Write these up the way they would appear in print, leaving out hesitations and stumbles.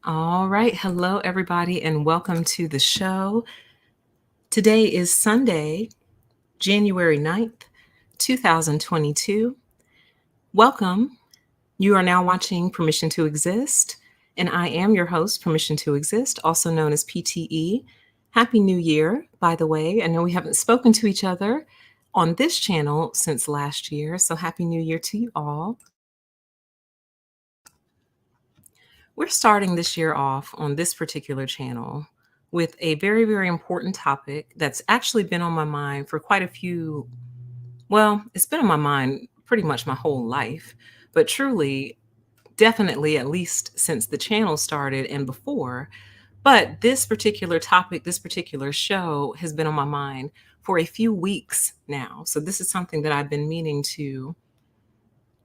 All right. Hello, everybody, and welcome to the show. Today is Sunday, January 9th, 2022. Welcome. You are now watching Permission to Exist, and I am your host, Permission to Exist, also known as PTE. Happy New Year, by the way. I know we haven't spoken to each other on this channel since last year, so Happy New Year to you all. We're starting this year off on this particular channel with a very, very important topic that's actually been on my mind for quite a few, well, it's been on my mind pretty much my whole life, but truly, definitely at least since the channel started and before. But this particular topic, this particular show has been on my mind for a few weeks now. So this is something that I've been meaning to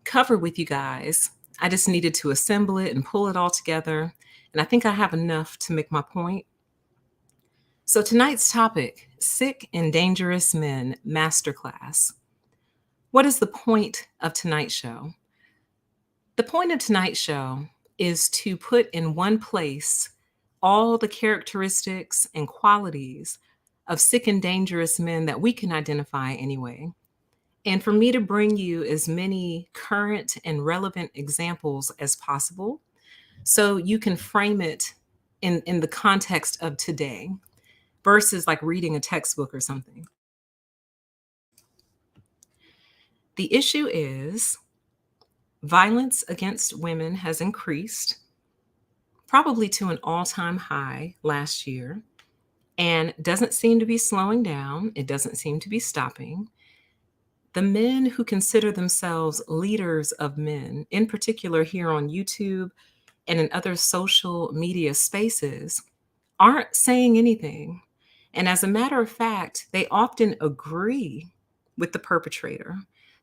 cover with you guys. I just needed to assemble it and pull it all together. And I think I have enough to make my point. So tonight's topic, Sick and Dangerous Men Masterclass. What is the point of tonight's show? The point of tonight's show is to put in one place all the characteristics and qualities of sick and dangerous men that we can identify anyway. And for me to bring you as many current and relevant examples as possible so you can frame it in the context of today versus like reading a textbook or something. The issue is violence against women has increased, probably to an all-time high last year, and doesn't seem to be slowing down. It doesn't seem to be stopping. The men who consider themselves leaders of men, in particular here on YouTube and in other social media spaces, aren't saying anything. And as a matter of fact, they often agree with the perpetrator.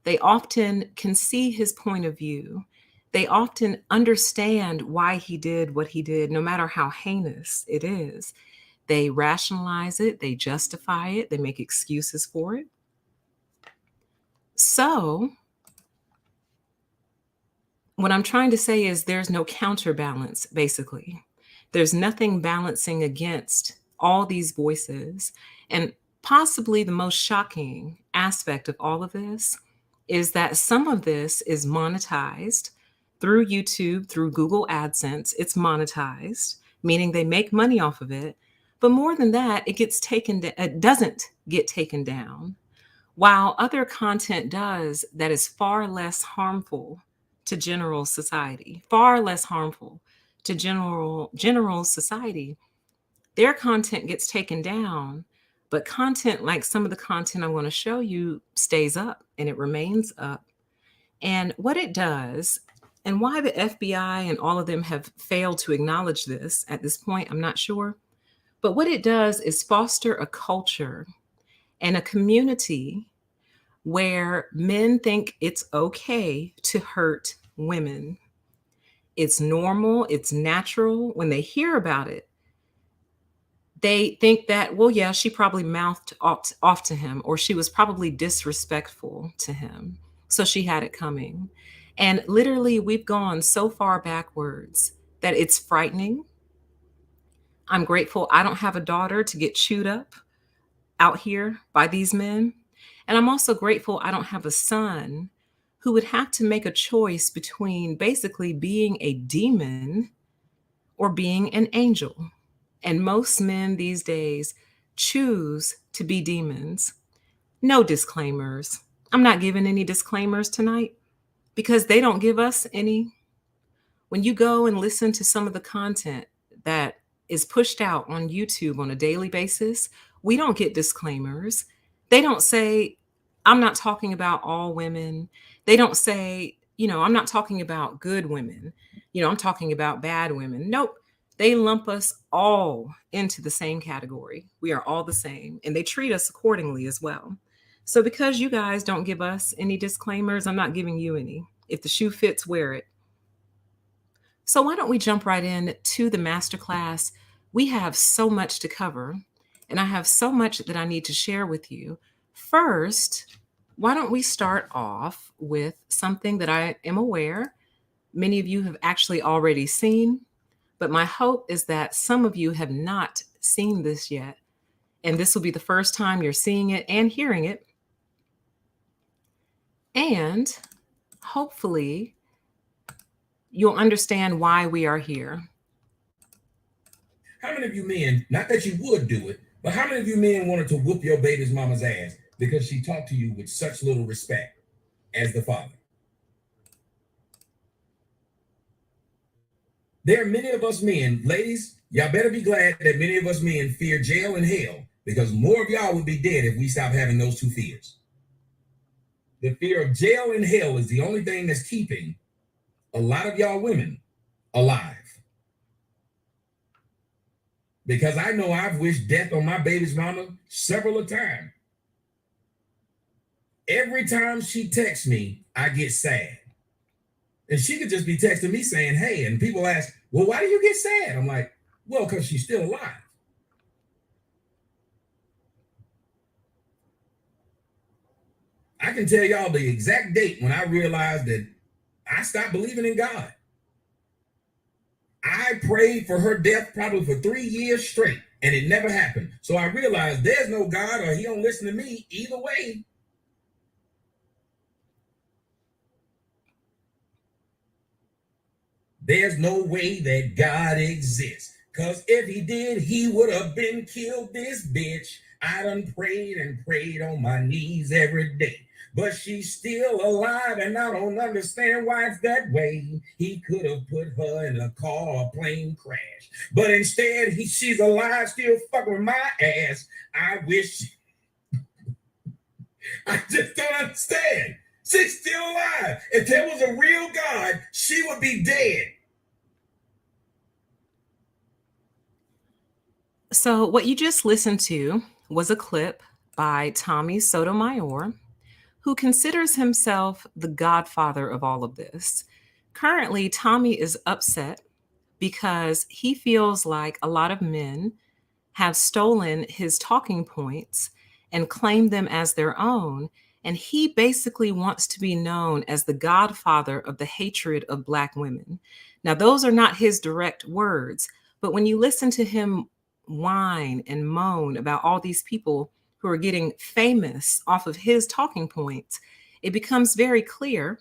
They often can see his point of view. They often understand why he did what he did, no matter how heinous it is. They rationalize it, they justify it, they make excuses for it. So, what I'm trying to say is there's no counterbalance, basically. There's nothing balancing against all these voices. And possibly the most shocking aspect of all of this is that some of this is monetized through YouTube, through Google AdSense. It's monetized, meaning they make money off of it. But more than that, it doesn't get taken down. While other content does that is far less harmful to general society, far less harmful to general society, their content gets taken down But content like some of the content I'm going to show you stays up and it remains up. And what it does, and why the FBI and all of them have failed to acknowledge this at this point, I'm not sure. But what it does is foster a culture and a community where men think it's okay to hurt women. It's normal, it's natural. When they hear about it, they think that, well, yeah, she probably mouthed off to him, or she was probably disrespectful to him. So she had it coming. And literally, we've gone so far backwards that it's frightening. I'm grateful I don't have a daughter to get chewed up out here by these men. And I'm also grateful I don't have a son who would have to make a choice between basically being a demon or being an angel. And most men these days choose to be demons. No disclaimers. I'm not giving any disclaimers tonight because they don't give us any. When you go and listen to some of the content that is pushed out on YouTube on a daily basis, we don't get disclaimers. They don't say, I'm not talking about all women. They don't say, I'm not talking about good women. I'm talking about bad women. Nope. They lump us all into the same category. We are all the same, and they treat us accordingly as well. So because you guys don't give us any disclaimers, I'm not giving you any. If the shoe fits, wear it. So why don't we jump right in to the masterclass? We have so much to cover, and I have so much that I need to share with you. First, why don't we start off with something that I am aware many of you have actually already seen, but my hope is that some of you have not seen this yet, and this will be the first time you're seeing it and hearing it. And hopefully, you'll understand why we are here. How many of you men, not that you would do it, but how many of you men wanted to whoop your baby's mama's ass because she talked to you with such little respect as the father? There are many of us men, ladies, y'all better be glad that many of us men fear jail and hell, because more of y'all would be dead if we stopped having those two fears. The fear of jail and hell is the only thing that's keeping a lot of y'all women alive. Because I know I've wished death on my baby's mama several times. Every time she texts me, I get sad. And she could just be texting me saying, hey, and people ask, well, why do you get sad? I'm like, well, because she's still alive. I can tell y'all the exact date when I realized that I stopped believing in God. I prayed for her death probably for 3 years straight, and it never happened. So I realized there's no God, or he don't listen to me either way. There's no way that God exists. Because if he did, he would have been killed this bitch. I done prayed and prayed on my knees every day. But she's still alive, and I don't understand why it's that way. He could have put her in a car or plane crash. But instead, she's alive, still fucking with my ass. I wish... I just don't understand. She's still alive. If there was a real God, she would be dead. So what you just listened to was a clip by Tommy Sotomayor, who considers himself the godfather of all of this. Currently, Tommy is upset because he feels like a lot of men have stolen his talking points and claimed them as their own. And he basically wants to be known as the godfather of the hatred of Black women. Now, those are not his direct words, but when you listen to him whine and moan about all these people who are getting famous off of his talking points, it becomes very clear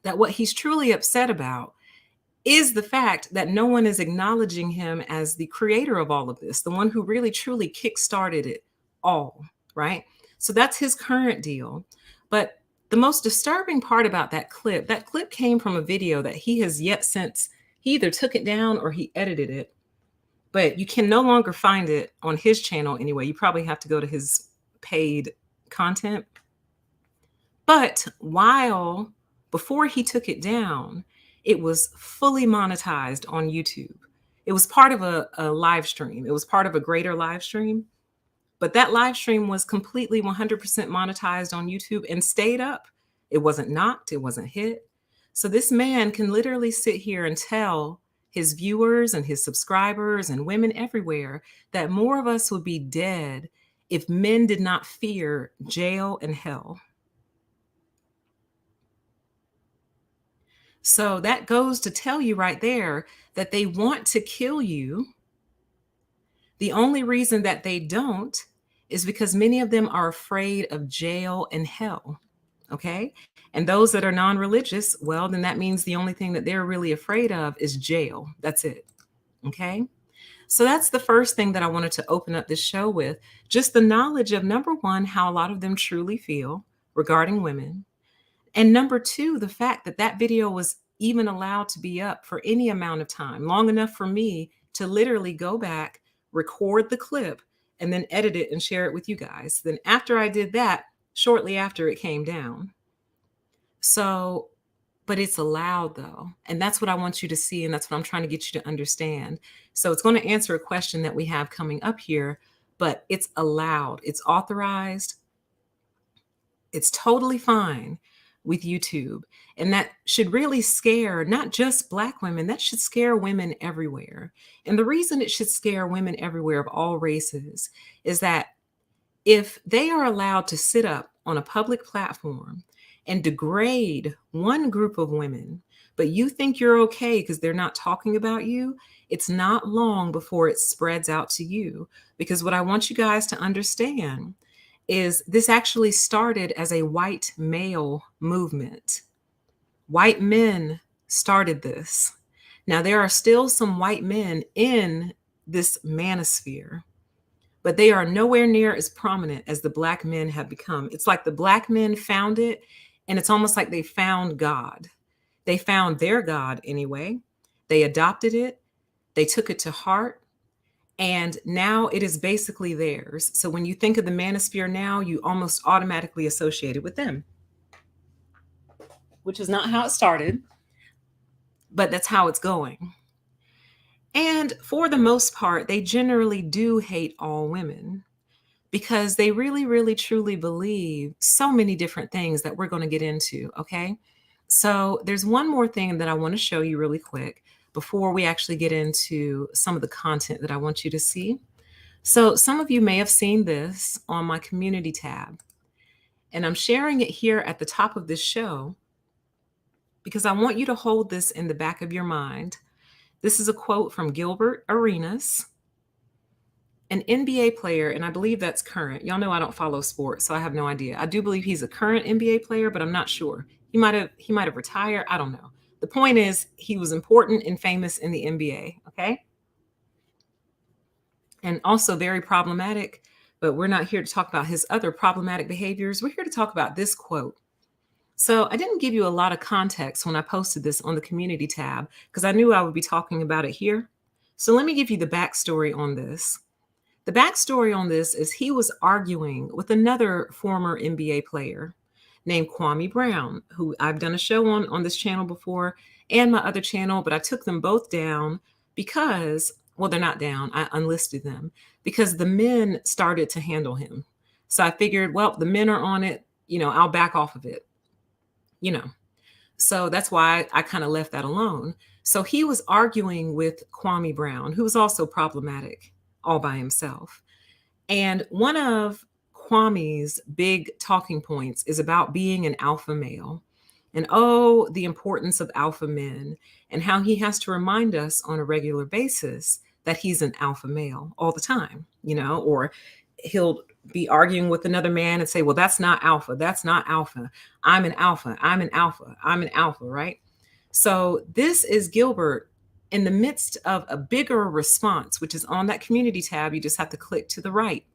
that what he's truly upset about is the fact that no one is acknowledging him as the creator of all of this, the one who really truly kickstarted it all, right? So that's his current deal. But the most disturbing part about that clip came from a video that he has yet since, he either took it down or he edited it. but you can no longer find it on his channel anyway. You probably have to go to his paid content. But before he took it down, it was fully monetized on YouTube. It was part of a live stream. It was part of a greater live stream. But that live stream was completely 100% monetized on YouTube and stayed up. It wasn't knocked, it wasn't hit. So this man can literally sit here and tell his viewers and his subscribers and women everywhere that more of us would be dead if men did not fear jail and hell. So that goes to tell you right there that they want to kill you. The only reason that they don't is because many of them are afraid of jail and hell. Okay. And those that are non religious, well, then that means the only thing that they're really afraid of is jail. That's it. Okay. So that's the first thing that I wanted to open up this show with, just the knowledge of number one, how a lot of them truly feel regarding women. And number two, the fact that that video was even allowed to be up for any amount of time, long enough for me to literally go back, record the clip, and then edit it and share it with you guys. Then after I did that, shortly after it came down. So, but it's allowed though. And that's what I want you to see. And that's what I'm trying to get you to understand. So it's going to answer a question that we have coming up here, but it's allowed, it's authorized. It's totally fine with YouTube. And that should really scare not just Black women, that should scare women everywhere. And the reason it should scare women everywhere of all races is that if they are allowed to sit up on a public platform and degrade one group of women, but you think you're okay because they're not talking about you, it's not long before it spreads out to you. Because what I want you guys to understand is this actually started as a white male movement. White men started this. Now, there are still some white men in this manosphere, but they are nowhere near as prominent as the Black men have become. It's like the Black men found it, and it's almost like they found God. They found their God anyway. They adopted it. They took it to heart. And now it is basically theirs. So when you think of the manosphere now, you almost automatically associate it with them, which is not how it started, but that's how it's going. And for the most part, they generally do hate all women because they really, really, truly believe so many different things that we're going to get into. Okay. So there's one more thing that I want to show you really quick before we actually get into some of the content that I want you to see. So some of you may have seen this on my community tab, and I'm sharing it here at the top of this show because I want you to hold this in the back of your mind. This is a quote from Gilbert Arenas, an NBA player, and I believe that's current. Y'all know I don't follow sports, so I have no idea. I do believe he's a current NBA player, but I'm not sure. He might have retired. I don't know. The point is, he was important and famous in the NBA, okay? And also very problematic, but we're not here to talk about his other problematic behaviors. We're here to talk about this quote. So I didn't give you a lot of context when I posted this on the community tab because I knew I would be talking about it here. So let me give you the backstory on this. The backstory on this is he was arguing with another former NBA player named Kwame Brown, who I've done a show on this channel before and my other channel, but I took them both down because, well, they're not down. I unlisted them because the men started to handle him. So I figured, well, the men are on it, I'll back off of it, So that's why I kind of left that alone. So he was arguing with Kwame Brown, who was also problematic all by himself. And one of Kwame's big talking points is about being an alpha male and the importance of alpha men and how he has to remind us on a regular basis that he's an alpha male all the time, or he'll be arguing with another man and say, well, that's not alpha. That's not alpha. I'm an alpha. I'm an alpha. I'm an alpha, right? So this is Gilbert in the midst of a bigger response, which is on that community tab. You just have to click to the right.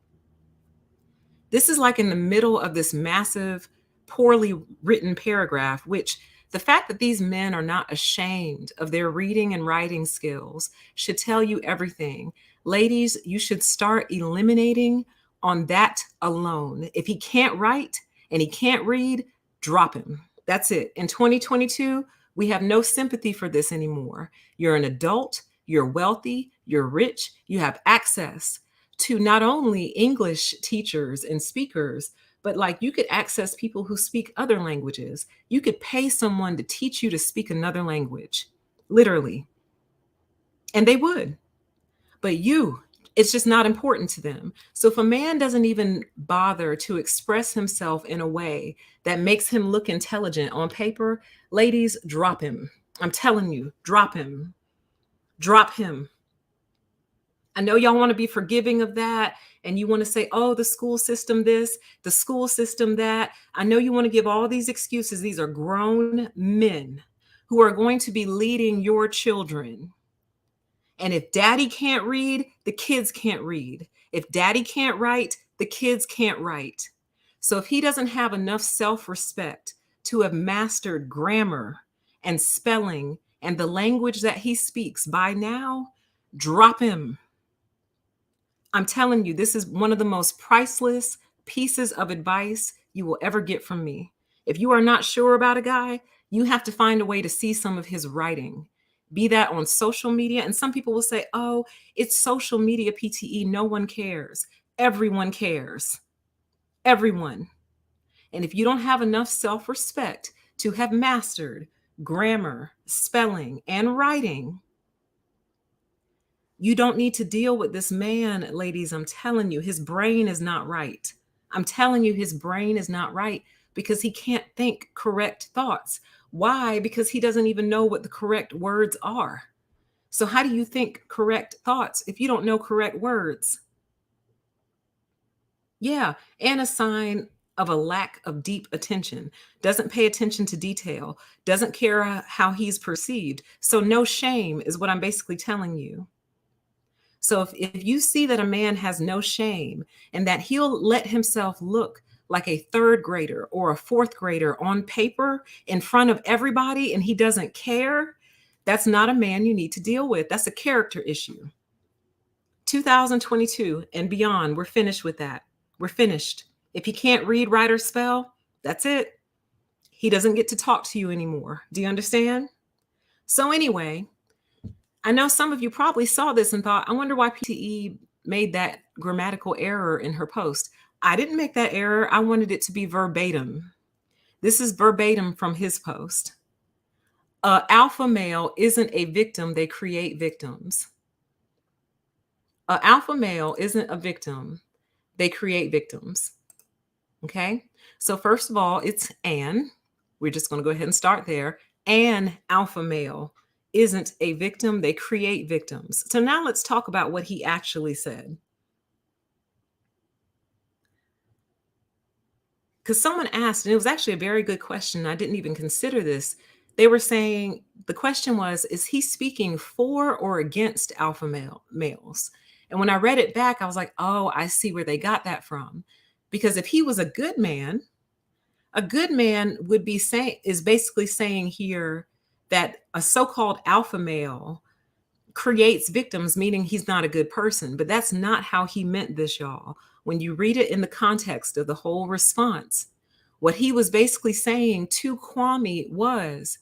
This is like in the middle of this massive, poorly written paragraph, which the fact that these men are not ashamed of their reading and writing skills should tell you everything Ladies, you should start eliminating on that alone. If he can't write and he can't read, drop him. That's it. In 2022, we have no sympathy for this anymore. You're an adult, you're wealthy, you're rich, you have access to not only English teachers and speakers, but like you could access people who speak other languages. You could pay someone to teach you to speak another language, literally, and they would. But it's just not important to them. So if a man doesn't even bother to express himself in a way that makes him look intelligent on paper, ladies, drop him. I'm telling you, drop him. Drop him. I know y'all want to be forgiving of that. And you want to say, oh, the school system this, the school system that. I know you want to give all these excuses. These are grown men who are going to be leading your children. And if daddy can't read, the kids can't read. If daddy can't write, the kids can't write. So if he doesn't have enough self-respect to have mastered grammar and spelling and the language that he speaks by now, drop him. I'm telling you, this is one of the most priceless pieces of advice you will ever get from me. If you are not sure about a guy, you have to find a way to see some of his writing, be that on social media. And some people will say, oh, it's social media PTE. No one cares. Everyone cares. Everyone. And if you don't have enough self-respect to have mastered grammar, spelling, and writing, you don't need to deal with this man, ladies. I'm telling you, his brain is not right. I'm telling you, his brain is not right because he can't think correct thoughts. Why? Because he doesn't even know what the correct words are. So how do you think correct thoughts if you don't know correct words? Yeah, and a sign of a lack of deep attention. Doesn't pay attention to detail, doesn't care how he's perceived. So no shame is what I'm basically telling you. So if you see that a man has no shame and that he'll let himself look like a third grader or a fourth grader on paper in front of everybody and he doesn't care, that's not a man you need to deal with. That's a character issue. 2022 and beyond, we're finished with that. We're finished. If he can't read, write, or spell, that's it. He doesn't get to talk to you anymore. Do you understand? So anyway, I know some of you probably saw this and thought, I wonder why PTE made that grammatical error in her post. I didn't make that error. I wanted it to be verbatim. This is verbatim from his post. Alpha male isn't a victim. They create victims. Alpha male isn't a victim. They create victims. Okay. So first of all, it's an. We're just going to go ahead and start there. An alpha male isn't a victim. They create victims. So now let's talk about what he actually said. Because someone asked, and it was actually a very good question. I didn't even consider this. They were saying, the question was, is he speaking for or against alpha males? And when I read it back, I was like, oh, I see where they got that from. Because if he was a good man would be is basically saying here that a so-called alpha male creates victims, meaning he's not a good person. But that's not how he meant this, y'all. When you read it in the context of the whole response, what he was basically saying to Kwame was,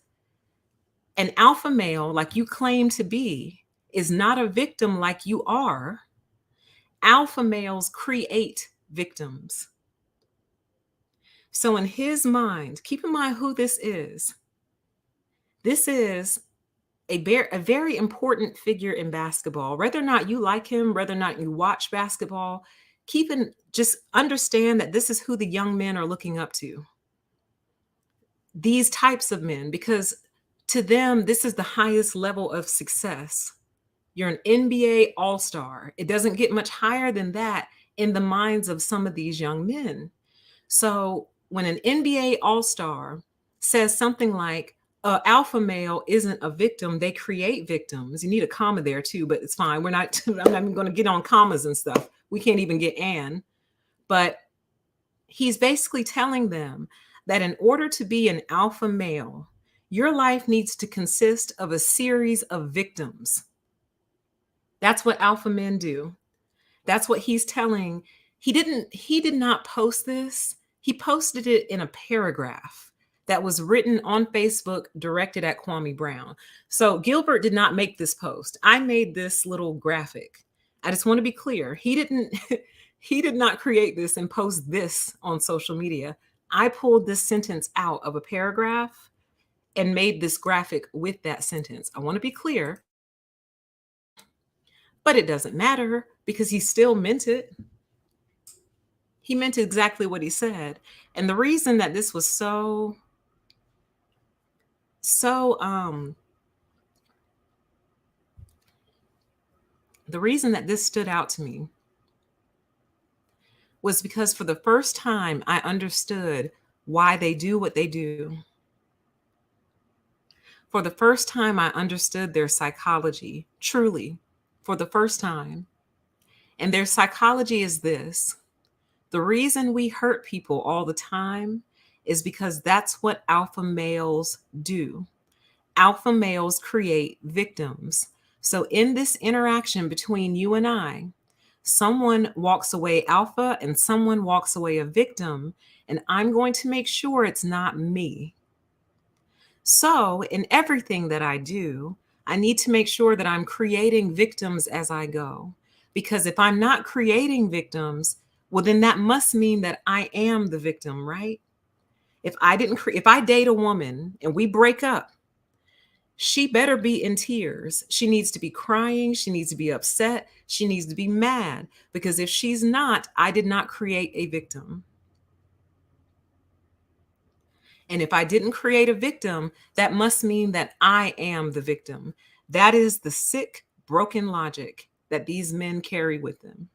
an alpha male like you claim to be is not a victim like you are. Alpha males create victims. So in his mind, keep in mind who this is. This is a very important figure in basketball. Whether or not you like him, whether or not you watch basketball, just understand that this is who the young men are looking up to. These types of men, because to them, this is the highest level of success. You're an NBA all-star. It doesn't get much higher than that in the minds of some of these young men. So when an NBA all-star says something like, alpha male isn't a victim, they create victims. You need a comma there too, but it's fine. I'm not even going to get on commas and stuff. We can't even get an. But he's basically telling them that in order to be an alpha male, your life needs to consist of a series of victims. That's what alpha men do. That's what he's telling. He did not post this. He posted it in a paragraph that was written on Facebook directed at Kwame Brown. So Gilbert did not make this post. I made this little graphic. I just want to be clear. He didn't he did not create this and post this on social media. I pulled this sentence out of a paragraph and made this graphic with that sentence. I want to be clear, but it doesn't matter because he still meant it. He meant exactly what he said. And the reason that this was so the reason that this stood out to me was because for the first time I understood why they do what they do. For the first time I understood their psychology, truly, for the first time. And their psychology is this: the reason we hurt people all the time is because that's what alpha males do. Alpha males create victims. So in this interaction between you and I, someone walks away alpha and someone walks away a victim, and I'm going to make sure it's not me. So in everything that I do, I need to make sure that I'm creating victims as I go. Because if I'm not creating victims, well, then that must mean that I am the victim, right? If I date a woman and we break up, she better be in tears. She needs to be crying. She needs to be upset. She needs to be mad, because if she's not, I did not create a victim. And if I didn't create a victim, that must mean that I am the victim. That is the sick, broken logic that these men carry with them.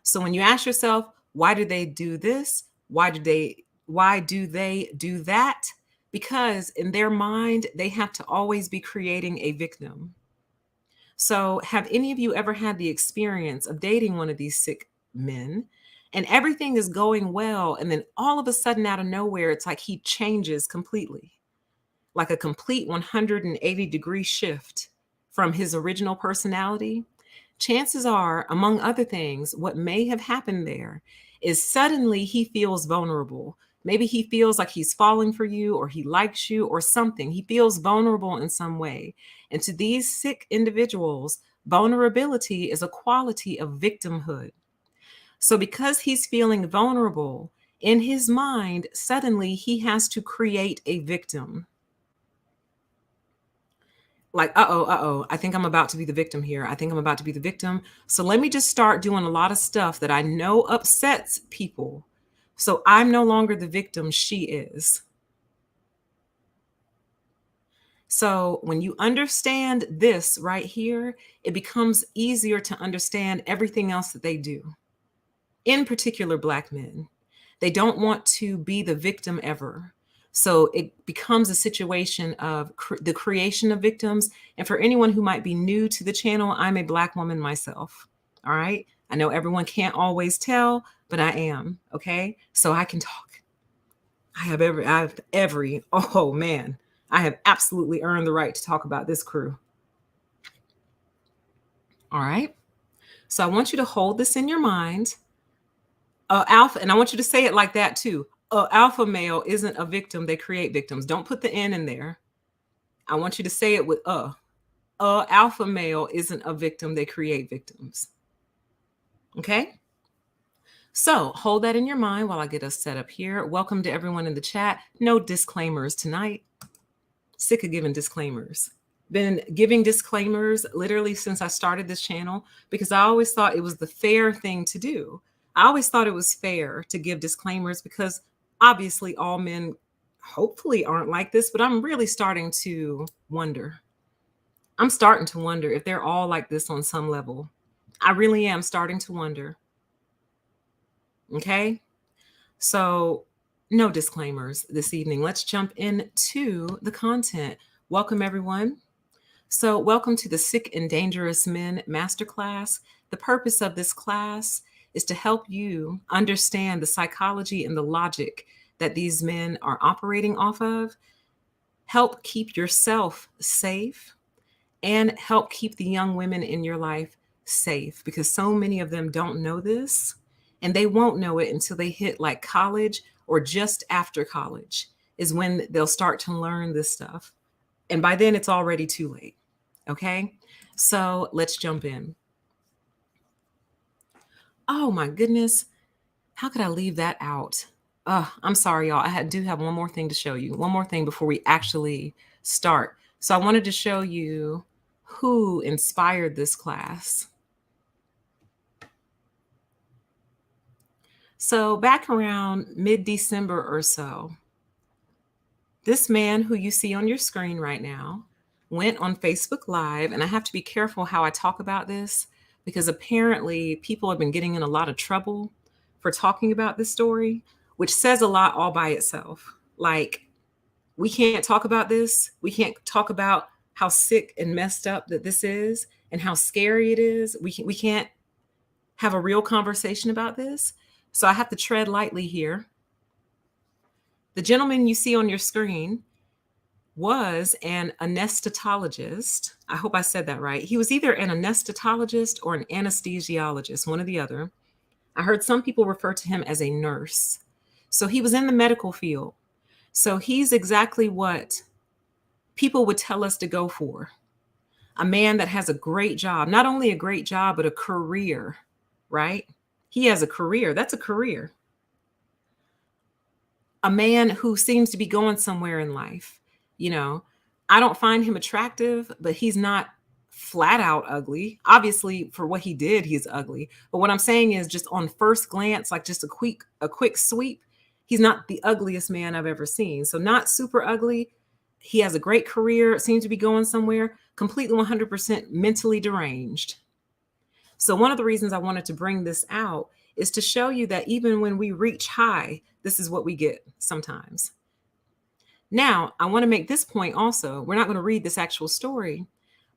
So when you ask yourself, why do they do this? Why do they do that? Because in their mind, they have to always be creating a victim. So have any of you ever had the experience of dating one of these sick men and everything is going well, and then all of a sudden out of nowhere, it's like he changes completely, like a complete 180-degree shift from his original personality? Chances are, among other things, what may have happened there is suddenly he feels vulnerable. Maybe he feels like he's falling for you, or he likes you, or something. He feels vulnerable in some way. And to these sick individuals, vulnerability is a quality of victimhood. So because he's feeling vulnerable, in his mind, suddenly he has to create a victim. Like, I think I'm about to be the victim here. I think I'm about to be the victim. So let me just start doing a lot of stuff that I know upsets people. So I'm no longer the victim, she is. So when you understand this right here, it becomes easier to understand everything else that they do. In particular, Black men, they don't want to be the victim ever. So it becomes a situation of the creation of victims. And for anyone who might be new to the channel, I'm a Black woman myself. All right. I know everyone can't always tell, but I am. Okay. So I can talk. I have oh man, I have absolutely earned the right to talk about this crew. All right. So I want you to hold this in your mind. Alpha, and I want you to say it like that too. Alpha male isn't a victim, they create victims. Don't put the N in there. I want you to say it with alpha male isn't a victim, they create victims. Okay? So hold that in your mind while I get us set up here. Welcome to everyone in the chat. No disclaimers tonight. Sick of giving disclaimers. Been giving disclaimers literally since I started this channel because I always thought it was the fair thing to do. I always thought it was fair to give disclaimers because obviously all men hopefully aren't like this, but I'm really starting to wonder. I'm starting to wonder if they're all like this on some level. I really am starting to wonder. Okay? So no disclaimers this evening. Let's jump into the content. Welcome, everyone. So welcome to the Sick and Dangerous Men Masterclass. The purpose of this class is to help you understand the psychology and the logic that these men are operating off of, help keep yourself safe, and help keep the young women in your life safe, because so many of them don't know this, and they won't know it until they hit like college or just after college is when they'll start to learn this stuff. And by then it's already too late. Okay? So let's jump in. Oh my goodness. How could I leave that out? I'm sorry, y'all. Do have one more thing to show you. One more thing before we actually start. So I wanted to show you who inspired this class. So back around mid-December or so, this man who you see on your screen right now went on Facebook Live, and I have to be careful how I talk about this because apparently people have been getting in a lot of trouble for talking about this story, which says a lot all by itself. Like, we can't talk about this. We can't talk about how sick and messed up that this is and how scary it is. We can't have a real conversation about this. So I have to tread lightly here. The gentleman you see on your screen was an anesthetologist. I hope I said that right. He was either an anesthetologist or an anesthesiologist, one or the other. I heard some people refer to him as a nurse. So he was in the medical field. So he's exactly what people would tell us to go for. A man that has a great job, not only a great job, but a career, right? He has a career. That's a career. A man who seems to be going somewhere in life. You know, I don't find him attractive, but he's not flat out ugly. Obviously, for what he did, he's ugly. But what I'm saying is, just on first glance, like just a quick sweep, he's not the ugliest man I've ever seen. So not super ugly. He has a great career, seems to be going somewhere, completely 100% mentally deranged. So one of the reasons I wanted to bring this out is to show you that even when we reach high, this is what we get sometimes. Now, I want to make this point also. We're not going to read this actual story,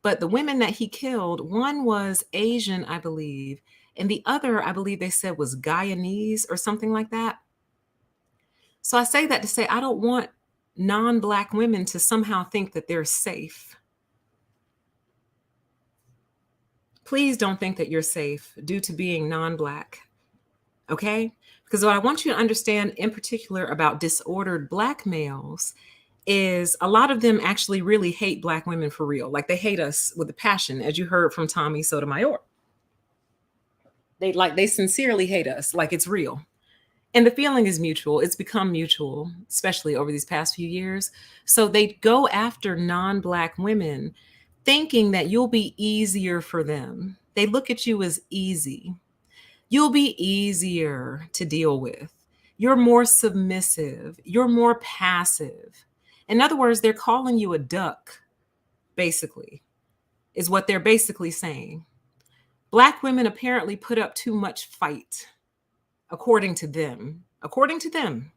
but the women that he killed, one was Asian, I believe, and the other, I believe they said was Guyanese or something like that. So I say that to say I don't want non-Black women to somehow think that they're safe. Please don't think that you're safe due to being non-Black, okay? Because what I want you to understand in particular about disordered Black males is a lot of them actually really hate Black women for real. Like, they hate us with a passion, as you heard from Tommy Sotomayor. They sincerely hate us, like it's real. And the feeling is mutual. It's become mutual, especially over these past few years. So they go after non-Black women thinking that you'll be easier for them. They look at you as easy. You'll be easier to deal with. You're more submissive. You're more passive. In other words, they're calling you a duck, basically, is what they're basically saying. Black women apparently put up too much fight, according to them. According to them,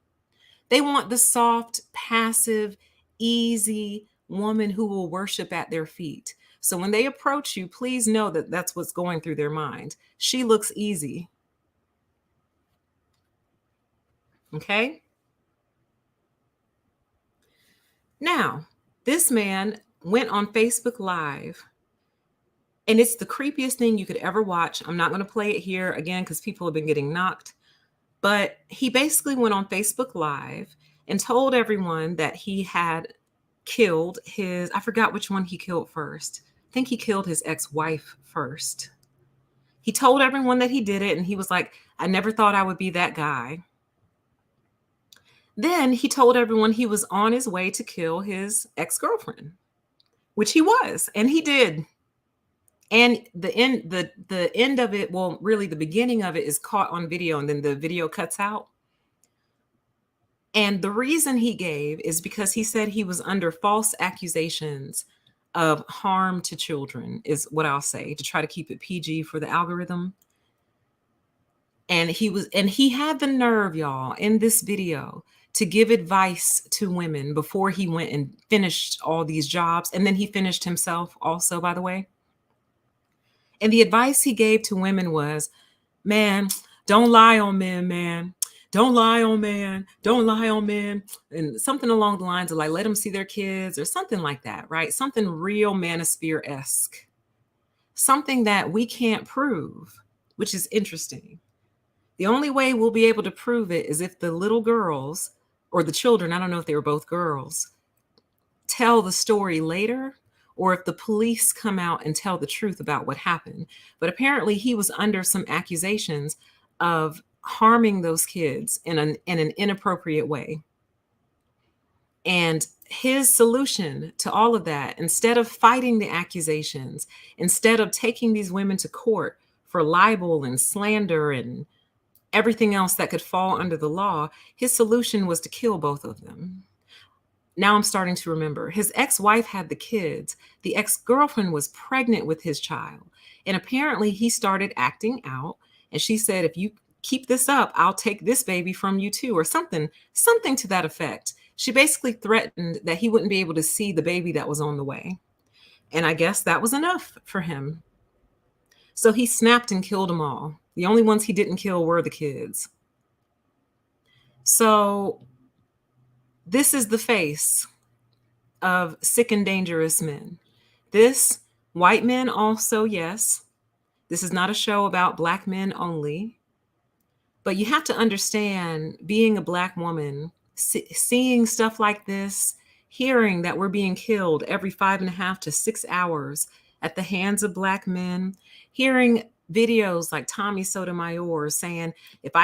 they want the soft, passive, easy woman who will worship at their feet. So when they approach you, please know that that's what's going through their mind. She looks easy. Okay? Now, this man went on Facebook Live, and it's the creepiest thing you could ever watch. I'm not going to play it here again because people have been getting knocked. But he basically went on Facebook Live and told everyone that he had killed I forgot which one he killed first. I think he killed his ex-wife first. He told everyone that he did it, and he was like, I never thought I would be that guy. Then he told everyone he was on his way to kill his ex-girlfriend, which he was, and he did. And the end of it, well, really the beginning of it is caught on video, and then the video cuts out. And the reason he gave is because he said he was under false accusations of harm to children, is what I'll say, to try to keep it PG for the algorithm. And he had the nerve, y'all, in this video to give advice to women before he went and finished all these jobs. And then he finished himself also, by the way. And the advice he gave to women was, man, don't lie on men, man. don't lie on man, don't lie on men, and something along the lines of like, let them see their kids or something like that, right? Something real Manosphere-esque, something that we can't prove, which is interesting. The only way we'll be able to prove it is if the little girls or the children, I don't know if they were both girls, tell the story later, or if the police come out and tell the truth about what happened. But apparently he was under some accusations of harming those kids in an inappropriate way. And his solution to all of that, instead of fighting the accusations, instead of taking these women to court for libel and slander and everything else that could fall under the law, his solution was to kill both of them. Now I'm starting to remember. His ex-wife had the kids. The ex-girlfriend was pregnant with his child. And apparently he started acting out. And she said, if you keep this up, I'll take this baby from you too, or something to that effect. She basically threatened that he wouldn't be able to see the baby that was on the way. And I guess that was enough for him. So he snapped and killed them all. The only ones he didn't kill were the kids. So this is the face of sick and dangerous men. This, white men also, yes. This is not a show about Black men only. But you have to understand, being a Black woman, seeing stuff like this, hearing that we're being killed every 5.5 to 6 hours at the hands of Black men, hearing videos like Tommy Sotomayor saying, if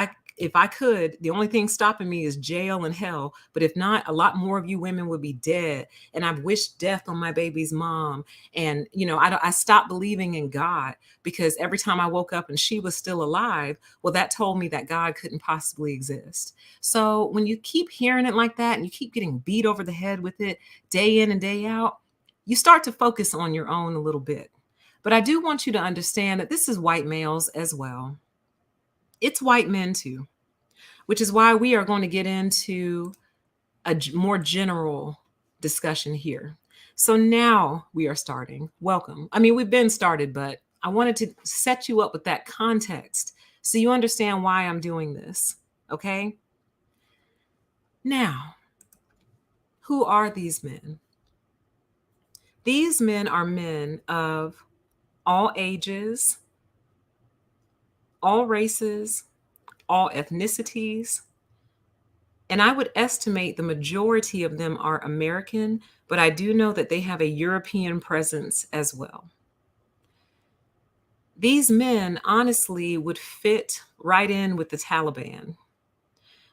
I could, the only thing stopping me is jail and hell. But if not, a lot more of you women would be dead. And I've wished death on my baby's mom. And, I stopped believing in God because every time I woke up and she was still alive, well, that told me that God couldn't possibly exist. So when you keep hearing it like that and you keep getting beat over the head with it day in and day out, you start to focus on your own a little bit. But I do want you to understand that this is white males as well. It's white men too, which is why we are going to get into a more general discussion here. So now we are starting. Welcome. I mean, we've been started, but I wanted to set you up with that context so you understand why I'm doing this. Okay? Now, who are these men? These men are men of all ages, all races, all ethnicities. And I would estimate the majority of them are American, but I do know that they have a European presence as well. These men honestly would fit right in with the Taliban.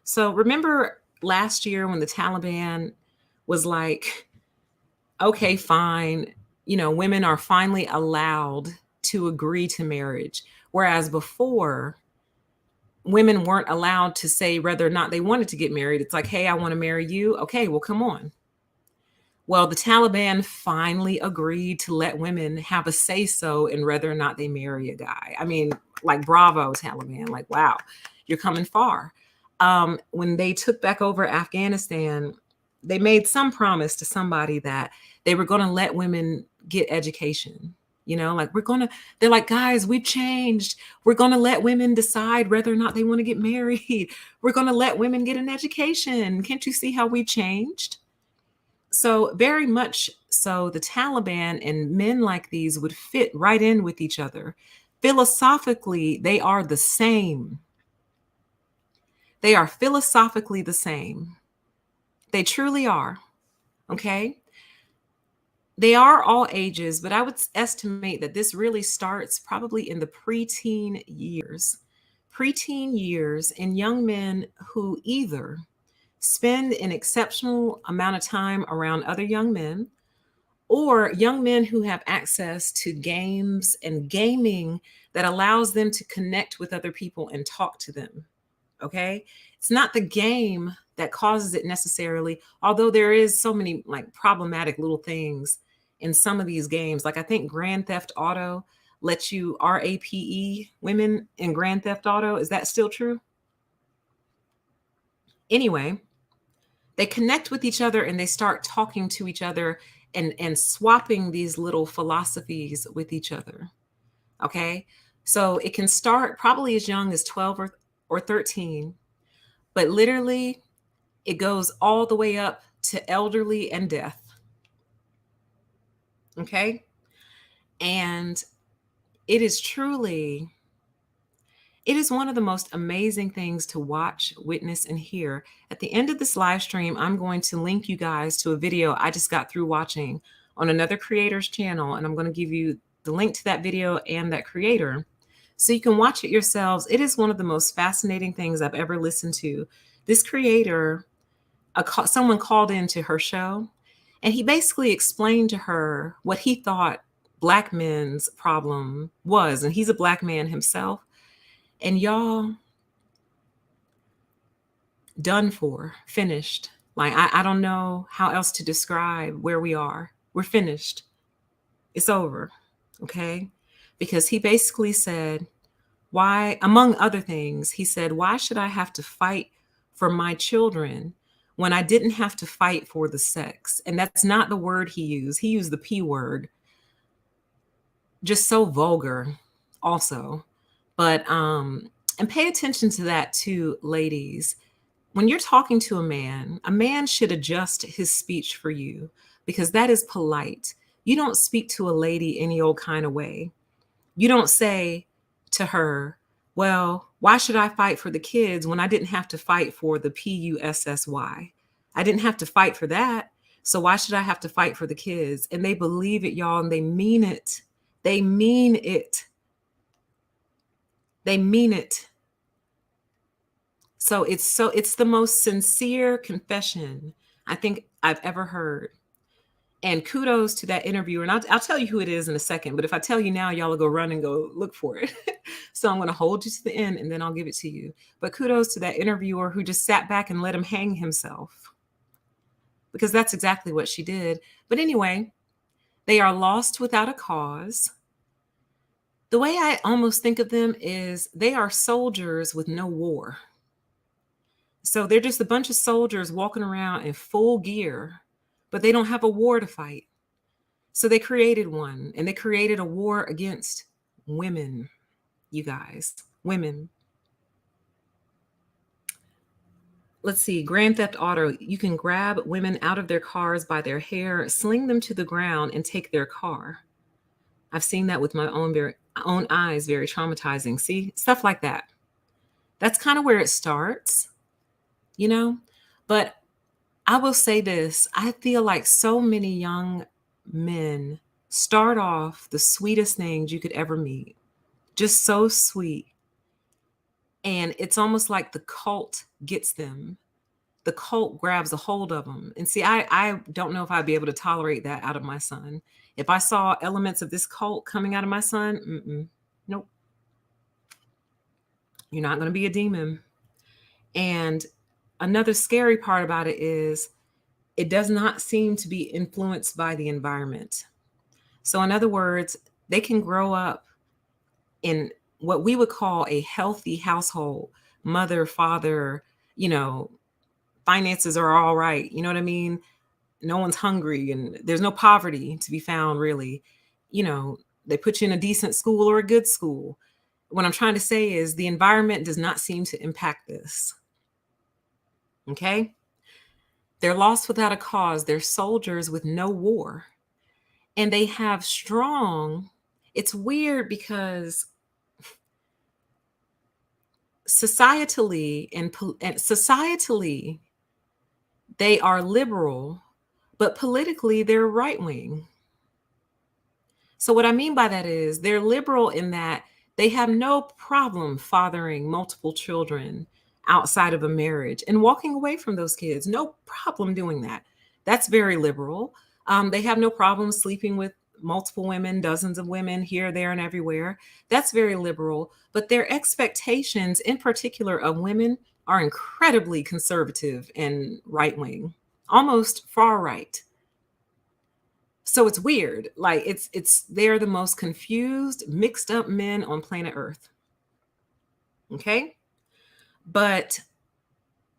So remember last year when the Taliban was like, okay, fine, women are finally allowed to agree to marriage. Whereas before, women weren't allowed to say whether or not they wanted to get married. It's like, hey, I want to marry you. Okay, well, come on. Well, the Taliban finally agreed to let women have a say-so in whether or not they marry a guy. I mean, like, bravo, Taliban. Like, wow, you're coming far. When they took back over Afghanistan, they made some promise to somebody that they were going to let women get education. They're like, guys, we've changed. We're going to let women decide whether or not they want to get married. We're going to let women get an education. Can't you see how we changed? So very much so, the Taliban and men like these would fit right in with each other. Philosophically, they are the same. They are philosophically the same. They truly are. Okay? They are all ages, but I would estimate that this really starts probably in the preteen years. Preteen years, and young men who either spend an exceptional amount of time around other young men, or young men who have access to games and gaming that allows them to connect with other people and talk to them. Okay? It's not the game that causes it necessarily, although there is so many like problematic little things in some of these games. Like I think Grand Theft Auto lets you RAPE women in Grand Theft Auto. Is that still true? Anyway, they connect with each other and they start talking to each other and swapping these little philosophies with each other. Okay. So it can start probably as young as 12 or 13. but literally it goes all the way up to elderly and death. Okay. And it is truly, it is one of the most amazing things to watch, witness, and hear. At the end of this live stream, I'm going to link you guys to a video I just got through watching on another creator's channel, and I'm going to give you the link to that video and that creator so you can watch it yourselves. It is one of the most fascinating things I've ever listened to. This creator, someone called into her show, and he basically explained to her what he thought Black men's problem was, and he's a Black man himself. And y'all, done for, finished. Like, I don't know how else to describe where we are. We're finished. It's over. Okay. Because he basically said, why, among other things, he said, why should I have to fight for my children when I didn't have to fight for the sex? And that's not the word he used. He used the P word. Just so vulgar, also. But, and pay attention to that too, ladies. When you're talking to a man should adjust his speech for you because that is polite. You don't speak to a lady any old kind of way. You don't say to her, well, why should I fight for the kids when I didn't have to fight for the PUSSY? I didn't have to fight for that. So why should I have to fight for the kids? And they believe it, y'all, and they mean it. They mean it. They mean it. So it's the most sincere confession I think I've ever heard. And kudos to that interviewer. And I'll tell you who it is in a second. But if I tell you now, y'all will go run and go look for it. So I'm going to hold you to the end and then I'll give it to you. But kudos to that interviewer who just sat back and let him hang himself. Because that's exactly what she did. But anyway, they are lost without a cause. The way I almost think of them is they are soldiers with no war. So they're just a bunch of soldiers walking around in full gear, but they don't have a war to fight. So they created one, and they created a war against women, you guys, women. Let's see, Grand Theft Auto, you can grab women out of their cars by their hair, sling them to the ground, and take their car. I've seen that with my own eyes, very traumatizing. See, stuff like that. That's kind of where it starts, you know? But I will say this, I feel like so many young men start off the sweetest things you could ever meet. Just so sweet. And it's almost like the cult gets them. The cult grabs a hold of them. And see, I don't know if I'd be able to tolerate that out of my son. If I saw elements of this cult coming out of my son, nope. You're not going to be a demon. And another scary part about it is it does not seem to be influenced by the environment. So in other words, they can grow up in what we would call a healthy household, mother, father, finances are all right. You know what I mean? No one's hungry and there's no poverty to be found, really. They put you in a decent school or a good school. What I'm trying to say is the environment does not seem to impact this. Okay? They're lost without a cause. They're soldiers with no war. And they have strong, it's weird because societally they are liberal, but politically they're right wing. So what I mean by that is they're liberal in that they have no problem fathering multiple children outside of a marriage and walking away from those kids. No problem doing that. That's very liberal. They have no problem sleeping with multiple women, dozens of women here, there, and everywhere. That's very liberal. But their expectations, in particular of women, are incredibly conservative and right wing, almost far right. So it's weird. Like they're the most confused, mixed up men on planet Earth. Okay? But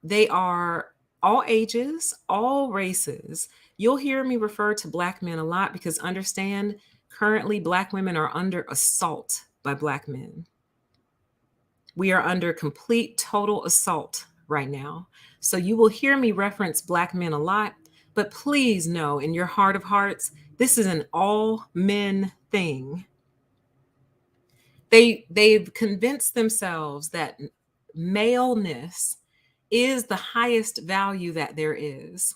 they are all ages, all races. You'll hear me refer to Black men a lot because understand currently Black women are under assault by Black men. We are under complete, total assault. right now. So you will hear me reference Black men a lot, but please know in your heart of hearts, this is an all men thing. They've convinced themselves that maleness is the highest value that there is.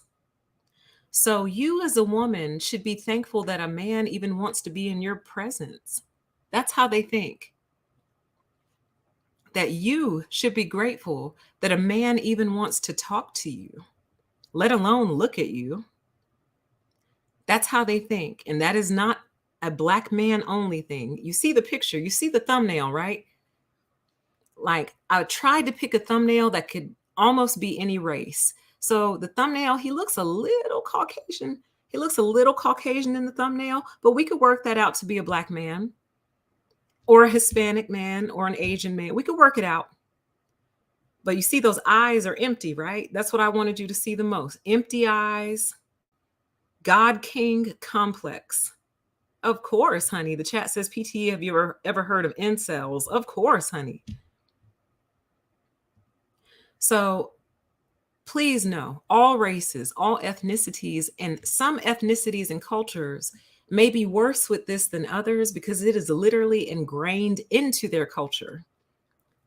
So you as a woman should be thankful that a man even wants to be in your presence. That's how they think. That you should be grateful that a man even wants to talk to you, let alone look at you. That's how they think. And that is not a Black man only thing. You see the picture, you see the thumbnail, right? Like I tried to pick a thumbnail that could almost be any race. So the thumbnail, he looks a little Caucasian. He looks a little Caucasian in the thumbnail, but we could work that out to be a Black man or a Hispanic man or an Asian man. We could work it out. But you see those eyes are empty, right? That's what I wanted you to see the most. Empty eyes, God King complex. Of course, honey. The chat says, PTE, have you ever heard of incels? Of course, honey. So please know all races, all ethnicities, and some ethnicities and cultures may be worse with this than others because it is literally ingrained into their culture.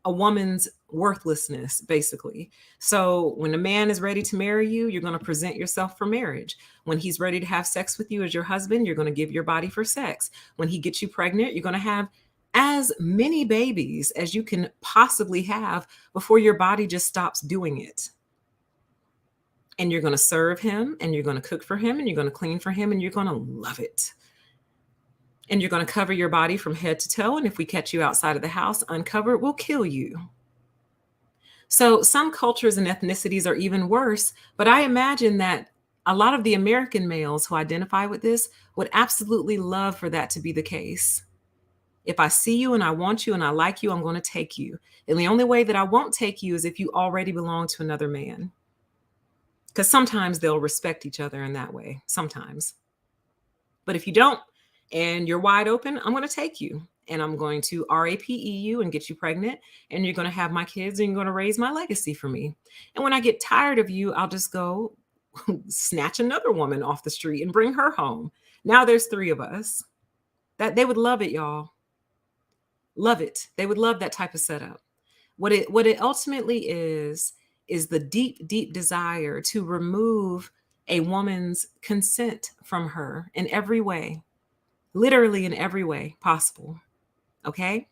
A woman's worthlessness, basically. So when a man is ready to marry you, you're going to present yourself for marriage. When he's ready to have sex with you as your husband, you're going to give your body for sex. When he gets you pregnant, you're going to have as many babies as you can possibly have before your body just stops doing it. And you're going to serve him, and you're going to cook for him, and you're going to clean for him, and you're going to love it. And you're going to cover your body from head to toe. And if we catch you outside of the house uncovered, we'll kill you. So some cultures and ethnicities are even worse. But I imagine that a lot of the American males who identify with this would absolutely love for that to be the case. If I see you and I want you and I like you, I'm going to take you. And the only way that I won't take you is if you already belong to another man. Because sometimes they'll respect each other in that way. Sometimes. But if you don't, and you're wide open, I'm going to take you and I'm going to RAPE you and get you pregnant. And you're going to have my kids and you're going to raise my legacy for me. And when I get tired of you, I'll just go snatch another woman off the street and bring her home. Now there's 3 of us. That they would love it, y'all. Love it. They would love that type of setup. What it ultimately is the deep, deep desire to remove a woman's consent from her in every way. Literally in every way possible. Okay?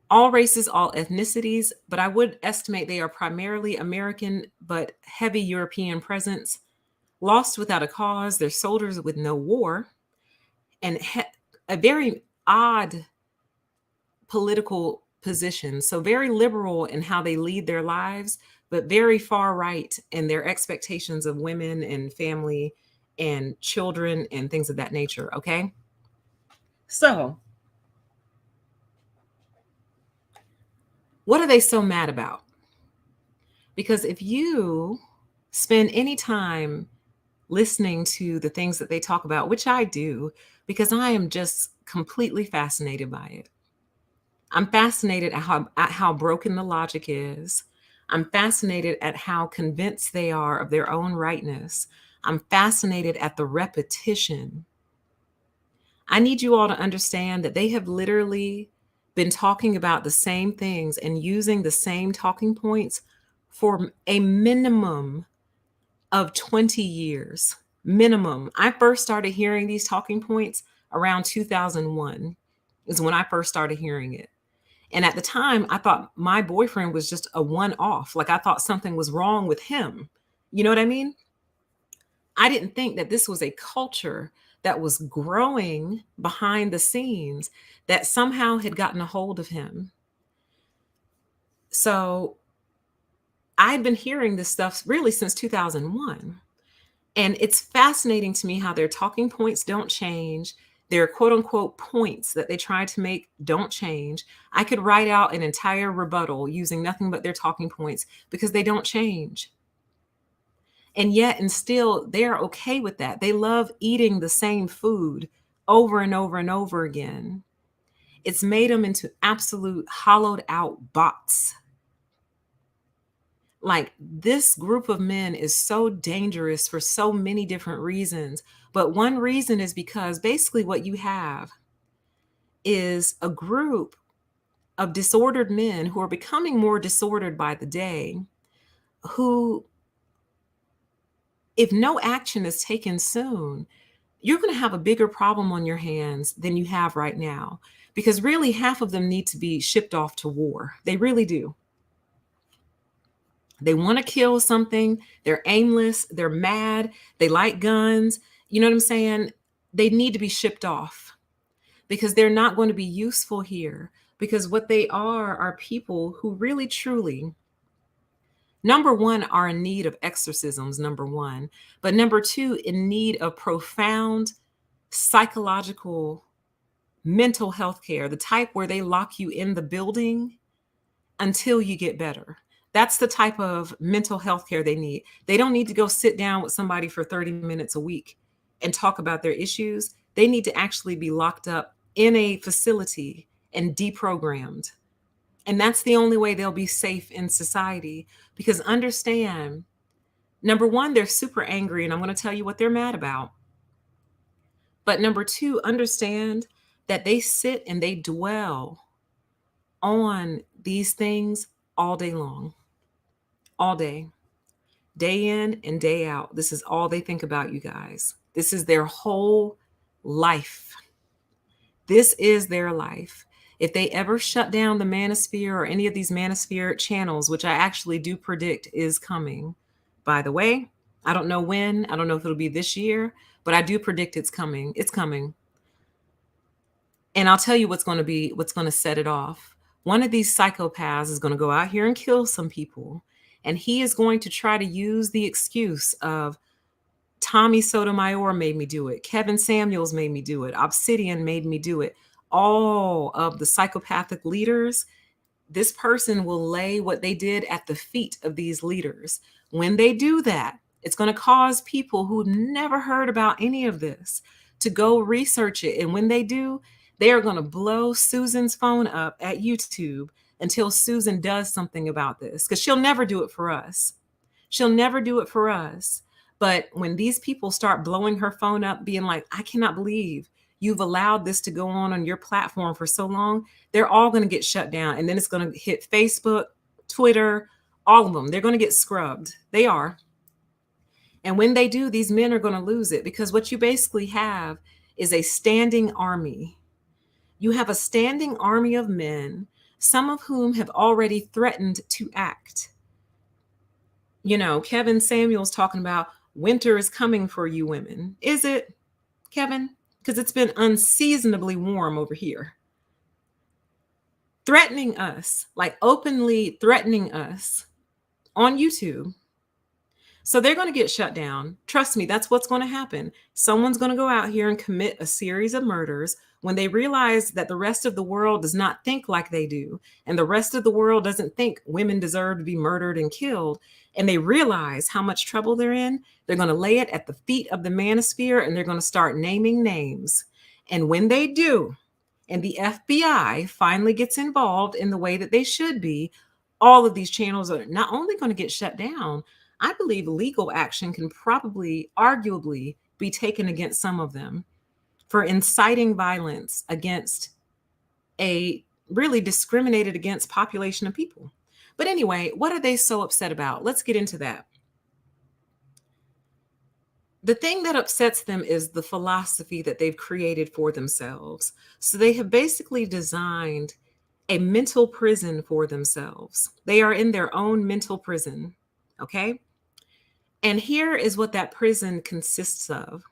All races, all ethnicities, but I would estimate they are primarily American, but heavy European presence, lost without a cause. They're soldiers with no war, and a very odd political position. So very liberal in how they lead their lives, but very far right in their expectations of women and family and children and things of that nature, okay? So, what are they so mad about? Because if you spend any time listening to the things that they talk about, which I do, because I am just completely fascinated by it. I'm fascinated at how broken the logic is. I'm fascinated at how convinced they are of their own rightness. I'm fascinated at the repetition. I need you all to understand that they have literally been talking about the same things and using the same talking points for a minimum of 20 years. Minimum. I first started hearing these talking points around 2001 is when I first started hearing it. And at the time, I thought my boyfriend was just a one-off. Like I thought something was wrong with him. You know what I mean? I didn't think that this was a culture that was growing behind the scenes that somehow had gotten a hold of him. So I'd been hearing this stuff really since 2001. And it's fascinating to me how their talking points don't change. Their quote unquote points that they try to make don't change. I could write out an entire rebuttal using nothing but their talking points because they don't change. And yet, and still, they're okay with that. They love eating the same food over and over and over again. It's made them into absolute hollowed out bots. Like, this group of men is so dangerous for so many different reasons. But one reason is because basically what you have is a group of disordered men who are becoming more disordered by the day, who, if no action is taken soon, you're going to have a bigger problem on your hands than you have right now. Because really, half of them need to be shipped off to war. They really do. They want to kill something. They're aimless. They're mad. They like guns. You know what I'm saying? They need to be shipped off because they're not going to be useful here. Because what they are people who really, truly, number one, are in need of exorcisms, number one. But number two, in need of profound psychological mental health care, the type where they lock you in the building until you get better. That's the type of mental health care they need. They don't need to go sit down with somebody for 30 minutes a week and talk about their issues. They need to actually be locked up in a facility and deprogrammed. And that's the only way they'll be safe in society. Because understand, number one, they're super angry, and I'm going to tell you what they're mad about. But number two, understand that they sit and they dwell on these things all day long, all day in and day out. This is all they think about, you guys. This is their whole life. This is their life. If they ever shut down the Manosphere or any of these Manosphere channels, which I actually do predict is coming, by the way, I don't know when, I don't know if it'll be this year, but I do predict it's coming. It's coming. And I'll tell you what's going to set it off. One of these psychopaths is going to go out here and kill some people. And he is going to try to use the excuse of Tommy Sotomayor made me do it. Kevin Samuels made me do it. Obsidian made me do it. All of the psychopathic leaders, this person will lay what they did at the feet of these leaders. When they do that, it's going to cause people who've never heard about any of this to go research it. And when they do, they are going to blow Susan's phone up at YouTube until Susan does something about this, because she'll never do it for us. She'll never do it for us. But when these people start blowing her phone up, being like, I cannot believe you've allowed this to go on your platform for so long, they're all going to get shut down. And then it's going to hit Facebook, Twitter, all of them. They're going to get scrubbed. They are. And when they do, these men are going to lose it, because what you basically have is a standing army. You have a standing army of men, some of whom have already threatened to act. You know, Kevin Samuels talking about winter is coming for you women. Is it, Kevin? Because it's been unseasonably warm over here. Threatening us, like openly threatening us on YouTube. So they're going to get shut down. Trust me, that's what's going to happen. Someone's going to go out here and commit a series of murders when they realize that the rest of the world does not think like they do. And the rest of the world doesn't think women deserve to be murdered and killed. And they realize how much trouble they're in. They're going to lay it at the feet of the Manosphere, and they're going to start naming names. And when they do, and the FBI finally gets involved in the way that they should be, all of these channels are not only going to get shut down, I believe legal action can probably, arguably, be taken against some of them for inciting violence against a really discriminated against population of people. But anyway, what are they so upset about? Let's get into that. The thing that upsets them is the philosophy that they've created for themselves. So they have basically designed a mental prison for themselves. They are in their own mental prison, okay? And here is what that prison consists of.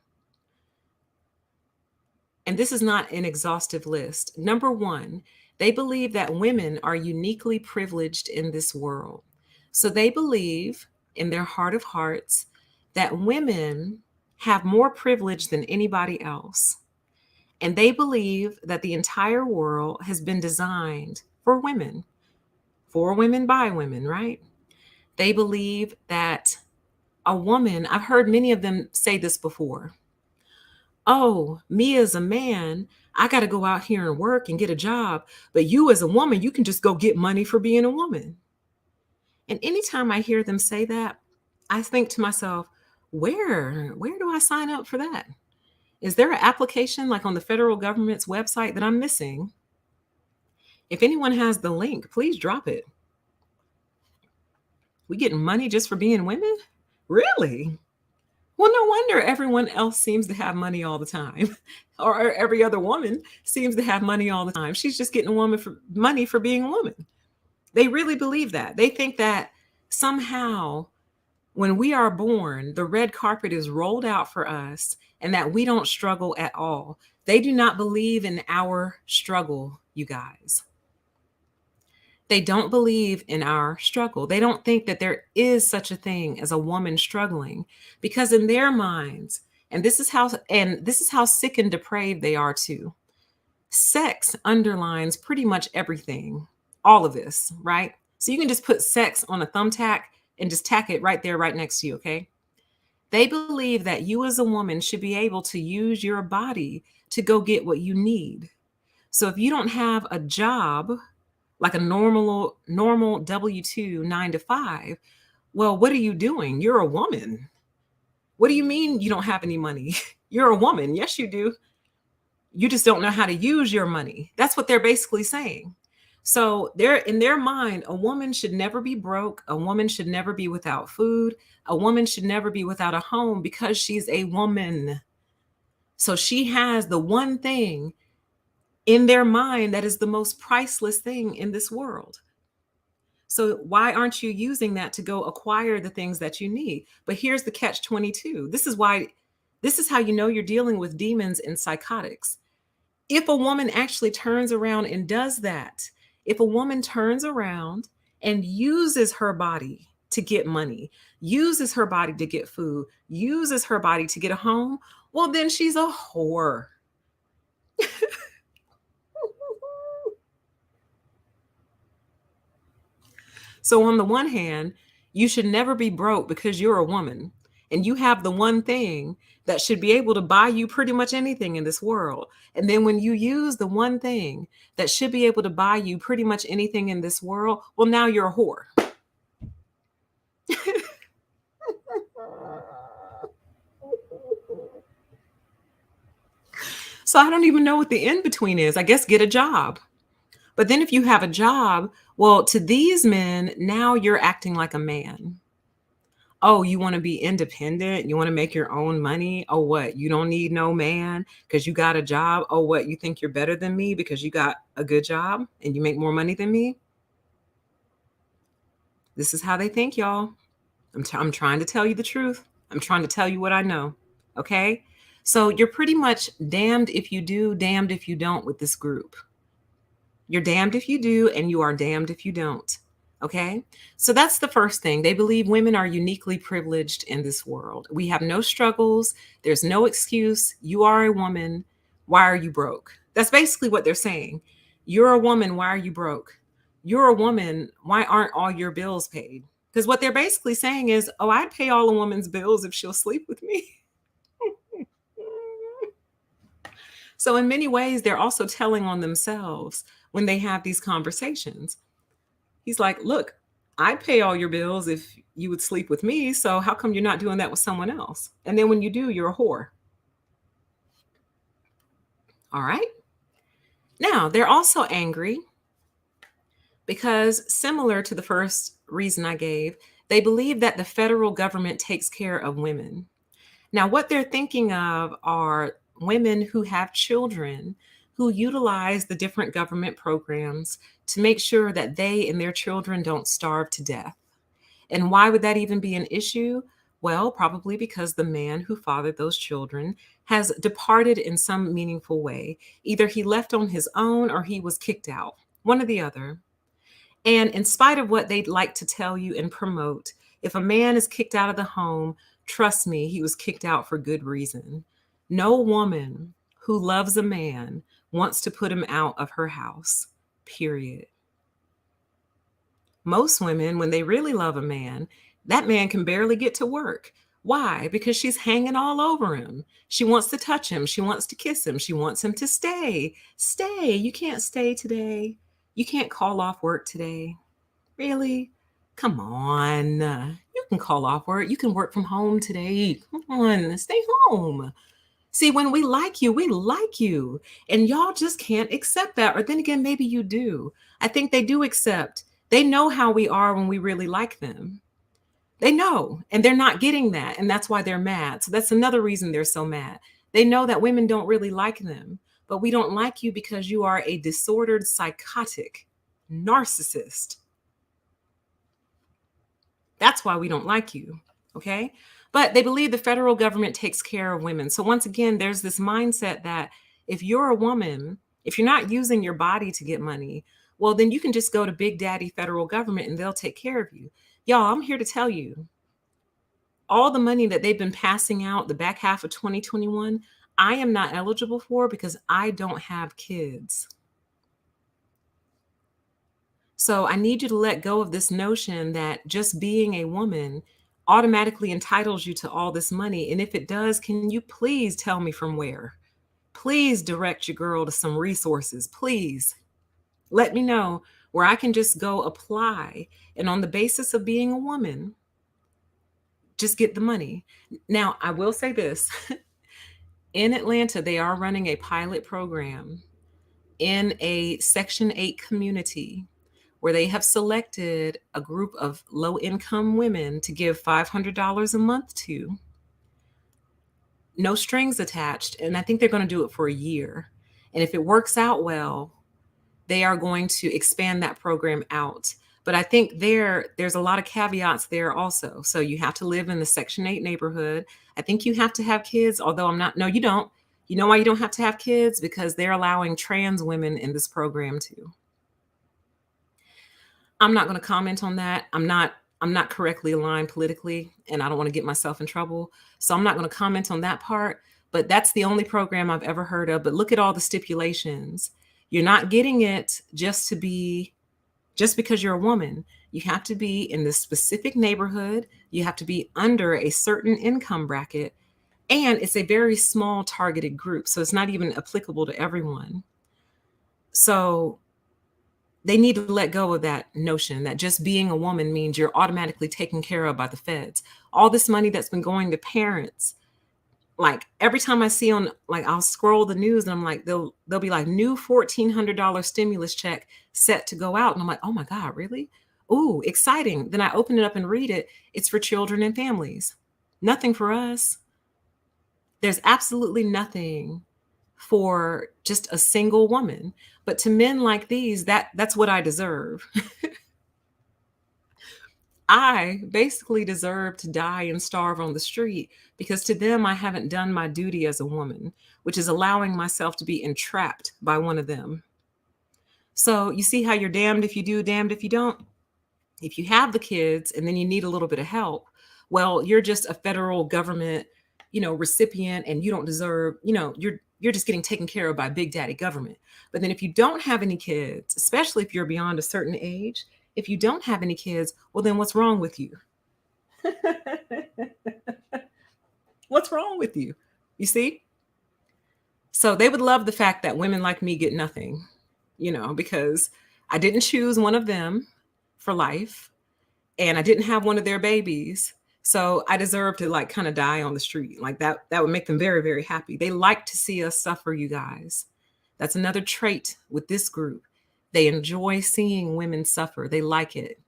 And this is not an exhaustive list. Number one, they believe that women are uniquely privileged in this world. So they believe in their heart of hearts that women have more privilege than anybody else. And they believe that the entire world has been designed for women by women, right? They believe that a woman, I've heard many of them say this before. Oh, me as a man, I got to go out here and work and get a job. But you as a woman, you can just go get money for being a woman. And anytime I hear them say that, I think to myself, where do I sign up for that? Is there an application like on the federal government's website that I'm missing? If anyone has the link, please drop it. We getting money just for being women? Really? Well, no wonder everyone else seems to have money all the time. Or every other woman seems to have money all the time. She's just getting a woman for money for being a woman. They really believe that. They think that somehow when we are born, the red carpet is rolled out for us and that we don't struggle at all. They do not believe in our struggle, you guys. They don't believe in our struggle. They don't think that there is such a thing as a woman struggling because in their minds, and this is how sick and depraved they are too. Sex underlines pretty much everything. All of this, right? So you can just put sex on a thumbtack and just tack it right there right next to you, okay? They believe that you as a woman should be able to use your body to go get what you need. So if you don't have a job like a normal W2 9 to 5, well, what are you doing? You're a woman. What do you mean you don't have any money? You're a woman. Yes, you do. You just don't know how to use your money. That's what they're basically saying. So they're in their mind, a woman should never be broke. A woman should never be without food. A woman should never be without a home because she's a woman. So she has the one thing in their mind that is the most priceless thing in this world. So why aren't you using that to go acquire the things that you need? But here's the catch 22. This is how you know you're dealing with demons and psychotics. If a woman actually turns around and does that, if a woman turns around and uses her body to get money, uses her body to get food, uses her body to get a home, well, then she's a whore. So, on the one hand, you should never be broke because you're a woman and you have the one thing that should be able to buy you pretty much anything in this world. And then when you use the one thing that should be able to buy you pretty much anything in this world, well, now you're a whore. So, I don't even know what the in between is. I guess get a job. But then if you have a job, well, to these men, now you're acting like a man. Oh, you want to be independent? You want to make your own money? Oh, what? You don't need no man because you got a job? Oh, what? You think you're better than me because you got a good job and you make more money than me? This is how they think, y'all. I'm trying to tell you the truth. I'm trying to tell you what I know. Okay? So you're pretty much damned if you do, damned if you don't with this group. You're damned if you do, and you are damned if you don't. Okay. So that's the first thing. They believe women are uniquely privileged in this world. We have no struggles. There's no excuse. You are a woman. Why are you broke? That's basically what they're saying. You're a woman. Why are you broke? You're a woman. Why aren't all your bills paid? Because what they're basically saying is, oh, I'd pay all a woman's bills if she'll sleep with me. So, in many ways, they're also telling on themselves when they have these conversations. He's like, look, I'd pay all your bills if you would sleep with me. So how come you're not doing that with someone else? And then when you do, you're a whore. All right. Now, they're also angry because, similar to the first reason I gave, they believe that the federal government takes care of women. Now, what they're thinking of are women who have children who utilize the different government programs to make sure that they and their children don't starve to death. And why would that even be an issue? Well, probably because the man who fathered those children has departed in some meaningful way. Either he left on his own or he was kicked out, one or the other. And in spite of what they'd like to tell you and promote, if a man is kicked out of the home, trust me, he was kicked out for good reason. No woman who loves a man wants to put him out of her house, period. Most women, when they really love a man, that man can barely get to work. Why? Because she's hanging all over him. She wants to touch him. She wants to kiss him. She wants him to stay. Stay. You can't stay today. You can't call off work today. Really? Come on. You can call off work. You can work from home today. Come on, stay home. See, when we like you, we like you. And y'all just can't accept that. Or then again, maybe you do. I think they do accept. They know how we are when we really like them. They know, and they're not getting that. And that's why they're mad. So that's another reason they're so mad. They know that women don't really like them, but we don't like you because you are a disordered, psychotic narcissist. That's why we don't like you. Okay. But they believe the federal government takes care of women. So once again, there's this mindset that if you're a woman, if you're not using your body to get money, well, then you can just go to Big Daddy federal government and they'll take care of you. Y'all, I'm here to tell you all the money that they've been passing out the back half of 2021, I am not eligible for because I don't have kids. So I need you to let go of this notion that just being a woman automatically entitles you to all this money. And if it does, can you please tell me from where? Please direct your girl to some resources. Please let me know where I can just go apply. And on the basis of being a woman, just get the money. Now, I will say this in Atlanta, they are running a pilot program in a Section 8 community where they have selected a group of low income women to give $500 a month to, no strings attached. And I think they're going to do it for a year. And if it works out well, they are going to expand that program out. But I think there's a lot of caveats there also. So you have to live in the Section 8 neighborhood. I think you have to have kids, although I'm not, no, you don't. You know why you don't have to have kids? Because they're allowing trans women in this program too. I'm not going to comment on that. I'm not correctly aligned politically, and I don't want to get myself in trouble. So I'm not going to comment on that part, but that's the only program I've ever heard of. But look at all the stipulations. You're not getting it just because you're a woman. You have to be in this specific neighborhood. You have to be under a certain income bracket, and it's a very small targeted group. So it's not even applicable to everyone. So they need to let go of that notion that just being a woman means you're automatically taken care of by the feds. All this money that's been going to parents, like every time I see on, like I'll scroll the news and I'm like, they'll be like new $1,400 stimulus check set to go out. And I'm like, oh my God, really? Ooh, exciting. Then I open it up and read it. It's for children and families. Nothing for us. There's absolutely nothing for just a single woman. But to men like these, that's what I deserve. I basically deserve to die and starve on the street because to them, I haven't done my duty as a woman, which is allowing myself to be entrapped by one of them. So you see how you're damned if you do, damned if you don't? If you have the kids and then you need a little bit of help, well, you're just a federal government, recipient, and you don't deserve, you're just getting taken care of by big daddy government. But then if you don't have any kids, especially if you're beyond a certain age, if you don't have any kids, well, then what's wrong with you? What's wrong with you? You see? So they would love the fact that women like me get nothing, because I didn't choose one of them for life and I didn't have one of their babies. So I deserve to like kind of die on the street. Like that would make them very, very happy. They like to see us suffer, you guys. That's another trait with this group. They enjoy seeing women suffer. They like it.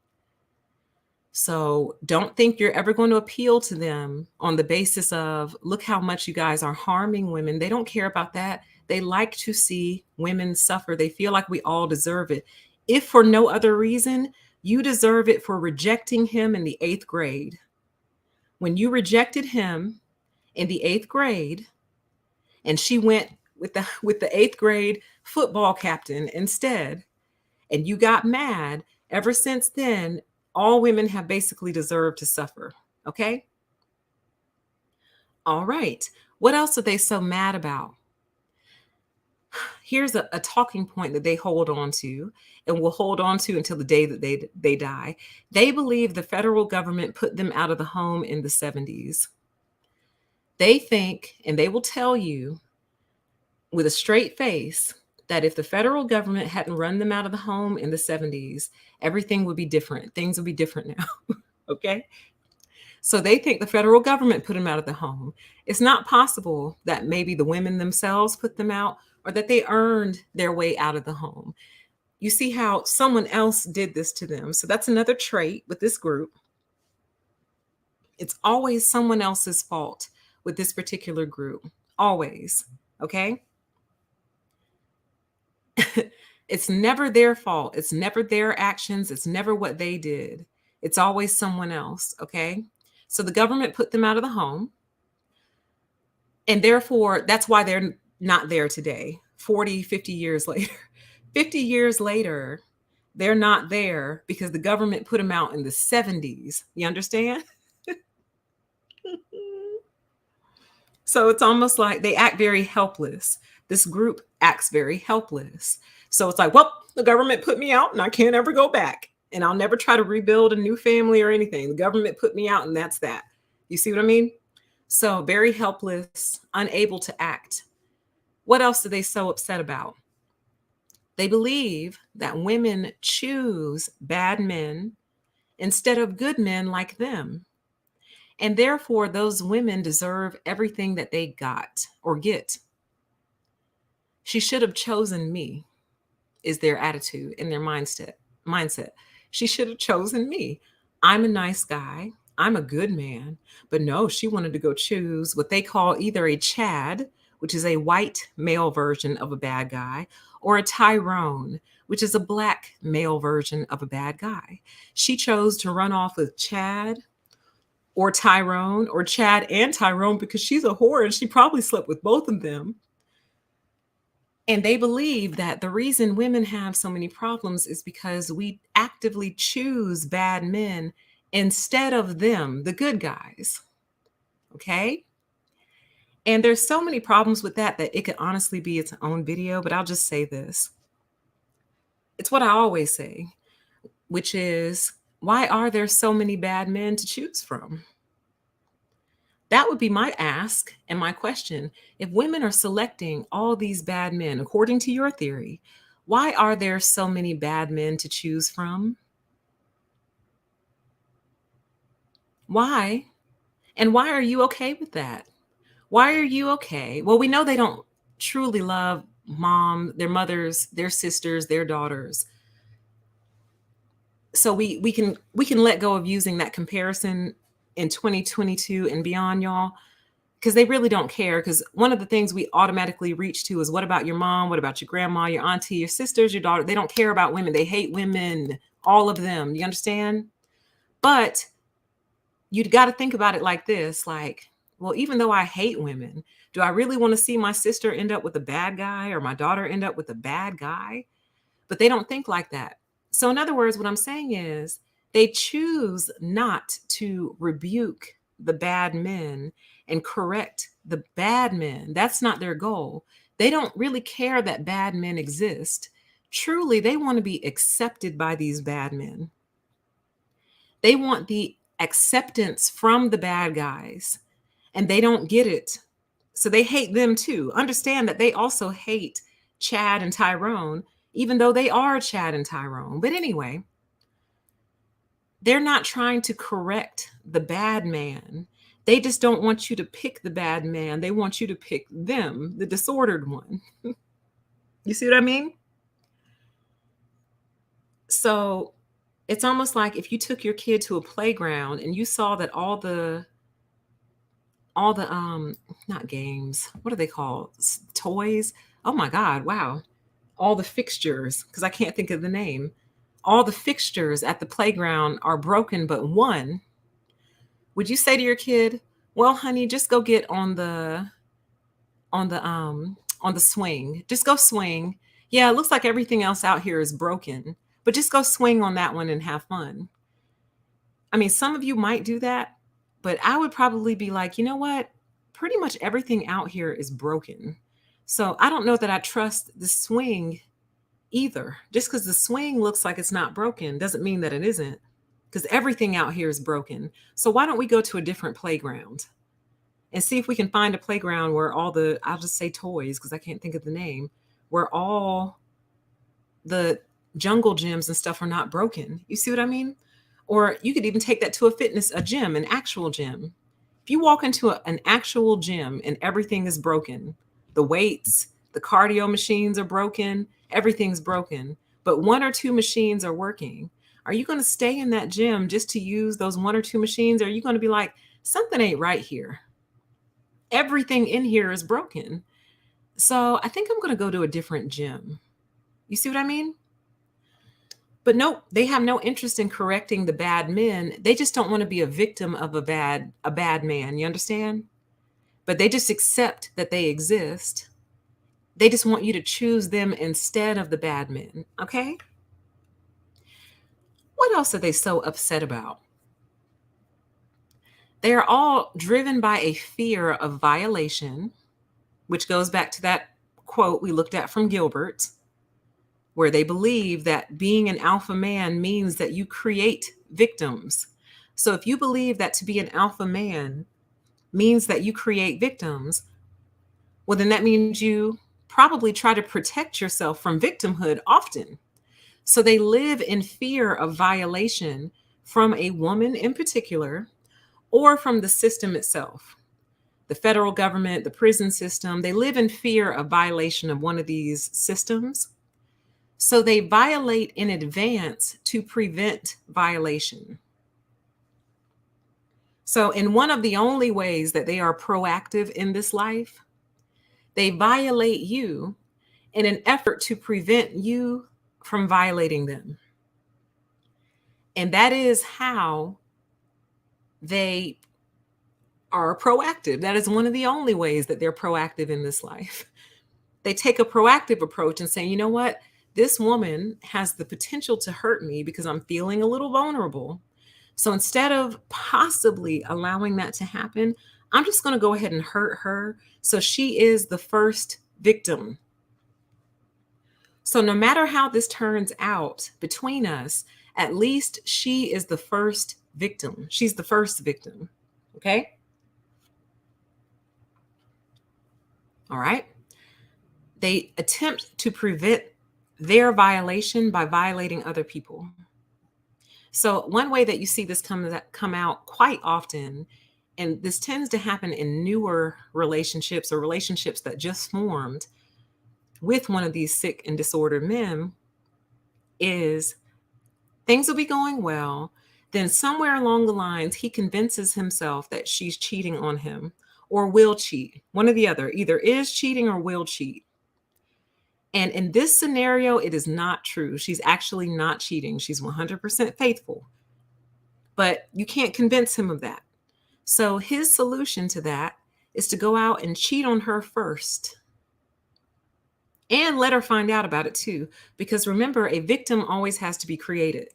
So don't think you're ever going to appeal to them on the basis of, look how much you guys are harming women. They don't care about that. They like to see women suffer. They feel like we all deserve it. If for no other reason, you deserve it for rejecting him in the 8th grade. When you rejected him in the 8th grade, and she went with the 8th grade football captain instead, and you got mad, ever since then, all women have basically deserved to suffer. Okay? All right. What else are they so mad about? Here's a talking point that they hold on to and will hold on to until the day that they die. They believe the federal government put them out of the home in the 70s. They think, and they will tell you with a straight face, that if the federal government hadn't run them out of the home in the 70s, everything would be different. Things would be different now. Okay? So they think the federal government put them out of the home. It's not possible that maybe the women themselves put them out or that they earned their way out of the home. You see how someone else did this to them. So that's another trait with this group. It's always someone else's fault with this particular group. Always. Okay? It's never their fault. It's never their actions. It's never what they did. It's always someone else. Okay? So the government put them out of the home. And therefore, that's why they're not there today, 40, 50 years later. 50 years later, they're not there because the government put them out in the 70s. You understand? So it's almost like they act very helpless. This group acts very helpless. So it's like, well, the government put me out and I can't ever go back. And I'll never try to rebuild a new family or anything. The government put me out and that's that. You see what I mean? So very helpless, unable to act. What else are they so upset about? They believe that women choose bad men instead of good men like them. And therefore, those women deserve everything that they got or get. She should have chosen me, is their attitude and their mindset. She should have chosen me. I'm a nice guy. I'm a good man. But no, she wanted to go choose what they call either a Chad, which is a white male version of a bad guy, or a Tyrone, which is a black male version of a bad guy. She chose to run off with Chad or Tyrone or Chad and Tyrone because she's a whore and she probably slept with both of them. And they believe that the reason women have so many problems is because we actively choose bad men instead of them, the good guys. Okay? And there's so many problems with that it could honestly be its own video, but I'll just say this. It's what I always say, which is, why are there so many bad men to choose from? That would be my ask and my question. If women are selecting all these bad men, according to your theory, why are there so many bad men to choose from? Why? And why are you okay with that? Why are you okay? Well, we know they don't truly love mom, their mothers, their sisters, their daughters. So we can let go of using that comparison in 2022 and beyond, y'all, because they really don't care. Because one of the things we automatically reach to is, what about your mom? What about your grandma, your auntie, your sisters, your daughter? They don't care about women. They hate women, all of them. You understand? But you got to think about it like this, like, well, even though I hate women, do I really want to see my sister end up with a bad guy or my daughter end up with a bad guy? But they don't think like that. So in other words, what I'm saying is they choose not to rebuke the bad men and correct the bad men. That's not their goal. They don't really care that bad men exist. Truly, they want to be accepted by these bad men. They want the acceptance from the bad guys, and they don't get it. So they hate them too. Understand that they also hate Chad and Tyrone, even though they are Chad and Tyrone. But anyway, they're not trying to correct the bad man. They just don't want you to pick the bad man. They want you to pick them, the disordered one. You see what I mean? So it's almost like if you took your kid to a playground and you saw that all the not games, what are they called? Toys. Oh my God, wow. All the fixtures, because I can't think of the name. All the fixtures at the playground are broken but one. Would you say to your kid, "Well, honey, just go get on the swing. Just go swing. Yeah, it looks like everything else out here is broken, but just go swing on that one and have fun." I mean, some of you might do that, but I would probably be like, you know what? Pretty much everything out here is broken. So I don't know that I trust the swing either. Just because the swing looks like it's not broken doesn't mean that it isn't, because everything out here is broken. So why don't we go to a different playground and see if we can find a playground where all the, I'll just say toys because I can't think of the name, where all the jungle gyms and stuff are not broken. You see what I mean? Or you could even take that to a gym, an actual gym. If you walk into an actual gym and everything is broken, the weights, the cardio machines are broken, everything's broken, but one or two machines are working. Are you going to stay in that gym just to use those one or two machines? Or are you going to be like, something ain't right here? Everything in here is broken. So I think I'm going to go to a different gym. You see what I mean? But nope, they have no interest in correcting the bad men. They just don't want to be a victim of a bad man. You understand? But they just accept that they exist. They just want you to choose them instead of the bad men. Okay? What else are they so upset about? They are all driven by a fear of violation, which goes back to that quote we looked at from Gilbert, where they believe that being an alpha man means that you create victims. So if you believe that to be an alpha man means that you create victims, well, then that means you probably try to protect yourself from victimhood often. So they live in fear of violation from a woman in particular, or from the system itself. The federal government, the prison system, they live in fear of violation of one of these systems. So they violate in advance to prevent violation. So, in one of the only ways that they are proactive in this life, they violate you in an effort to prevent you from violating them. And that is how they are proactive. That is one of the only ways that they're proactive in this life. They take a proactive approach and say, you know what? This woman has the potential to hurt me because I'm feeling a little vulnerable. So instead of possibly allowing that to happen, I'm just going to go ahead and hurt her. So she is the first victim. So no matter how this turns out between us, at least she is the first victim. She's the first victim. Okay. All right. They attempt to prevent their violation by violating other people. So one way that you see this come out quite often, and this tends to happen in newer relationships or relationships that just formed with one of these sick and disordered men, is things will be going well. Then somewhere along the lines, he convinces himself that she's cheating on him or will cheat. One or the other, either is cheating or will cheat. And in this scenario, it is not true. She's actually not cheating. She's 100% faithful. But you can't convince him of that. So his solution to that is to go out and cheat on her first. And let her find out about it too. Because remember, a victim always has to be created.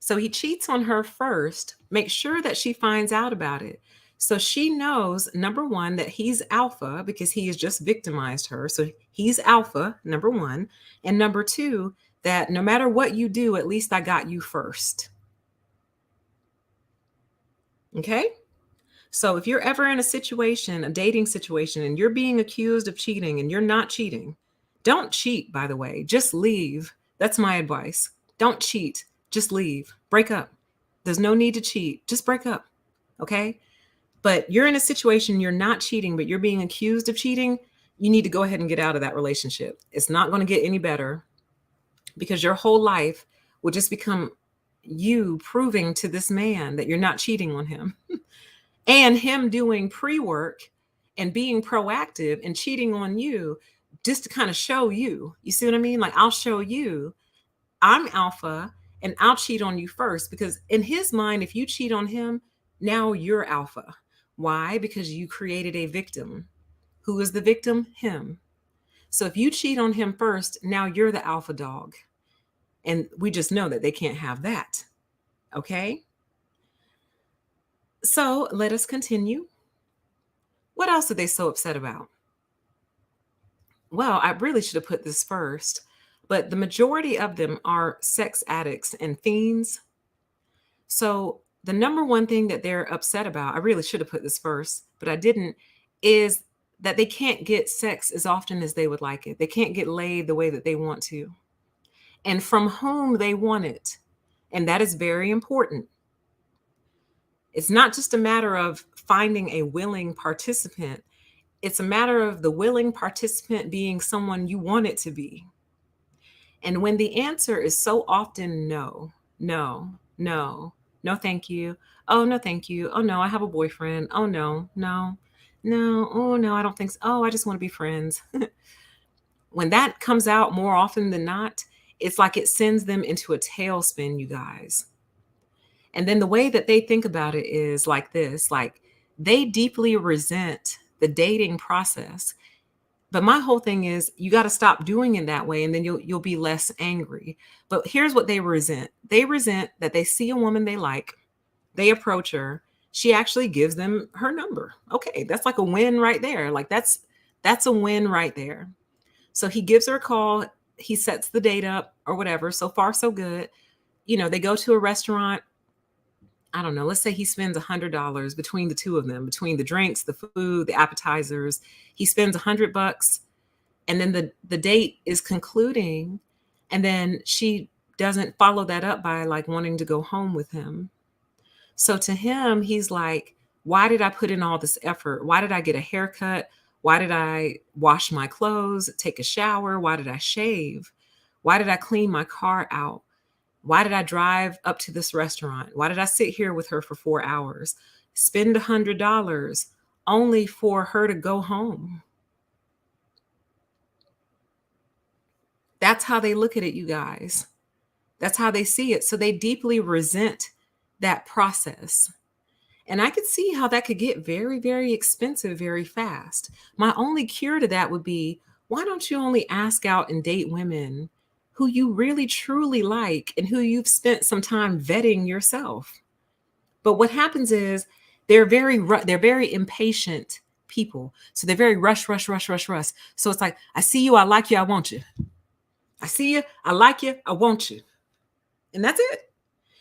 So he cheats on her first, make sure that she finds out about it. So she knows, number one, that he's alpha because he has just victimized her. So he's alpha, number one. And number two, that no matter what you do, at least I got you first. Okay? So if you're ever in a situation, a dating situation, and you're being accused of cheating and you're not cheating, don't cheat, by the way. Just leave. That's my advice. Don't cheat. Just leave. Break up. There's no need to cheat. Just break up. Okay? But you're in a situation, you're not cheating, but you're being accused of cheating. You need to go ahead and get out of that relationship. It's not going to get any better because your whole life will just become you proving to this man that you're not cheating on him and him doing pre-work and being proactive and cheating on you just to kind of show you. You see what I mean? Like, I'll show you I'm alpha and I'll cheat on you first, because in his mind, if you cheat on him, now you're alpha. Why? Because you created a victim. Who is the victim? Him. So if you cheat on him first, now you're the alpha dog. And we just know that they can't have that. Okay? So let us continue. What else are they so upset about? Well, I really should have put this first, but the majority of them are sex addicts and fiends. So the number one thing that they're upset about, I really should have put this first, but I didn't, is that they can't get sex as often as they would like it. They can't get laid the way that they want to, and from whom they want it. And that is very important. It's not just a matter of finding a willing participant, it's a matter of the willing participant being someone you want it to be. And when the answer is so often no, no, no, no, thank you. Oh, no, thank you. Oh, no, I have a boyfriend. Oh, no, no, no. Oh, no, I don't think so. Oh, I just want to be friends. When that comes out more often than not, it's like it sends them into a tailspin, you guys. And then the way that they think about it is like this, like they deeply resent the dating process. But my whole thing is you got to stop doing it that way and then you'll be less angry. But here's what they resent. They resent that they see a woman they like, they approach her, she actually gives them her number. Okay, that's like a win right there. Like that's a win right there. So he gives her a call, he sets the date up or whatever. So far so good. You know, they go to a restaurant. I don't know, let's say he spends $100 between the two of them, between the drinks, the food, the appetizers. He spends $100, and then the date is concluding, and then she doesn't follow that up by like wanting to go home with him. So to him, he's like, why did I put in all this effort? Why did I get a haircut? Why did I wash my clothes, take a shower? Why did I shave? Why did I clean my car out? Why did I drive up to this restaurant? Why did I sit here with her for 4 hours? Spend $100 only for her to go home. That's how they look at it, you guys. That's how they see it. So they deeply resent that process. And I could see how that could get very, very expensive very fast. My only cure to that would be, why don't you only ask out and date women who you really truly like and who you've spent some time vetting yourself? But what happens is they're very impatient people. So they're very rush, rush, rush, rush, rush. So it's like, I see you, I like you, I want you. I see you, I like you, I want you. And that's it.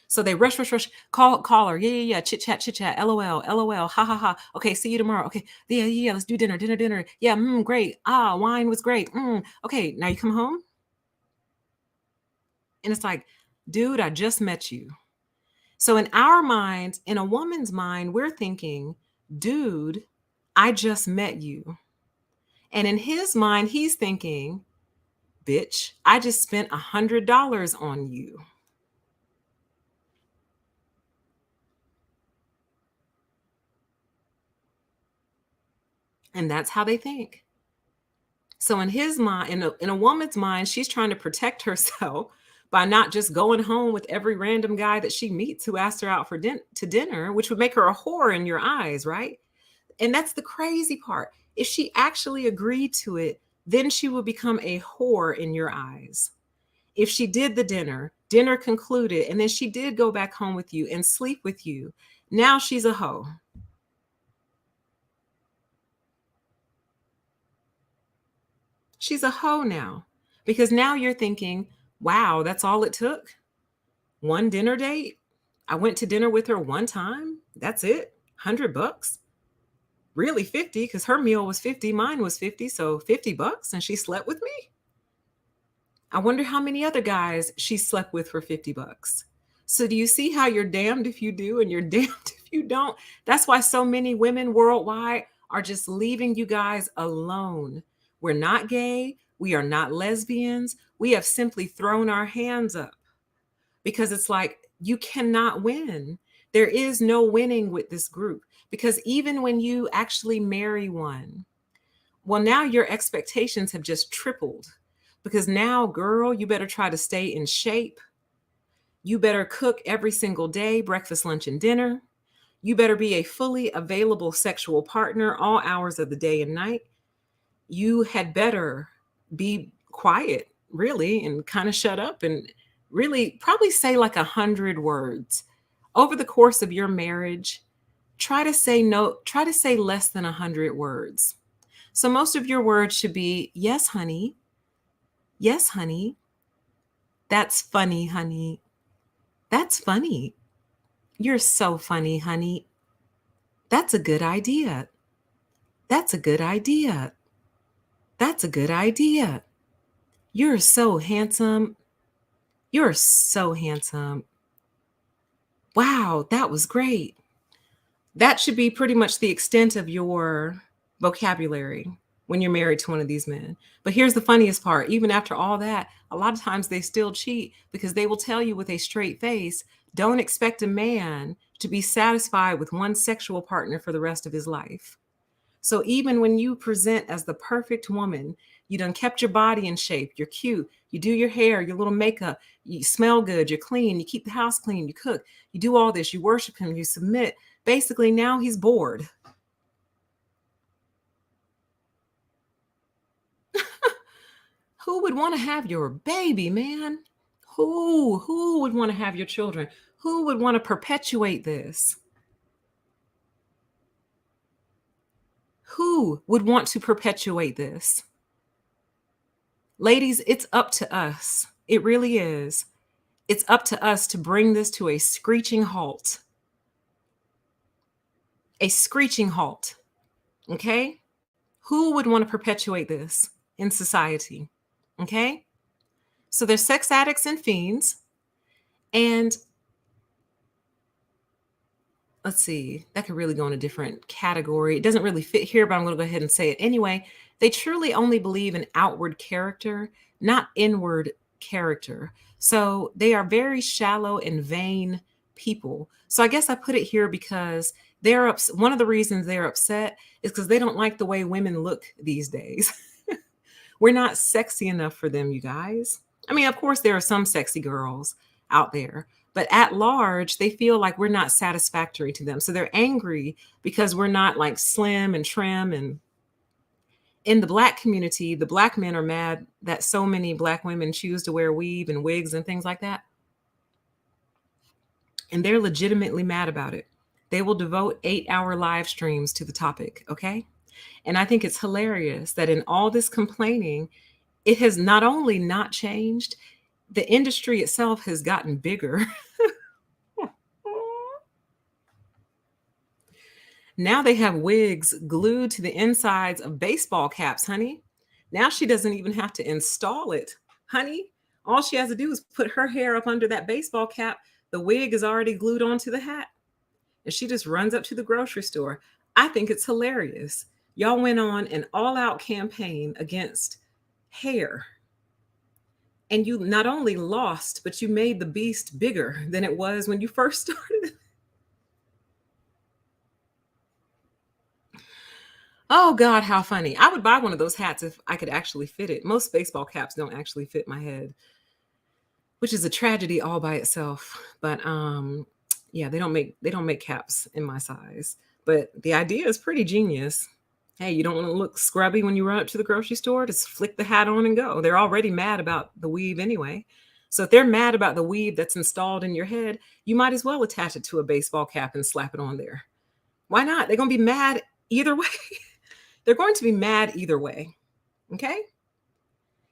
So they rush, rush, rush. Call her. Yeah, yeah, yeah. Chit chat. LOL, LOL. Ha ha ha. Okay, see you tomorrow. Okay, yeah, yeah, yeah. Let's do dinner, dinner, dinner. Yeah, great. Ah, wine was great. Okay, now you come home, and it's like, dude, I just met you. So in our minds, in a woman's mind, we're thinking, dude, I just met you, and in his mind, he's thinking, bitch, I just spent $100 on you. And that's how they think. So in his mind, in a woman's mind, she's trying to protect herself by not just going home with every random guy that she meets who asked her out for to dinner, which would make her a whore in your eyes, right? And that's the crazy part. If she actually agreed to it, then she would become a whore in your eyes. If she did the dinner concluded, and then she did go back home with you and sleep with you, now she's a hoe. She's a hoe now because now you're thinking, wow, that's all it took? One dinner date? I went to dinner with her one time. That's it. $100? Really 50 because her meal was 50, mine was 50, so $50 and she slept with me? I wonder how many other guys she slept with for $50. So do you see how you're damned if you do and you're damned if you don't? That's why so many women worldwide are just leaving you guys alone. We're not gay. We are not lesbians. We have simply thrown our hands up because it's like you cannot win. There is no winning with this group because even when you actually marry one, well, now your expectations have just tripled because now, girl, you better try to stay in shape. You better cook every single day, breakfast, lunch, and dinner. You better be a fully available sexual partner all hours of the day and night. You had better be quiet, really, and kind of shut up and really probably say like 100 words. Over the course of your marriage, try to say no, try to say less than 100 words. So most of your words should be, yes, honey. Yes, honey. That's funny, honey. That's funny. You're so funny, honey. That's a good idea. That's a good idea. That's a good idea. You're so handsome. You're so handsome. Wow, that was great. That should be pretty much the extent of your vocabulary when you're married to one of these men. But here's the funniest part: even after all that, a lot of times they still cheat because they will tell you with a straight face, don't expect a man to be satisfied with one sexual partner for the rest of his life. So even when you present as the perfect woman, you done kept your body in shape, you're cute, you do your hair, your little makeup, you smell good, you're clean, you keep the house clean, you cook, you do all this, you worship him, you submit. Basically, now he's bored. Who would want to have your baby, man? Who would want to have your children? Who would want to perpetuate this? Who would want to perpetuate this? Ladies, it's up to us. It really is. It's up to us to bring this to a screeching halt. A screeching halt. Okay? Who would want to perpetuate this in society? Okay? So there's sex addicts and fiends. And let's see, that could really go in a different category. It doesn't really fit here, but I'm going to go ahead and say it anyway. They truly only believe in outward character, not inward character. So they are very shallow and vain people. So I guess I put it here because one of the reasons they're upset is because they don't like the way women look these days. We're not sexy enough for them, you guys. I mean, of course, there are some sexy girls out there, but at large, they feel like we're not satisfactory to them. So they're angry because we're not like slim and trim. And in the Black community, the Black men are mad that so many Black women choose to wear weave and wigs and things like that. And they're legitimately mad about it. They will devote 8-hour live streams to the topic, okay? And I think it's hilarious that in all this complaining, it has not only not changed, the industry itself has gotten bigger. Now they have wigs glued to the insides of baseball caps, honey. Now she doesn't even have to install it, honey. All she has to do is put her hair up under that baseball cap. The wig is already glued onto the hat. And she just runs up to the grocery store. I think it's hilarious. Y'all went on an all out campaign against hair. And you not only lost, but you made the beast bigger than it was when you first started. Oh God, how funny. I would buy one of those hats if I could actually fit it. Most baseball caps don't actually fit my head, which is a tragedy all by itself. But yeah, they don't make caps in my size. But the idea is pretty genius. Hey, you don't want to look scrubby when you run up to the grocery store? Just flick the hat on and go. They're already mad about the weave anyway. So if they're mad about the weave that's installed in your head, you might as well attach it to a baseball cap and slap it on there. Why not? They're going to be mad either way. They're going to be mad either way. Okay?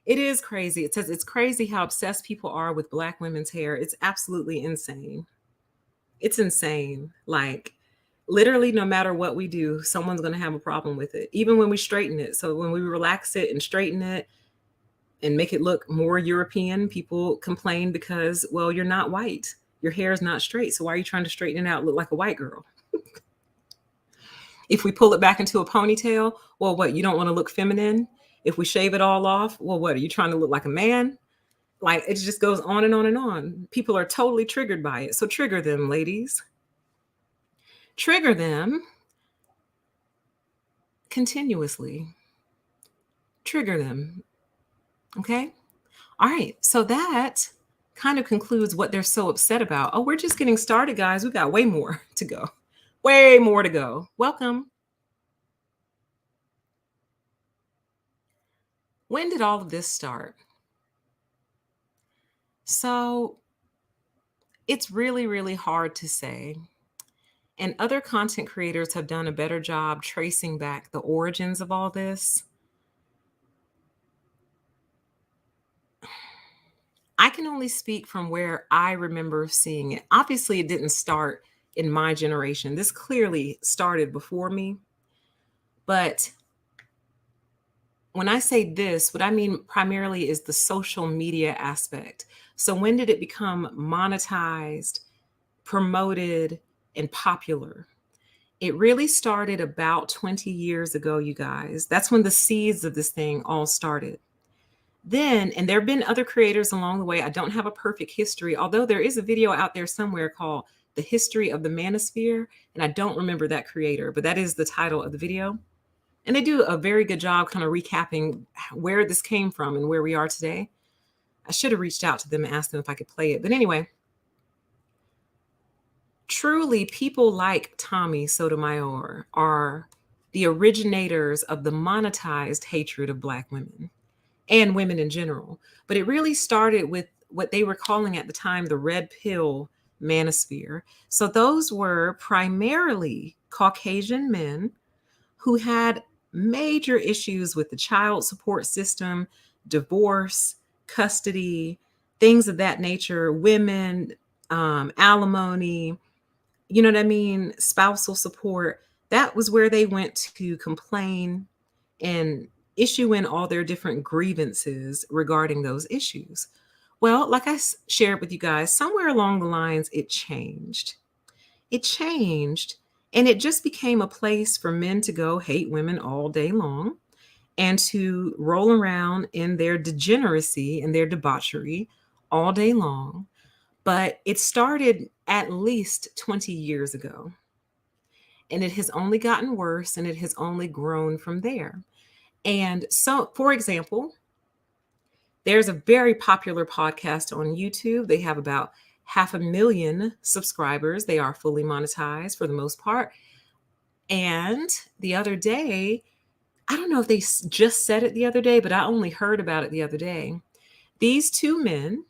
It is crazy. It says it's crazy how obsessed people are with Black women's hair. It's absolutely insane. It's insane. Like, literally, no matter what we do, someone's going to have a problem with it, even when we straighten it. So when we relax it and straighten it and make it look more European, people complain because, well, you're not white. Your hair is not straight. So why are you trying to straighten it out, look like a white girl? If we pull it back into a ponytail, well, what, you don't want to look feminine? If we shave it all off, well, what, are you trying to look like a man? Like, it just goes on and on and on. People are totally triggered by it. So trigger them, ladies. Trigger them continuously. Trigger them. Okay? All right. So that kind of concludes what they're so upset about. Oh, we're just getting started, guys. We got way more to go. Way more to go. Welcome. When did all of this start? So it's really, really hard to say. And other content creators have done a better job tracing back the origins of all this. I can only speak from where I remember seeing it. Obviously, it didn't start in my generation. This clearly started before me. But when I say this, what I mean primarily is the social media aspect. So when did it become monetized, promoted, and popular? It really started about 20 years ago, you guys. That's when the seeds of this thing all started. Then, and there have been other creators along the way. I don't have a perfect history, although there is a video out there somewhere called The History of the Manosphere. And I don't remember that creator, but that is the title of the video. And they do a very good job kind of recapping where this came from and where we are today. I should have reached out to them and asked them if I could play it. But anyway, truly, people like Tommy Sotomayor are the originators of the monetized hatred of Black women and women in general. But it really started with what they were calling at the time the red pill manosphere. So those were primarily Caucasian men who had major issues with the child support system, divorce, custody, things of that nature, women, alimony, you know what I mean, spousal support. That was where they went to complain and issue in all their different grievances regarding those issues. Well, like I shared with you guys, somewhere along the lines, it changed. It changed, and it just became a place for men to go hate women all day long and to roll around in their degeneracy and their debauchery all day long. But it started at least 20 years ago, and it has only gotten worse and it has only grown from there. And so, for example, there's a very popular podcast on YouTube. They have about 500,000 subscribers. They are fully monetized for the most part. And the other day, I don't know if they just said it the other day, but I only heard about it the other day. These two men,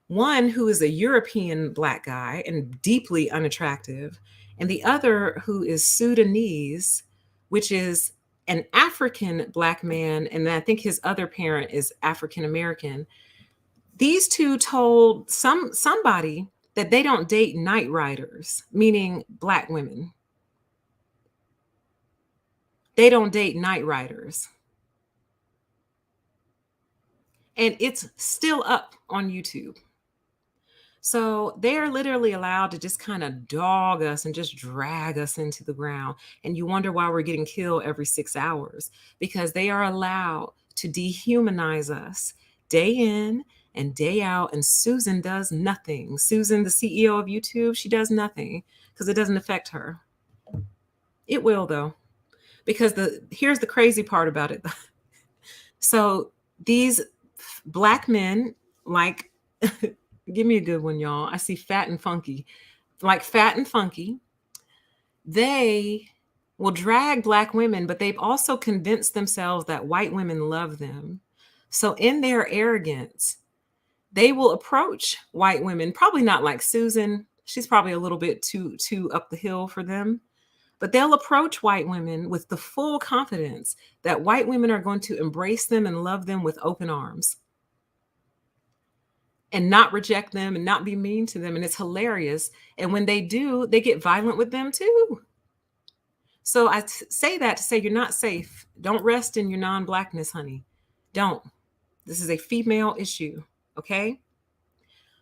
one who is a European Black guy and deeply unattractive, and the other who is Sudanese, which is an African Black man, and I think his other parent is African American. These two told somebody that they don't date night riders, meaning Black women. They don't date night riders. And it's still up on YouTube. So they are literally allowed to just kind of dog us and just drag us into the ground. And you wonder why we're getting killed every 6 hours, because they are allowed to dehumanize us day in and day out. And Susan does nothing. Susan, the CEO of YouTube, she does nothing because it doesn't affect her. It will, though, because here's the crazy part about it. So these Black men, like, give me a good one, y'all. I see Fat and Funky. Like Fat and Funky, they will drag Black women, but they've also convinced themselves that white women love them. So in their arrogance, they will approach white women, probably not like Susan. She's probably a little bit too up the hill for them. But they'll approach white women with the full confidence that white women are going to embrace them and love them with open arms and not reject them and not be mean to them. And it's hilarious. And when they do, they get violent with them too. So I say that to say you're not safe. Don't rest in your non-Blackness, honey. Don't. This is a female issue, okay?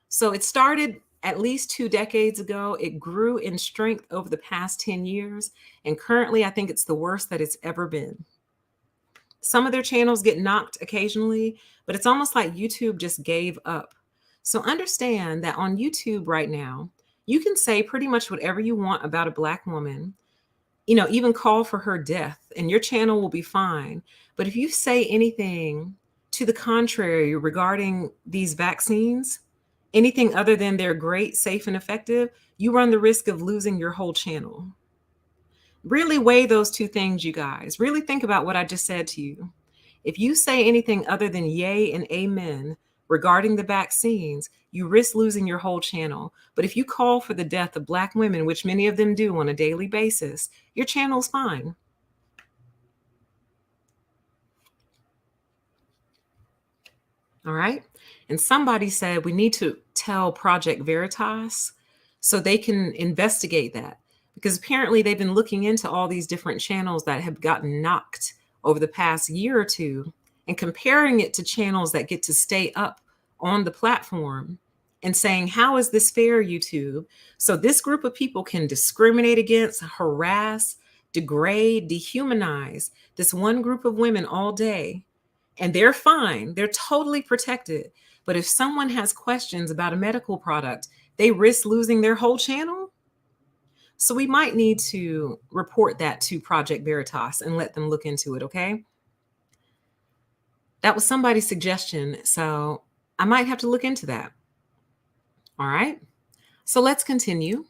So it started at least 2 decades ago. It grew in strength over the past 10 years. And currently, I think it's the worst that it's ever been. Some of their channels get knocked occasionally, but it's almost like YouTube just gave up. So understand that on YouTube right now, you can say pretty much whatever you want about a Black woman, even call for her death, and your channel will be fine. But if you say anything to the contrary regarding these vaccines, anything other than they're great, safe, and effective, you run the risk of losing your whole channel. Really weigh those two things, you guys. Really think about what I just said to you. If you say anything other than yay and amen regarding the vaccines, you risk losing your whole channel. But if you call for the death of Black women, which many of them do on a daily basis, your channel's fine. All right. And somebody said we need to tell Project Veritas so they can investigate that. because apparently they've been looking into all these different channels that have gotten knocked over the past year or two and comparing it to channels that get to stay up on the platform and saying, how is this fair, YouTube? So this group of people can discriminate against, harass, degrade, dehumanize this one group of women all day, and they're fine. They're totally protected. But if someone has questions about a medical product, they risk losing their whole channel. So we might need to report that to Project Veritas and let them look into it, okay? That was somebody's suggestion, so I might have to look into that. All right? So let's continue.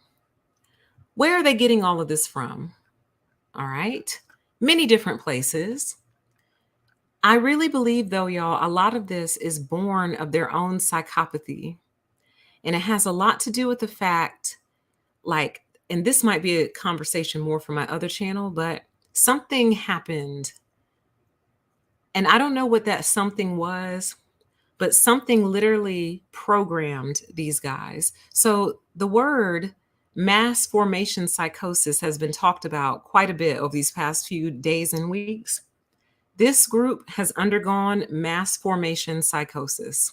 Where are they getting all of this from? All right? Many different places. I really believe, though, y'all, a lot of this is born of their own psychopathy. And it has a lot to do with the fact, like, and this might be a conversation more for my other channel, but something happened. And I don't know what that something was, but something literally programmed these guys. So the word mass formation psychosis has been talked about quite a bit over these past few days and weeks. This group has undergone mass formation psychosis.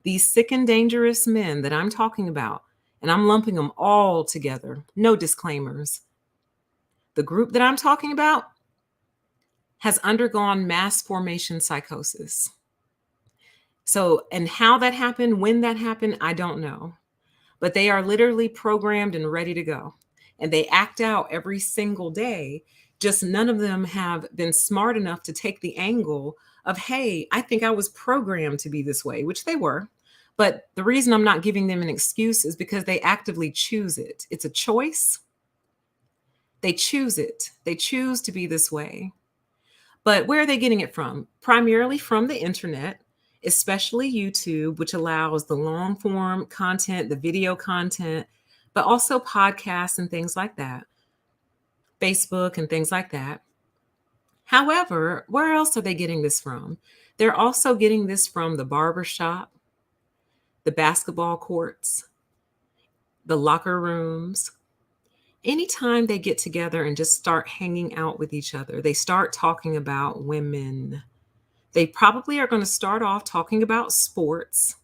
These sick and dangerous men that I'm talking about, and I'm lumping them all together, no disclaimers. The group that I'm talking about has undergone mass formation psychosis. So, and how that happened, when that happened, I don't know. But they are literally programmed and ready to go. And they act out every single day. Just none of them have been smart enough to take the angle of, hey, I think I was programmed to be this way, which they were. But the reason I'm not giving them an excuse is because they actively choose it. It's a choice. They choose it. They choose to be this way. But where are they getting it from? Primarily from the internet, especially YouTube, which allows the long form content, the video content, but also podcasts and things like that, Facebook and things like that. However, where else are they getting this from? They're also getting this from the barbershop, the basketball courts, the locker rooms. Anytime they get together and just start hanging out with each other, they start talking about women. They probably are going to start off talking about sports.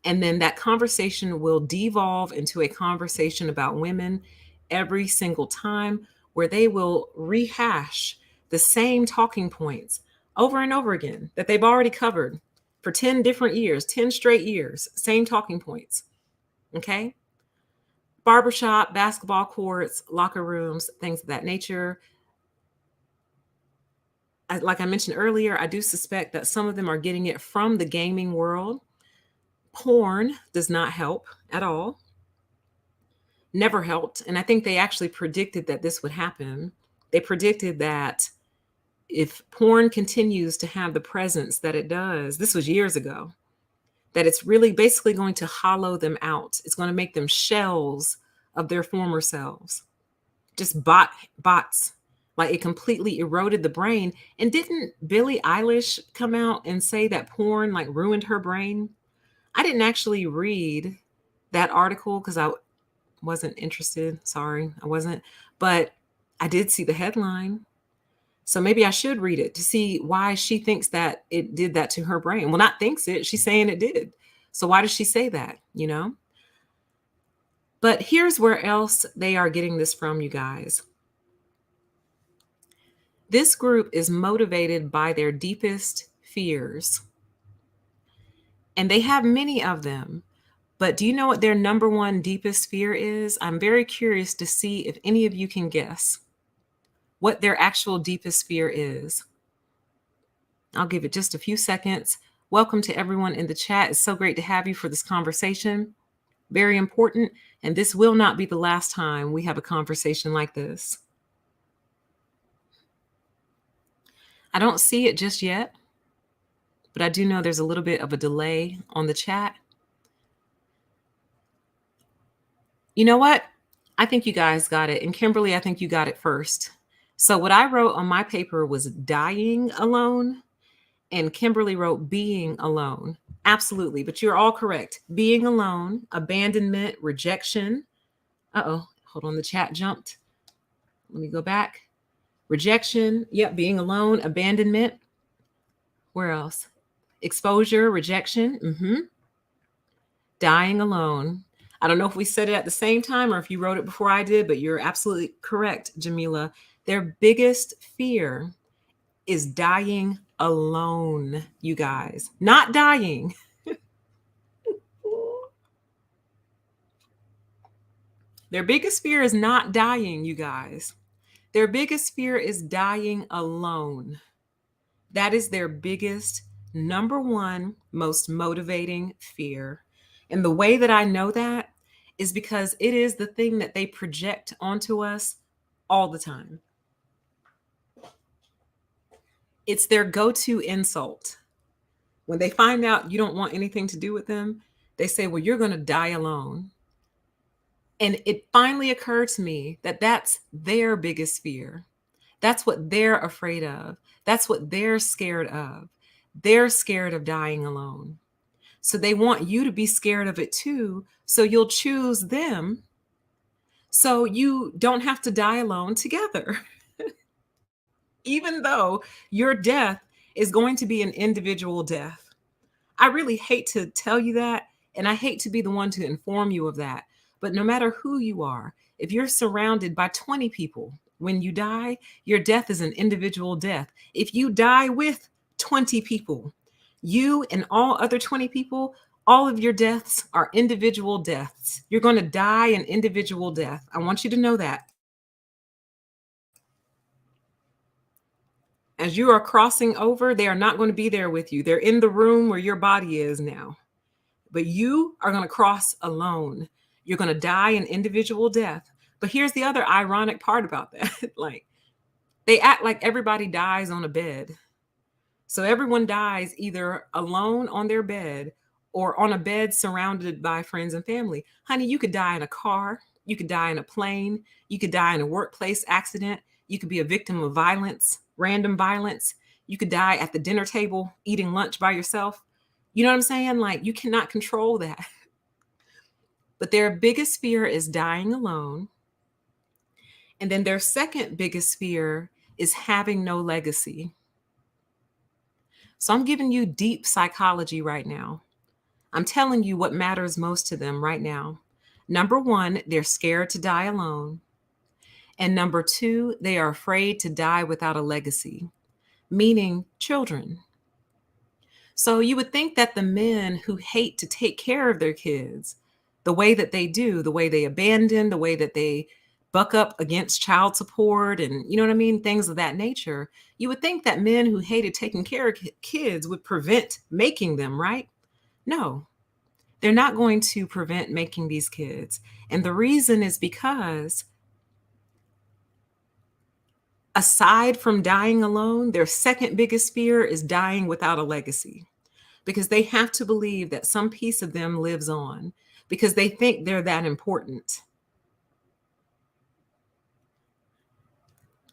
And then that conversation will devolve into a conversation about women every single time, where they will rehash the same talking points over and over again that they've already covered for 10 different years, 10 straight years, same talking points. Okay? Barbershop, basketball courts, locker rooms, things of that nature. Like I mentioned earlier, I do suspect that some of them are getting it from the gaming world. Porn does not help at all. Never helped. And I think they actually predicted that this would happen. They predicted that if porn continues to have the presence that it does, this was years ago, that it's really basically going to hollow them out. It's going to make them shells of their former selves. Just bots. Like, it completely eroded the brain. And didn't Billie Eilish come out and say that porn like ruined her brain? I didn't actually read that article because I wasn't interested. Sorry, I wasn't. But I did see the headline. So maybe I should read it to see why she thinks that it did that to her brain. Well, not thinks it, she's saying it did. So why does she say that, you know? But here's where else they are getting this from, you guys. This group is motivated by their deepest fears. And they have many of them. But do you know what their number one deepest fear is? I'm very curious to see if any of you can guess what their actual deepest fear is. I'll give it just a few seconds. Welcome to everyone in the chat. It's so great to have you for this conversation. Very important. And this will not be the last time we have a conversation like this. I don't see it just yet, but I do know there's a little bit of a delay on the chat. You know what? I think you guys got it. And Kimberly, I think you got it first. So what I wrote on my paper was dying alone, and Kimberly wrote being alone. Absolutely. But you're all correct. Being alone, abandonment, rejection. Uh-oh. Hold on, the chat jumped. Let me go back. Rejection. Yep, being alone, abandonment. Where else? Exposure, rejection. Dying alone. I don't know if we said it at the same time or if you wrote it before I did, but you're absolutely correct, Jamila. Their biggest fear is dying alone, you guys. Not dying. Their biggest fear is not dying, you guys. Their biggest fear is dying alone. That is their biggest, number one, most motivating fear. And the way that I know that is because it is the thing that they project onto us all the time. It's their go-to insult. When they find out you don't want anything to do with them, they say, well, you're going to die alone. And it finally occurred to me that that's their biggest fear. That's what they're afraid of. That's what they're scared of. They're scared of dying alone. So they want you to be scared of it too. So you'll choose them so you don't have to die alone together. Even though your death is going to be an individual death. I really hate to tell you that, and I hate to be the one to inform you of that. But no matter who you are, if you're surrounded by 20 people, when you die, your death is an individual death. If you die with 20 people, you and all other 20 people, all of your deaths are individual deaths. You're going to die an individual death. I want you to know that. As you are crossing over, they are not going to be there with you. They're in the room where your body is now. But you are going to cross alone. You're going to die an individual death. But here's the other ironic part about that. Like, they act like everybody dies on a bed. So everyone dies either alone on their bed or on a bed surrounded by friends and family. Honey, you could die in a car. You could die in a plane. You could die in a workplace accident. You could be a victim of violence, random violence. You could die at the dinner table eating lunch by yourself. You know what I'm saying? Like, you cannot control that. But their biggest fear is dying alone. And then their second biggest fear is having no legacy. So I'm giving you deep psychology right now. I'm telling you what matters most to them right now. Number one, they're scared to die alone. And number two, they are afraid to die without a legacy, meaning children. So you would think that the men who hate to take care of their kids, the way that they do, the way they abandon, the way that they buck up against child support and, you know what I mean, things of that nature, you would think that men who hated taking care of kids would prevent making them, right? No, they're not going to prevent making these kids. And the reason is because aside from dying alone, their second biggest fear is dying without a legacy, because they have to believe that some piece of them lives on, because they think they're that important.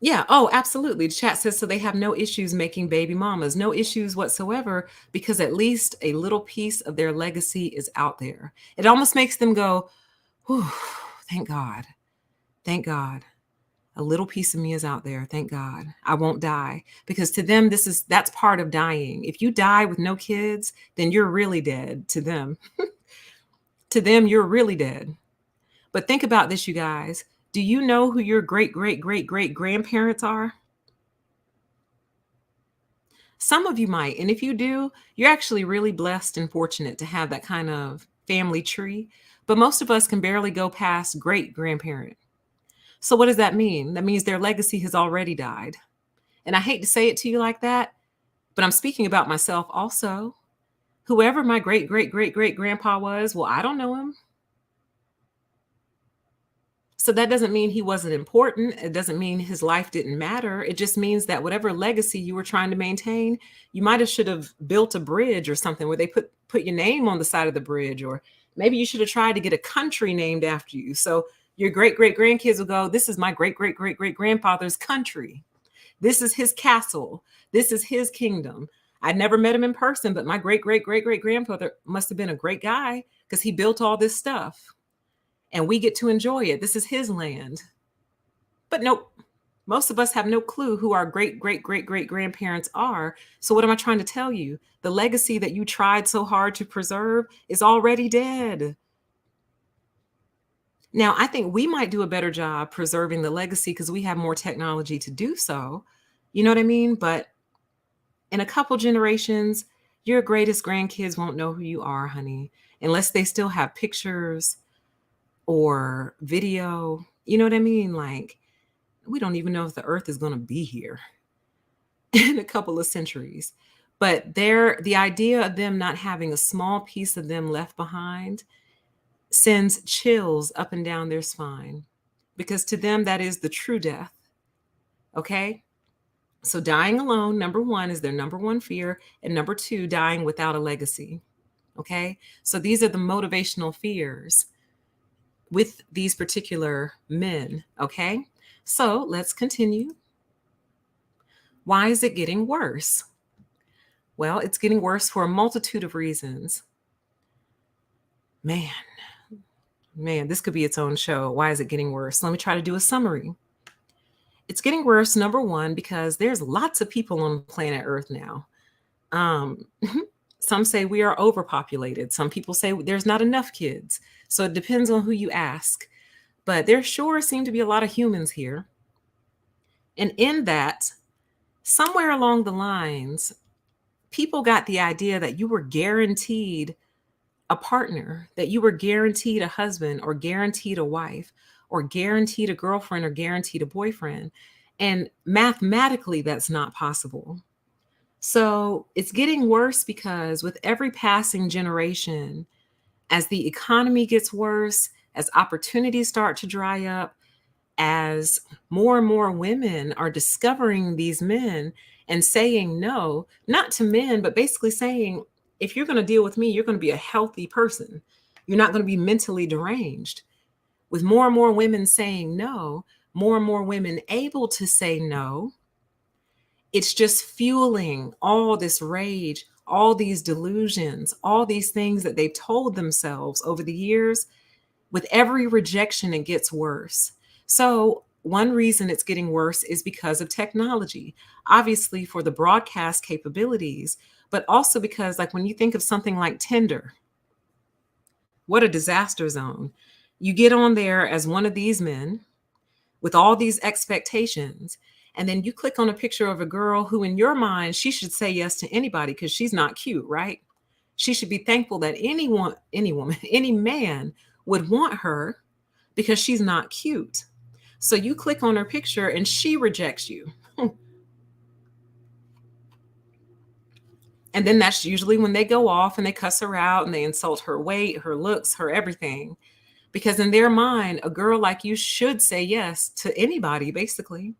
Yeah. Oh, absolutely. The chat says, so they have no issues making baby mamas, no issues whatsoever, because at least a little piece of their legacy is out there. It almost makes them go, whew, thank God. Thank God. A little piece of me is out there. Thank God. I won't die. Because to them, that's part of dying. If you die with no kids, then you're really dead to them. To them, you're really dead. But think about this, you guys. Do you know who your great, great, great, great grandparents are? Some of you might. And if you do, you're actually really blessed and fortunate to have that kind of family tree. But most of us can barely go past great grandparent. So what does that mean? That means their legacy has already died. And I hate to say it to you like that, but I'm speaking about myself also. Whoever my great, great, great, great grandpa was, well, I don't know him. So that doesn't mean he wasn't important. It doesn't mean his life didn't matter. It just means that whatever legacy you were trying to maintain, you might have should have built a bridge or something where they put your name on the side of the bridge, or maybe you should have tried to get a country named after you. So your great great grandkids will go, this is my great great great great grandfather's country. This is his castle. This is his kingdom. I never met him in person, but my great great great great grandfather must have been a great guy because he built all this stuff. and we get to enjoy it. This is his land. But nope, most of us have no clue who our great, great, great, great grandparents are. So, what am I trying to tell you? The legacy that you tried so hard to preserve is already dead. Now, I think we might do a better job preserving the legacy because we have more technology to do so. You know what I mean? But in a couple generations, your greatest grandkids won't know who you are, honey, unless they still have pictures or video. You know what I mean? Like, we don't even know if the earth is going to be here in a couple of centuries. But the idea of them not having a small piece of them left behind sends chills up and down their spine because to them, that is the true death. Okay. So dying alone, number one, is their number one fear. And number two, dying without a legacy. Okay. So these are the motivational fears with these particular men. Okay. So let's continue. Why is it getting worse? Well, it's getting worse for a multitude of reasons. Man, this could be its own show. Why is it getting worse? Let me try to do a summary. It's getting worse, number one, because there's lots of people on planet Earth now. Some say we are overpopulated. Some people say there's not enough kids. So it depends on who you ask. But there sure seem to be a lot of humans here. And in that, somewhere along the lines, people got the idea that you were guaranteed a partner, that you were guaranteed a husband or guaranteed a wife or guaranteed a girlfriend or guaranteed a boyfriend. And mathematically, that's not possible. So it's getting worse because with every passing generation, as the economy gets worse, as opportunities start to dry up, as more and more women are discovering these men and saying no, not to men, but basically saying, if you're going to deal with me, you're going to be a healthy person. You're not going to be mentally deranged. With more and more women saying no, more and more women able to say no, it's just fueling all this rage, all these delusions, all these things that they've told themselves over the years. With every rejection, it gets worse. So one reason it's getting worse is because of technology, obviously for the broadcast capabilities, but also because, like, when you think of something like Tinder, what a disaster zone. You get on there as one of these men with all these expectations, and then you click on a picture of a girl who, in your mind, she should say yes to anybody because she's not cute, right? She should be thankful that anyone, any woman, any man would want her because she's not cute. So you click on her picture and she rejects you. And then that's usually when they go off and they cuss her out and they insult her weight, her looks, her everything. Because in their mind, a girl like you should say yes to anybody, basically.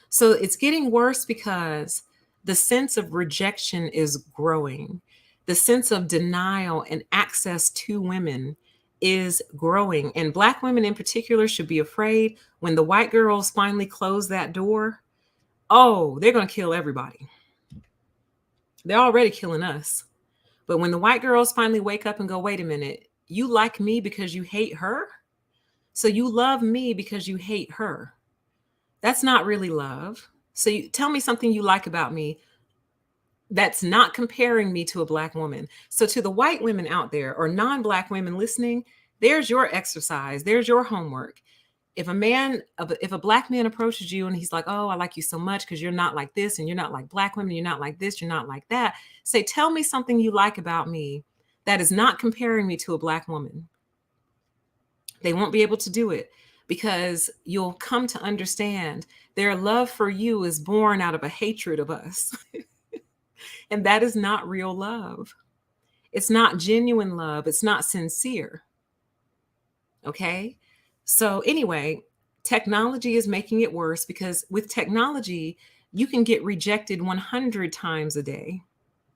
So it's getting worse because the sense of rejection is growing. The sense of denial and access to women is growing. And Black women in particular should be afraid when the white girls finally close that door. Oh, they're going to kill everybody. They're already killing us. But when the white girls finally wake up and go, wait a minute, you like me because you hate her? So you love me because you hate her. That's not really love. So you tell me something you like about me that's not comparing me to a Black woman. So to the white women out there or non-Black women listening, there's your exercise. There's your homework. If a Black man approaches you and he's like, oh, I like you so much because you're not like this and you're not like Black women, you're not like this, you're not like that. Say, tell me something you like about me that is not comparing me to a Black woman. They won't be able to do it because you'll come to understand their love for you is born out of a hatred of us. And that is not real love. It's not genuine love. It's not sincere. Okay. So anyway, technology is making it worse because with technology, you can get rejected 100 times a day.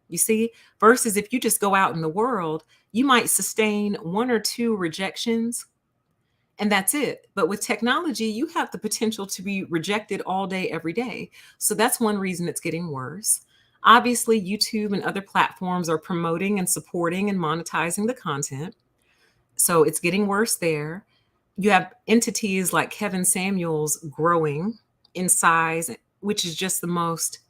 You see, versus if you just go out in the world, you might sustain one or two rejections and that's it. But with technology, you have the potential to be rejected all day, every day. So that's one reason it's getting worse. Obviously, YouTube and other platforms are promoting and supporting and monetizing the content. So it's getting worse there. You have entities like Kevin Samuels growing in size, which is just the most.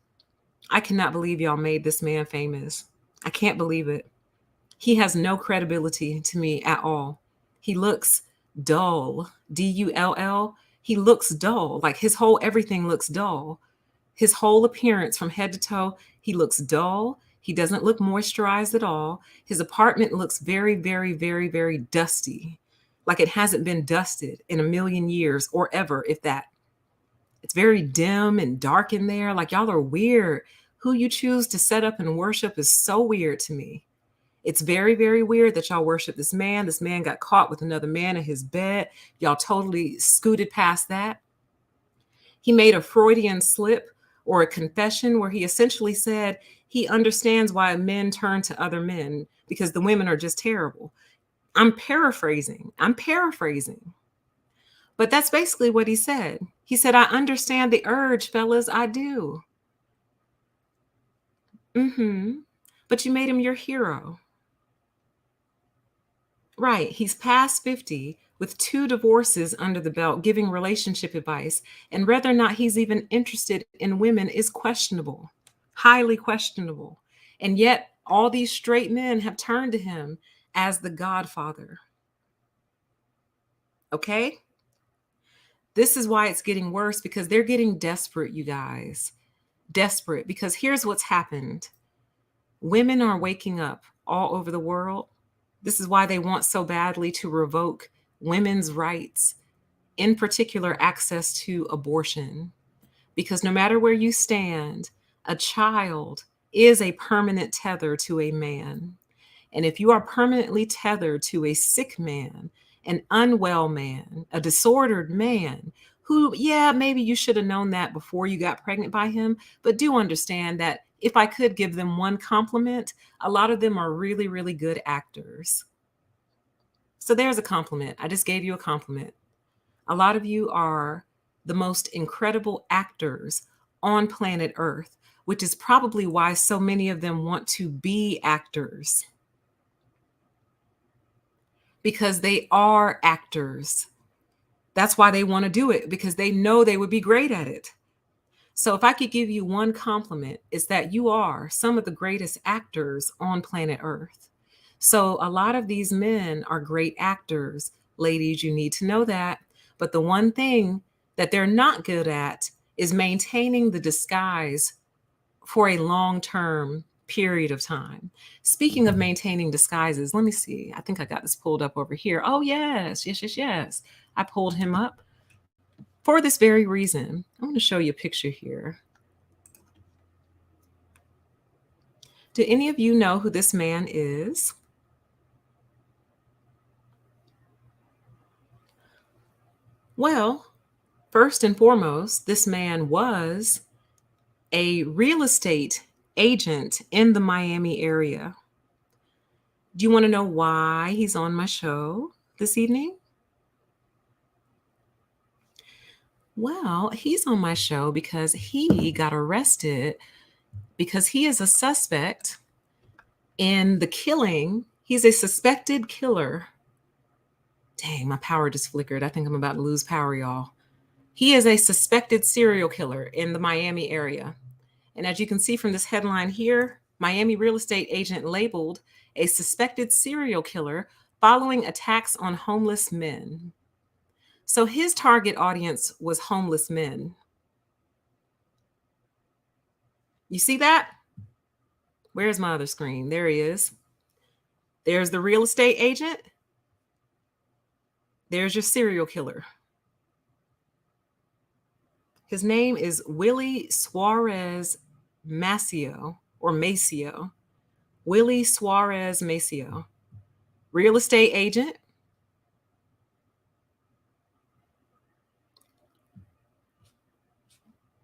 I cannot believe y'all made this man famous. I can't believe it. He has no credibility to me at all. He looks dull, Dull. He looks dull. Like his whole everything looks dull. His whole appearance from head to toe, he looks dull. He doesn't look moisturized at all. His apartment looks very, very, very, very dusty. Like it hasn't been dusted in a million years or ever, if that. It's very dim and dark in there. Like y'all are weird. Who you choose to set up and worship is so weird to me. It's very, very weird that y'all worship this man. This man got caught with another man in his bed. Y'all totally scooted past that. He made a Freudian slip or a confession where he essentially said he understands why men turn to other men because the women are just terrible. I'm paraphrasing. But that's basically what he said. He said, I understand the urge, fellas. I do. But you made him your hero. Right. He's past 50 with 2 divorces under the belt, giving relationship advice. And whether or not he's even interested in women is questionable, highly questionable. And yet, all these straight men have turned to him as the godfather. Okay? This is why it's getting worse because they're getting desperate, you guys. Desperate because here's what's happened. Women are waking up all over the world. This is why they want so badly to revoke women's rights, in particular, access to abortion. Because no matter where you stand, a child is a permanent tether to a man. And if you are permanently tethered to a sick man, an unwell man, a disordered man, who, yeah, maybe you should have known that before you got pregnant by him, but do understand that if I could give them one compliment, a lot of them are really, really good actors. So there's a compliment. I just gave you a compliment. A lot of you are the most incredible actors on planet Earth, which is probably why so many of them want to be actors. Because they are actors. That's why they want to do it, because they know they would be great at it. So if I could give you one compliment, it's that you are some of the greatest actors on planet Earth. So a lot of these men are great actors. Ladies, you need to know that. But the one thing that they're not good at is maintaining the disguise for a long-term period of time. Speaking of maintaining disguises, let me see. I think I got this pulled up over here. Oh, yes, yes, yes, yes. I pulled him up for this very reason. I'm going to show you a picture here. Do any of you know who this man is? Well, first and foremost, this man was a real estate agent in the Miami area. Do you want to know why he's on my show this evening? Well, he's on my show because he got arrested because he is a suspect in the killing. He's a suspected killer. Dang, my power just flickered. I think I'm about to lose power, y'all. He is a suspected serial killer in the Miami area. And as you can see from this headline here, Miami real estate agent labeled a suspected serial killer following attacks on homeless men. So his target audience was homeless men. You see that? Where's my other screen? There he is. There's the real estate agent. There's your serial killer. His name is Willie Suarez Maceo or Maceo. Willie Suarez Maceo. Real estate agent.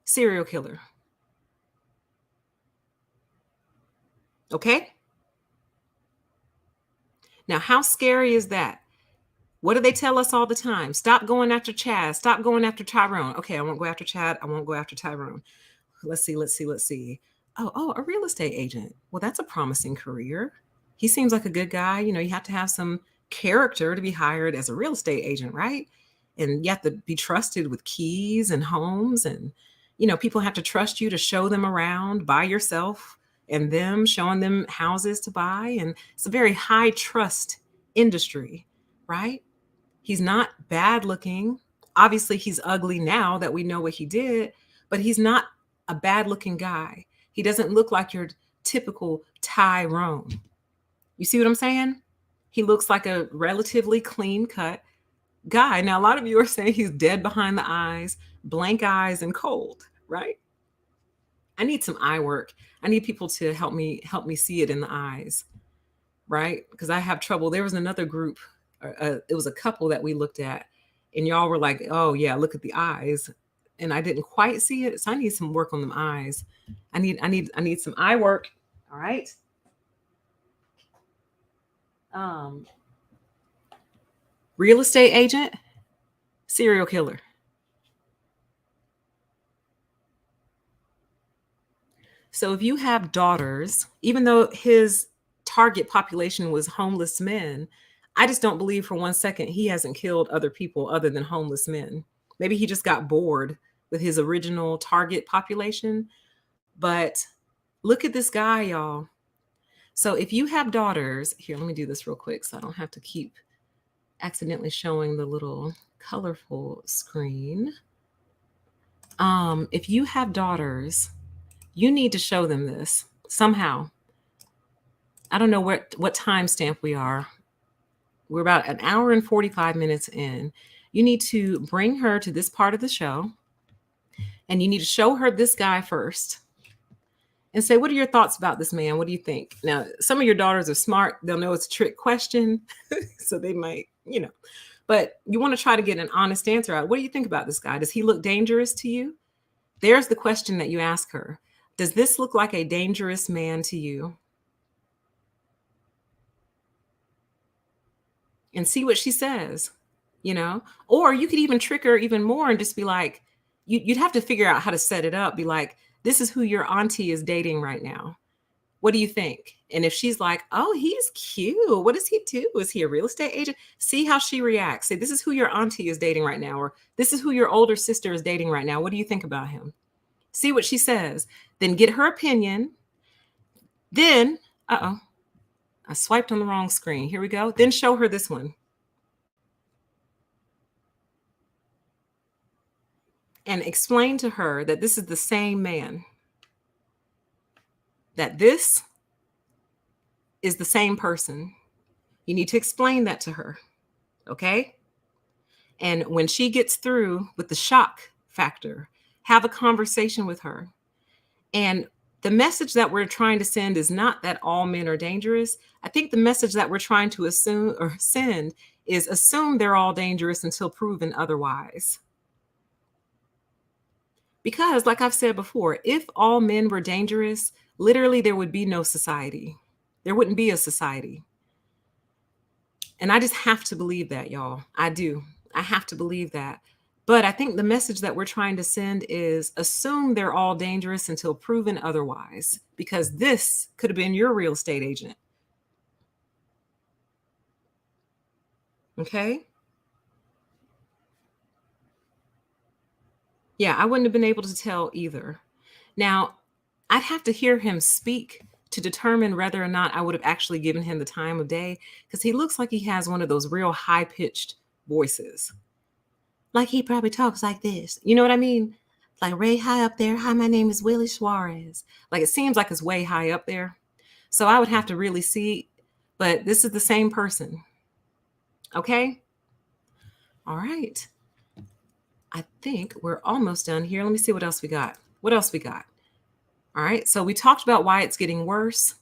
Serial killer. Okay? Now, how scary is that? What do they tell us all the time? Stop going after Chad. Stop going after Tyrone. Okay, I won't go after Chad. I won't go after Tyrone. Let's see. Oh, a real estate agent. Well, that's a promising career. He seems like a good guy. You know, you have to have some character to be hired as a real estate agent, right? And you have to be trusted with keys and homes. And, people have to trust you to show them around by yourself and them showing them houses to buy. And it's a very high trust industry, right? He's not bad looking. Obviously, he's ugly now that we know what he did, but he's not a bad looking guy. He doesn't look like your typical Tyrone. You see what I'm saying? He looks like a relatively clean cut guy. Now, a lot of you are saying he's dead behind the eyes, blank eyes, and cold, right? I need some eye work. I need people to help me see it in the eyes, right? Because I have trouble. There was another group, it was a couple that we looked at, and y'all were like, "Oh yeah, look at the eyes," and I didn't quite see it. So I need some work on them eyes. I need some eye work. All right. Um, Real estate agent, serial killer. So if you have daughters, even though his target population was homeless men, I just don't believe for 1 second he hasn't killed other people other than homeless men. Maybe he just got bored with his original target population. But look at this guy, y'all. So if you have daughters, here, let me do this real quick so I don't have to keep accidentally showing the little colorful screen. If you have daughters, you need to show them this somehow. I don't know what timestamp we are. We're about an hour and 45 minutes in. You need to bring her to this part of the show, and you need to show her this guy first and say, what are your thoughts about this man? What do you think? Now, some of your daughters are smart. They'll know it's a trick question. So they might, but you want to try to get an honest answer out. What do you think about this guy? Does he look dangerous to you? There's the question that you ask her. Does this look like a dangerous man to you? And see what she says, or you could even trick her even more and just be like, you'd have to figure out how to set it up. Be like, this is who your auntie is dating right now. What do you think? And if she's like, oh, he's cute. What does he do? Is he a real estate agent? See how she reacts. Say, this is who your auntie is dating right now. Or this is who your older sister is dating right now. What do you think about him? See what she says. Then get her opinion. Then, I swiped on the wrong screen. Here we go. Then show her this one. And explain to her that this is the same man. That this is the same person. You need to explain that to her. Okay? And when she gets through with the shock factor, have a conversation with her. And the message that we're trying to send is not that all men are dangerous. I think the message that we're trying to send is assume they're all dangerous until proven otherwise. Because, like I've said before, if all men were dangerous, literally there would be no society. There wouldn't be a society. And I just have to believe that, y'all. I do. I have to believe that. But I think the message that we're trying to send is assume they're all dangerous until proven otherwise, because this could have been your real estate agent. Okay? Yeah, I wouldn't have been able to tell either. Now, I'd have to hear him speak to determine whether or not I would have actually given him the time of day, because he looks like he has one of those real high-pitched voices. Like he probably talks like this. You know what I mean? Like way high up there. Hi, my name is Willie Suarez. Like it seems like it's way high up there. So I would have to really see, but this is the same person. Okay? All right. I think we're almost done here. Let me see what else we got. What else we got? All right. So we talked about why it's getting worse.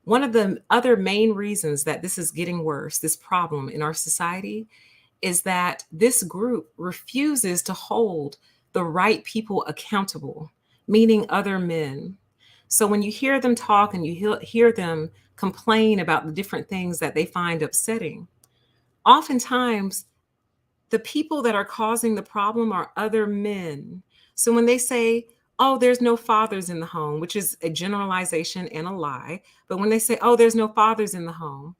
One of the other main reasons that this is getting worse, this problem in our society, is that this group refuses to hold the right people accountable, meaning other men. So when you hear them talk and you hear them complain about the different things that they find upsetting, oftentimes the people that are causing the problem are other men. So when they say, oh, there's no fathers in the home, which is a generalization and a lie. But when they say, oh, there's no fathers in the home,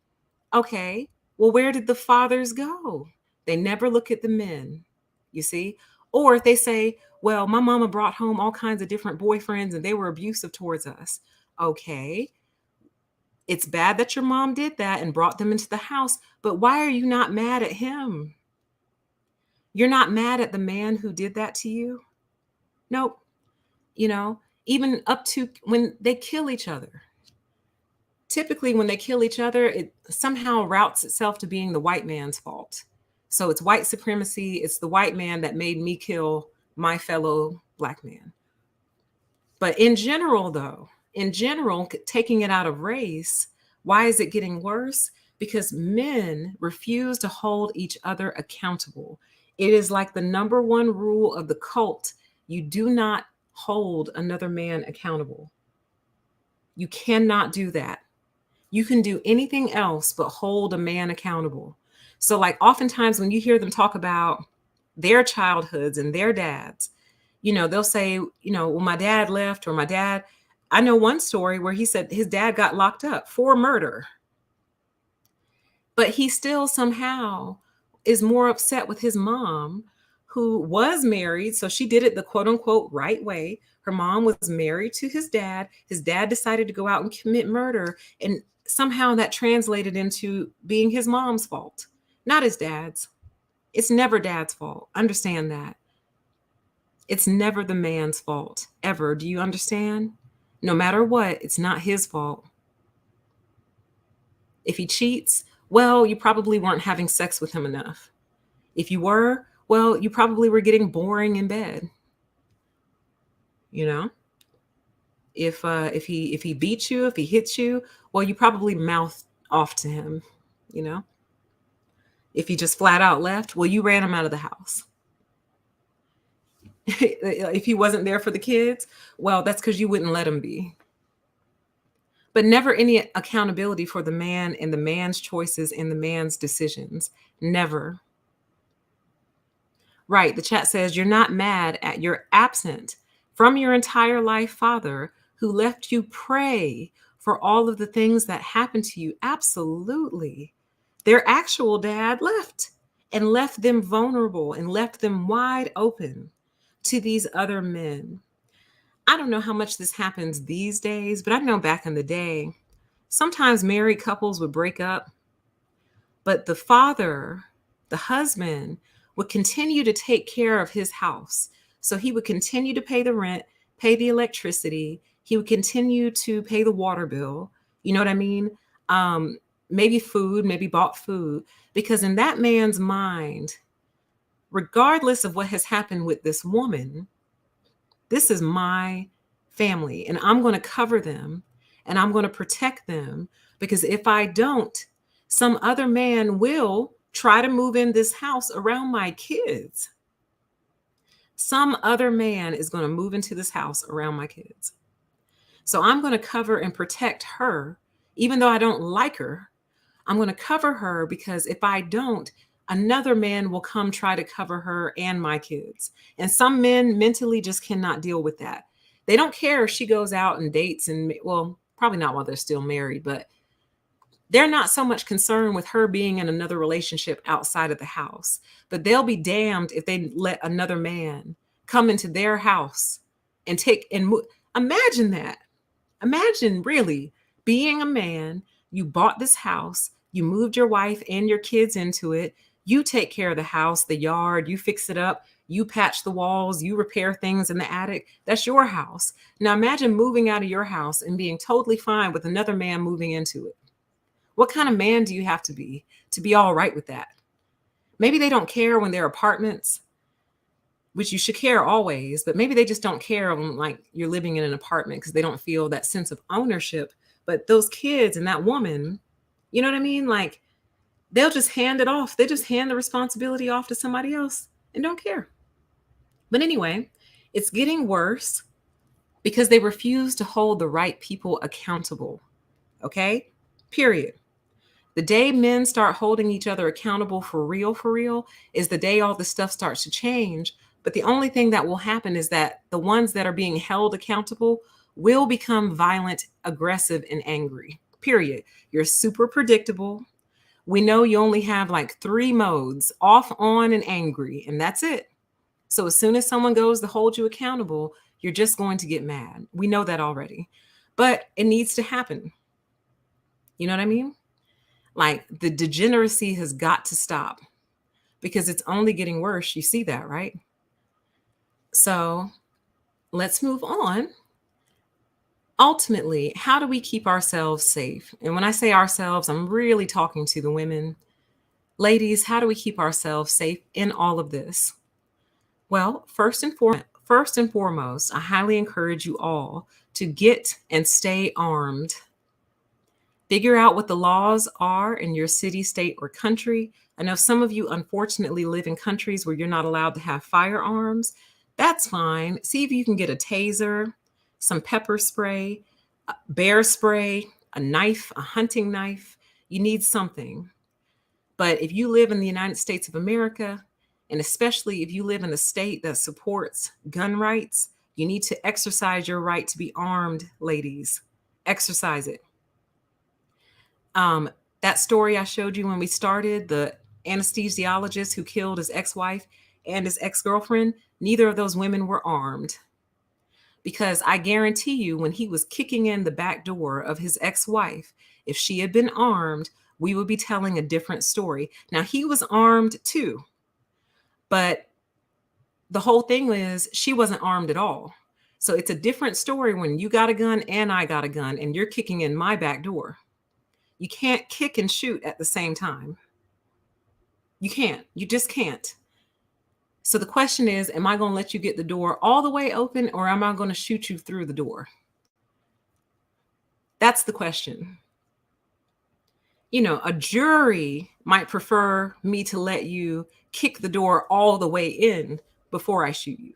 okay, Well, where did the fathers go? They never look at the men, you see? Or if they say, well, my mama brought home all kinds of different boyfriends and they were abusive towards us. Okay, it's bad that your mom did that and brought them into the house, but why are you not mad at him? You're not mad at the man who did that to you? Nope. You know, even up to when they kill each other. Typically, when they kill each other, it somehow routes itself to being the white man's fault. So it's white supremacy. It's the white man that made me kill my fellow black man. But in general, though, in general, taking it out of race, why is it getting worse? Because men refuse to hold each other accountable. It is like the number one rule of the cult: you do not hold another man accountable. You cannot do that. You can do anything else but hold a man accountable. So, like, oftentimes when you hear them talk about their childhoods and their dads, they'll say, well, my dad left, or my dad. I know one story where he said his dad got locked up for murder, but he still somehow is more upset with his mom, who was married. So she did it the quote unquote right way. Her mom was married to his dad. His dad decided to go out and commit murder. And somehow that translated into being his mom's fault, not his dad's. It's never dad's fault. Understand that. It's never the man's fault, ever. Do you understand? No matter what, it's not his fault. If he cheats, well, you probably weren't having sex with him enough. If you were, well, you probably were getting boring in bed. You know, if he beats you, if he hits you, well, you probably mouthed off to him. You know, if he just flat out left, well, you ran him out of the house. If he wasn't there for the kids, well, that's because you wouldn't let him be. But never any accountability for the man and the man's choices and the man's decisions. Never. Right. The chat says you're not mad at your absent from your entire life father who left you prey for all of the things that happened to you. Absolutely. Their actual dad left and left them vulnerable and left them wide open to these other men. I don't know how much this happens these days, but I know back in the day, sometimes married couples would break up, but the father, the husband, would continue to take care of his house. So he would continue to pay the rent, pay the electricity. He would continue to pay the water bill. You know what I mean? Maybe food, maybe bought food. Because in that man's mind, regardless of what has happened with this woman, this is my family and I'm going to cover them and I'm going to protect them, because if I don't, some other man will try to move in this house around my kids. Some other man is going to move into this house around my kids. So I'm going to cover and protect her, even though I don't like her. I'm going to cover her because if I don't, another man will come try to cover her and my kids. And some men mentally just cannot deal with that. They don't care if she goes out and dates and, well, probably not while they're still married, but they're not so much concerned with her being in another relationship outside of the house. But they'll be damned if they let another man come into their house and take and move. Imagine that. Imagine really being a man. You bought this house, you moved your wife and your kids into it. You take care of the house, the yard, you fix it up, you patch the walls, you repair things in the attic. That's your house. Now imagine moving out of your house and being totally fine with another man moving into it. What kind of man do you have to be all right with that? Maybe they don't care when they're apartments, which you should care always, but maybe they just don't care when, like, you're living in an apartment because they don't feel that sense of ownership. But those kids and that woman, you know what I mean? Like, they'll just hand it off. They just hand the responsibility off to somebody else and don't care. But anyway, it's getting worse because they refuse to hold the right people accountable. Okay? Period. The day men start holding each other accountable for real, is the day all this stuff starts to change. But the only thing that will happen is that the ones that are being held accountable will become violent, aggressive, and angry. Period. You're super predictable. We know you only have like 3 modes: off, on, and angry, and that's it. So as soon as someone goes to hold you accountable, you're just going to get mad. We know that already. But it needs to happen. You know what I mean? Like the degeneracy has got to stop because it's only getting worse. You see that, right? So let's move on. Ultimately, how do we keep ourselves safe? And when I say ourselves, I'm really talking to the women. Ladies, how do we keep ourselves safe in all of this? Well, first and foremost, I highly encourage you all to get and stay armed. Figure out what the laws are in your city, state, or country. I know some of you unfortunately live in countries where you're not allowed to have firearms. That's fine. See if you can get a taser, some pepper spray, bear spray, a knife, a hunting knife. You need something. But if you live in the United States of America, and especially if you live in a state that supports gun rights, you need to exercise your right to be armed, ladies. Exercise it. Um, that story I showed you when we started, the anesthesiologist who killed his ex-wife and his ex-girlfriend, neither of those women were armed. Because I guarantee you, when he was kicking in the back door of his ex-wife, if she had been armed, we would be telling a different story. Now, he was armed too, but the whole thing is she wasn't armed at all. So it's a different story when you got a gun and I got a gun and you're kicking in my back door. You can't kick and shoot at the same time. You can't. You just can't. So the question is, am I going to let you get the door all the way open, or am I going to shoot you through the door? That's the question. You know, a jury might prefer me to let you kick the door all the way in before I shoot you.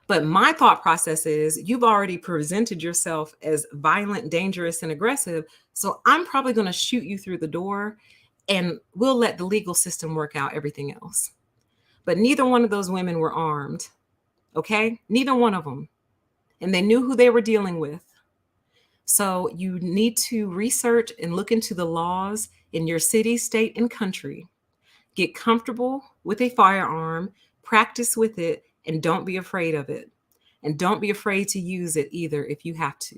But my thought process is you've already presented yourself as violent, dangerous, and aggressive. So I'm probably going to shoot you through the door and we'll let the legal system work out everything else. But neither one of those women were armed. Okay? Neither one of them. And they knew who they were dealing with. So you need to research and look into the laws in your city, state, and country. Get comfortable with a firearm, practice with it, and don't be afraid of it. And don't be afraid to use it either if you have to.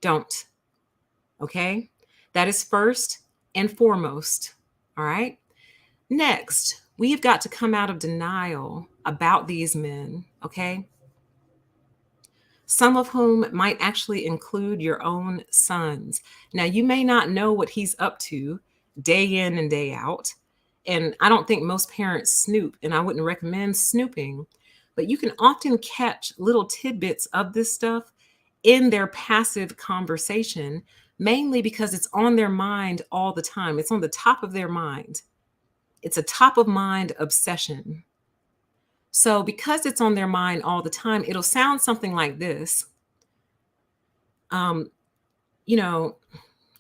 Don't. Okay? That is first and foremost. All right? Next, we've got to come out of denial about these men. Okay? Some of whom might actually include your own sons. Now, you may not know what he's up to day in and day out. And I don't think most parents snoop, and I wouldn't recommend snooping, but you can often catch little tidbits of this stuff in their passive conversation, mainly because it's on their mind all the time. It's on the top of their mind. It's a top of mind obsession. So because it's on their mind all the time, it'll sound something like this. Um, you know,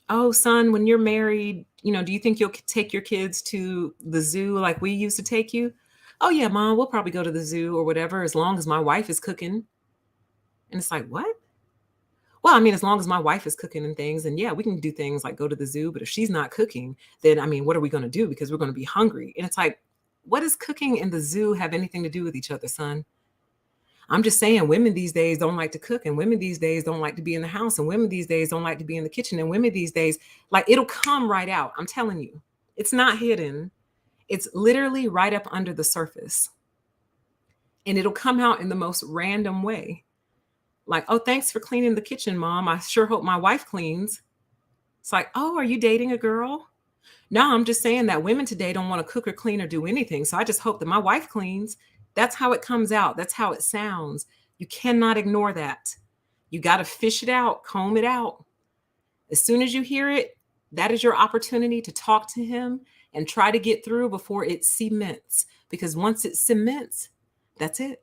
oh, son, when you're married, do you think you'll take your kids to the zoo like we used to take you? Oh, yeah, mom, we'll probably go to the zoo or whatever, as long as my wife is cooking. And it's like, what? Well, I mean, as long as my wife is cooking and things, and yeah, we can do things like go to the zoo. But if she's not cooking, then I mean, what are we going to do? Because we're going to be hungry. And it's like, what does cooking and the zoo have anything to do with each other, son? I'm just saying, women these days don't like to cook, and women these days don't like to be in the house, and women these days don't like to be in the kitchen, and women these days, like, it'll come right out. I'm telling you, it's not hidden. It's literally right up under the surface. And it'll come out in the most random way. Like, oh, thanks for cleaning the kitchen, mom. I sure hope my wife cleans. It's like, oh, are you dating a girl? No, I'm just saying that women today don't want to cook or clean or do anything. So I just hope that my wife cleans. That's how it comes out. That's how it sounds. You cannot ignore that. You got to fish it out, comb it out. As soon as you hear it, that is your opportunity to talk to him and try to get through before it cements. Because once it cements, that's it.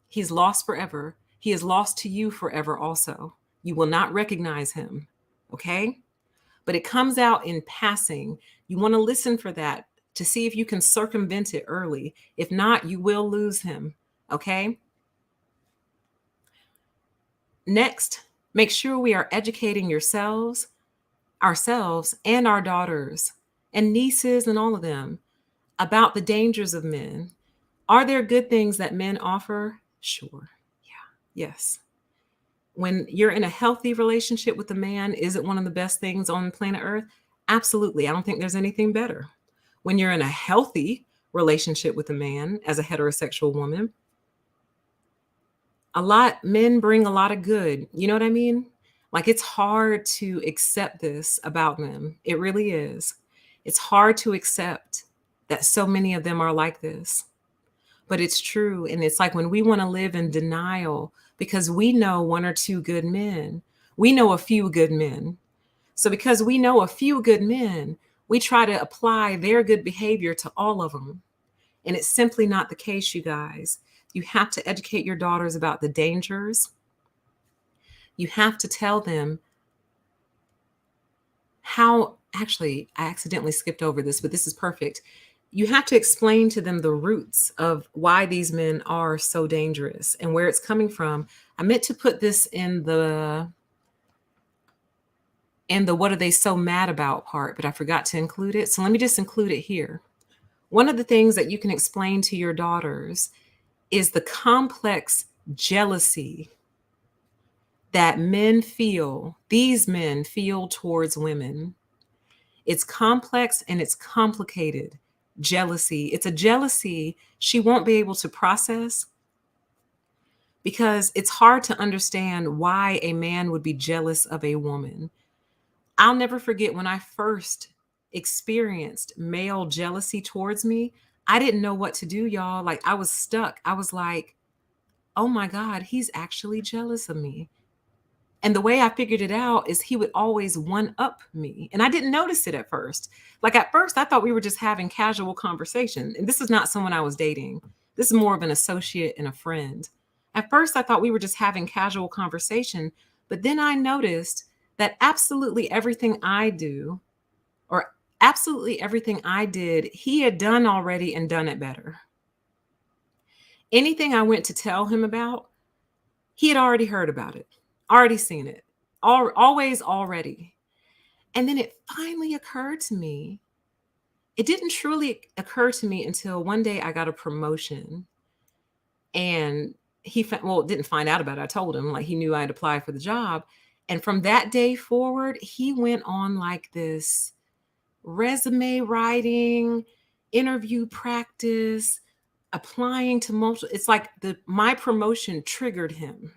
He's lost forever. He is lost to you forever also. You will not recognize him. Okay? But it comes out in passing. You want to listen for that to see if you can circumvent it early. If not, you will lose him. Okay? Next, make sure we are educating ourselves, and our daughters and nieces and all of them about the dangers of men. Are there good things that men offer? Sure. Yeah. Yes. When you're in a healthy relationship with a man, is it one of the best things on planet Earth? Absolutely. I don't think there's anything better. When you're in a healthy relationship with a man as a heterosexual woman, men bring a lot of good. You know what I mean? Like, it's hard to accept this about them. It really is. It's hard to accept that so many of them are like this, but it's true. And it's like when we want to live in denial because we know one or two good men, we know a few good men. So because we know a few good men, we try to apply their good behavior to all of them. And it's simply not the case, you guys. You have to educate your daughters about the dangers. You have to tell them how, actually, I accidentally skipped over this, but this is perfect. You have to explain to them the roots of why these men are so dangerous and where it's coming from. I meant to put this in the what are they so mad about part, but I forgot to include it. So let me just include it here. One of the things that you can explain to your daughters is the complex jealousy that these men feel towards women. It's complex and it's complicated jealousy. It's a jealousy she won't be able to process because it's hard to understand why a man would be jealous of a woman. I'll never forget when I first experienced male jealousy towards me. I didn't know what to do, y'all. Like, I was stuck. I was like, oh my God, he's actually jealous of me. And the way I figured it out is he would always one up me. And I didn't notice it at first. Like, at first, I thought we were just having casual conversation. And this is not someone I was dating. This is more of an associate and a friend. At first, I thought we were just having casual conversation. But then I noticed that absolutely everything I do, or absolutely everything I did, he had done already and done it better. Anything I went to tell him about, he had already heard about it, already seen it, always already. And then it finally occurred to me. It didn't truly occur to me until one day I got a promotion and didn't find out about it. I told him, like, he knew I'd applied for the job. And from that day forward, he went on like this resume writing, interview practice, applying to multiple. It's like my promotion triggered him.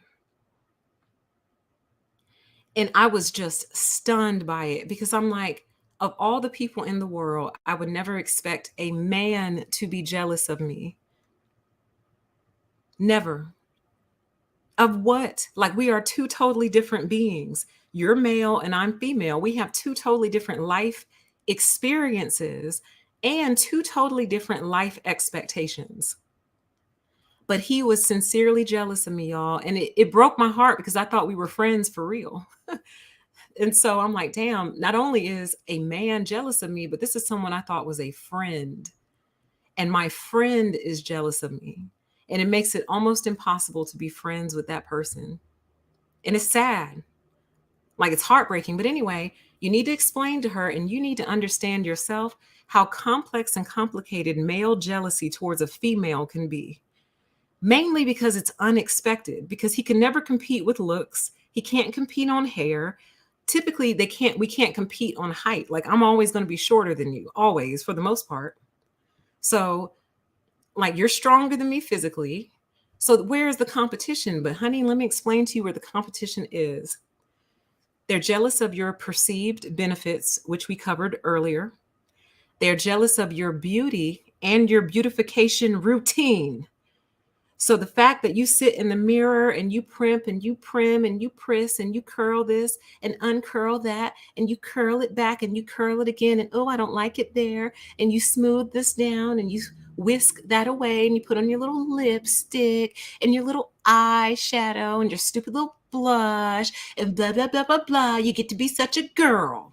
And I was just stunned by it because I'm like, of all the people in the world, I would never expect a man to be jealous of me. Never. Of what? Like, we are two totally different beings. You're male and I'm female. We have two totally different life experiences and two totally different life expectations. But he was sincerely jealous of me, y'all. And it broke my heart because I thought we were friends for real. And so I'm like, damn, not only is a man jealous of me, but this is someone I thought was a friend. And my friend is jealous of me. And it makes it almost impossible to be friends with that person. And it's sad. Like, it's heartbreaking. But anyway, you need to explain to her and you need to understand yourself how complex and complicated male jealousy towards a female can be. Mainly because it's unexpected, because he can never compete with looks. He can't compete on hair. Typically, we can't compete on height. Like, I'm always going to be shorter than you, always, for the most part. So, like, you're stronger than me physically. So where's the competition? But honey, let me explain to you where the competition is. They're jealous of your perceived benefits, which we covered earlier. They're jealous of your beauty and your beautification routine. So the fact that you sit in the mirror and you primp and you prim and you press and you curl this and uncurl that and you curl it back and you curl it again and, oh, I don't like it there, and you smooth this down and you whisk that away and you put on your little lipstick and your little eyeshadow and your stupid little blush and blah, blah, blah, blah, blah. You get to be such a girl.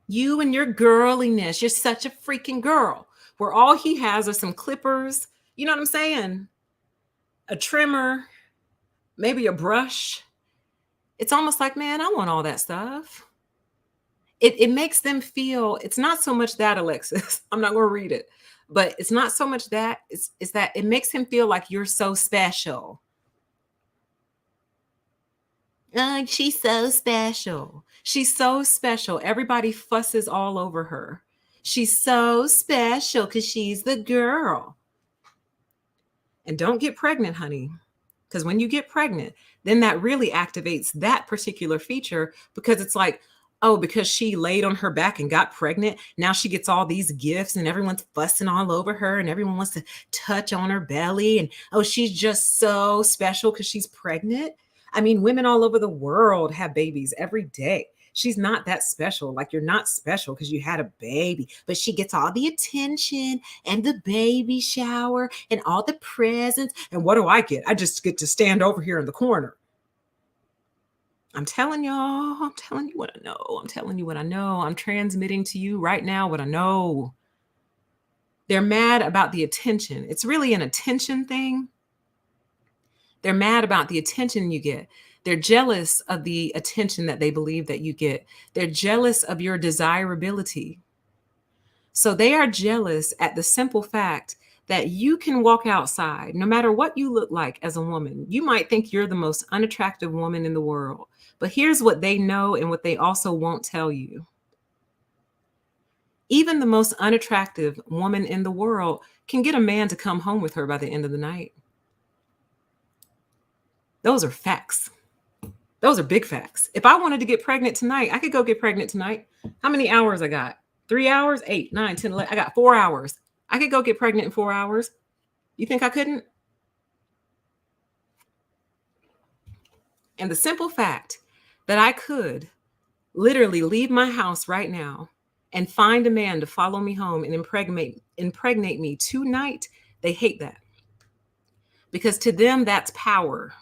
You and your girliness, you're such a freaking girl. Where all he has are some clippers, you know what I'm saying? A trimmer, maybe a brush, It's almost like, man, I want all that stuff. It makes them feel, it's not so much that, Alexis, I'm not going to read it, but it's not so much that, it's that it makes him feel like you're so special. She's so special. She's so special. Everybody fusses all over her. She's so special because she's the girl. And don't get pregnant, honey. Because when you get pregnant, then that really activates that particular feature, because it's like, oh, because she laid on her back and got pregnant, now she gets all these gifts and everyone's fussing all over her and everyone wants to touch on her belly. And oh, she's just so special because she's pregnant. I mean, women all over the world have babies every day. She's not that special. Like, you're not special because you had a baby, but she gets all the attention and the baby shower and all the presents. And what do I get? I just get to stand over here in the corner. I'm telling y'all, I'm telling you what I know. I'm telling you what I know. I'm transmitting to you right now what I know. They're mad about the attention. It's really an attention thing. They're mad about the attention you get. They're jealous of the attention that they believe that you get. They're jealous of your desirability. So they are jealous at the simple fact that you can walk outside, no matter what you look like as a woman. You might think you're the most unattractive woman in the world, but here's what they know and what they also won't tell you. Even the most unattractive woman in the world can get a man to come home with her by the end of the night. Those are facts. Those are big facts. If I wanted to get pregnant tonight, I could go get pregnant tonight. How many hours I got? 3 hours, 8, 9, 10, 11. I got 4 hours. I could go get pregnant in 4 hours. You think I couldn't? And the simple fact that I could literally leave my house right now and find a man to follow me home and impregnate me tonight, they hate that. Because to them, that's power.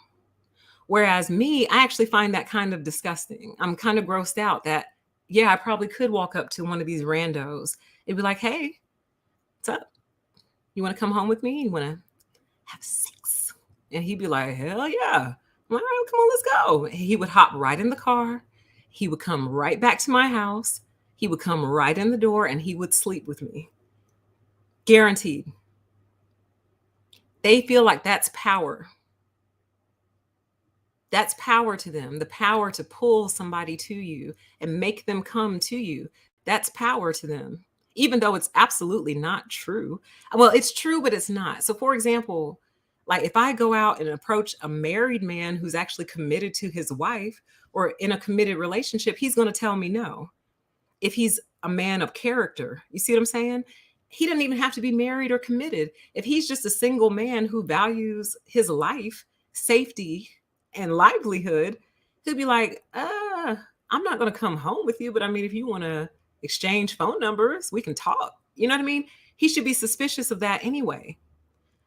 Whereas me, I actually find that kind of disgusting. I'm kind of grossed out that, yeah, I probably could walk up to one of these randos and be like, hey, what's up? You want to come home with me? You want to have sex? And he'd be like, hell yeah. All right, come on, let's go. And he would hop right in the car. He would come right back to my house. He would come right in the door and he would sleep with me. Guaranteed. They feel like that's power. That's power to them, the power to pull somebody to you and make them come to you. That's power to them, even though it's absolutely not true. Well, it's true, but it's not. So, for example, like if I go out and approach a married man who's actually committed to his wife or in a committed relationship, he's going to tell me no. If he's a man of character, you see what I'm saying? He doesn't even have to be married or committed. If he's just a single man who values his life, safety, and livelihood, he'll be like, I'm not going to come home with you, but I mean, if you want to exchange phone numbers, we can talk. You know what I mean? He should be suspicious of that anyway.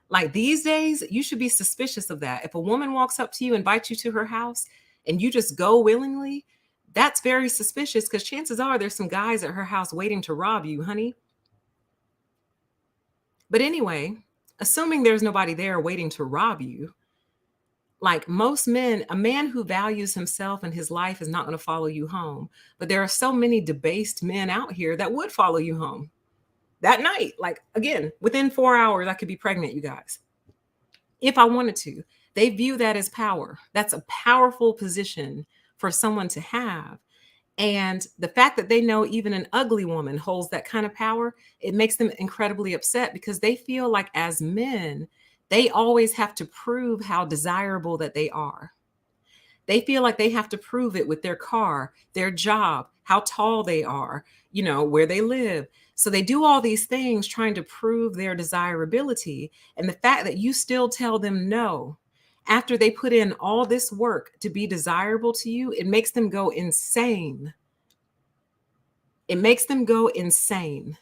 Like these days, you should be suspicious of that. If a woman walks up to you, invites you to her house, and you just go willingly, that's very suspicious because chances are there's some guys at her house waiting to rob you, honey. But anyway, assuming there's nobody there waiting to rob you, like most men, a man who values himself and his life is not going to follow you home. But there are so many debased men out here that would follow you home that night. Like, again, within 4 hours, I could be pregnant, you guys, if I wanted to. They view that as power. That's a powerful position for someone to have. And the fact that they know even an ugly woman holds that kind of power, it makes them incredibly upset because they feel like as men, they always have to prove how desirable that they are. They feel like they have to prove it with their car, their job, how tall they are, where they live. So they do all these things trying to prove their desirability. And the fact that you still tell them no, after they put in all this work to be desirable to you, it makes them go insane. It makes them go insane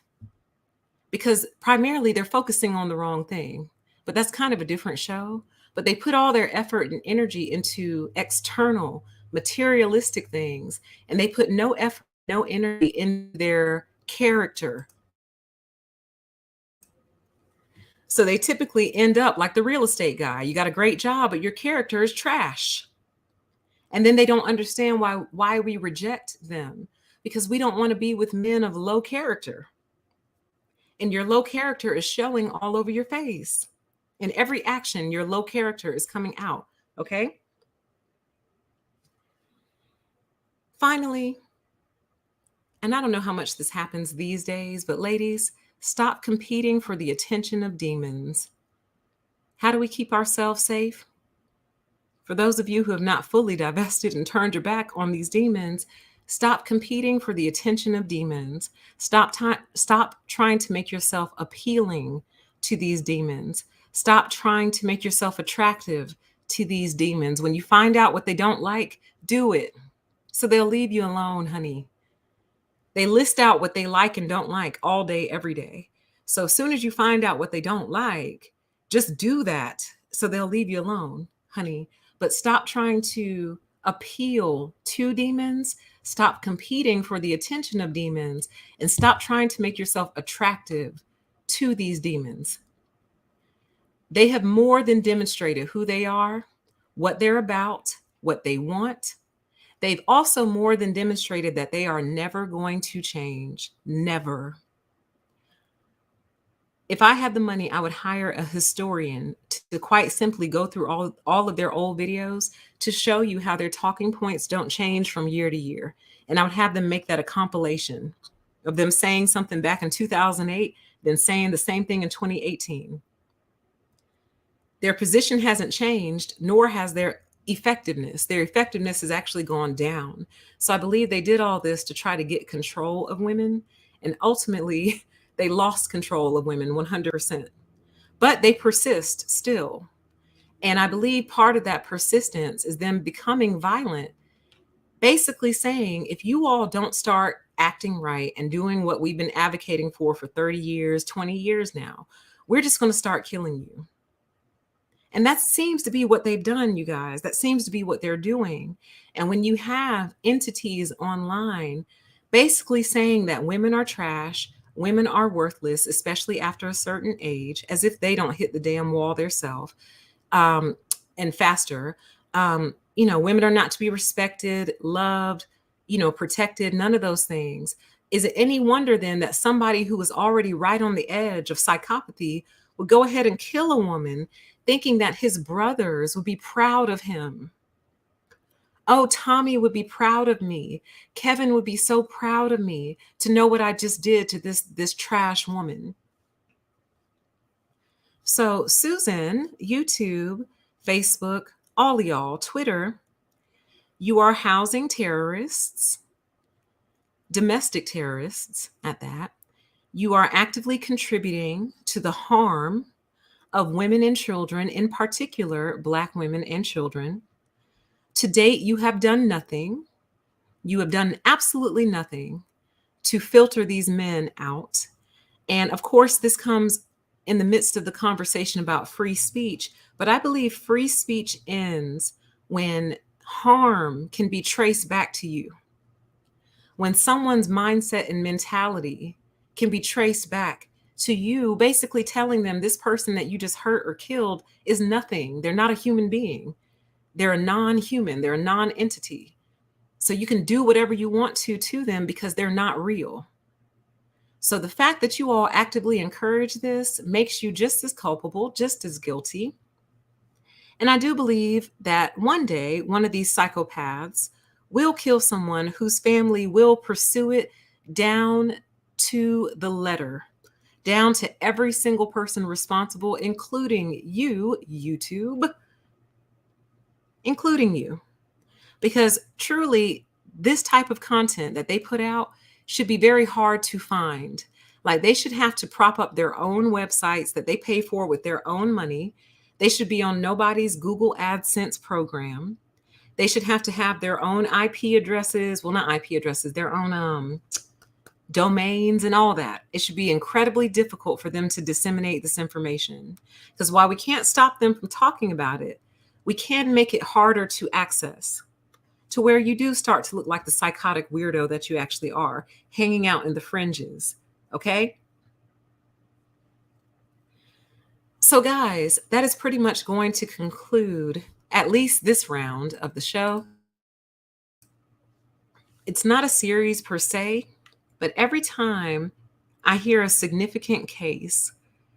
because primarily they're focusing on the wrong thing. But that's kind of a different show. But they put all their effort and energy into external, materialistic things, and they put no effort, no energy in their character. So they typically end up like the real estate guy. You got a great job, but your character is trash. And then they don't understand why we reject them, because we don't want to be with men of low character. And your low character is showing all over your face. In every action, your low character is coming out. Okay? Finally, and I don't know how much this happens these days, but ladies, stop competing for the attention of demons. How do we keep ourselves safe? For those of you who have not fully divested and turned your back on these demons, stop competing for the attention of demons. Stop trying to make yourself appealing to these demons. Stop trying to make yourself attractive to these demons. When you find out what they don't like, do it. So they'll leave you alone, honey. They list out what they like and don't like all day, every day. So as soon as you find out what they don't like, just do that. So they'll leave you alone, honey. But stop trying to appeal to demons. Stop competing for the attention of demons, and stop trying to make yourself attractive to these demons. They have more than demonstrated who they are, what they're about, what they want. They've also more than demonstrated that they are never going to change. Never. If I had the money, I would hire a historian to quite simply go through all of their old videos to show you how their talking points don't change from year to year. And I would have them make that a compilation of them saying something back in 2008, then saying the same thing in 2018. Their position hasn't changed, nor has their effectiveness. Their effectiveness has actually gone down. So I believe they did all this to try to get control of women. And ultimately, they lost control of women 100%. But they persist still. And I believe part of that persistence is them becoming violent, basically saying, if you all don't start acting right and doing what we've been advocating for 30 years, 20 years now, we're just going to start killing you. And that seems to be what they've done, you guys. That seems to be what they're doing. And when you have entities online basically saying that women are trash, women are worthless, especially after a certain age, as if they don't hit the damn wall themselves, and faster, women are not to be respected, loved, protected, none of those things. Is it any wonder then that somebody who was already right on the edge of psychopathy would go ahead and kill a woman, thinking that his brothers would be proud of him? Oh, Tommy would be proud of me. Kevin would be so proud of me to know what I just did to this trash woman. So Susan, YouTube, Facebook, all of y'all, Twitter, you are housing terrorists, domestic terrorists at that. You are actively contributing to the harm of women and children, in particular, Black women and children. To date, you have done nothing. You have done absolutely nothing to filter these men out. And of course, this comes in the midst of the conversation about free speech. But I believe free speech ends when harm can be traced back to you. When someone's mindset and mentality can be traced back to you, basically telling them this person that you just hurt or killed is nothing. They're not a human being. They're a non-human. They're a non-entity. So you can do whatever you want to them because they're not real. So the fact that you all actively encourage this makes you just as culpable, just as guilty. And I do believe that one day, one of these psychopaths will kill someone whose family will pursue it down to the letter, down to every single person responsible, including you, YouTube, including you. Because truly, this type of content that they put out should be very hard to find. Like, they should have to prop up their own websites that they pay for with their own money. They should be on nobody's Google AdSense program. They should have to have their own IP addresses. Well, not IP addresses, their own domains and all that. It should be incredibly difficult for them to disseminate this information. Because while we can't stop them from talking about it, we can make it harder to access, to where you do start to look like the psychotic weirdo that you actually are, hanging out in the fringes. Okay? So guys, that is pretty much going to conclude at least this round of the show. It's not a series per se, but every time I hear a significant case,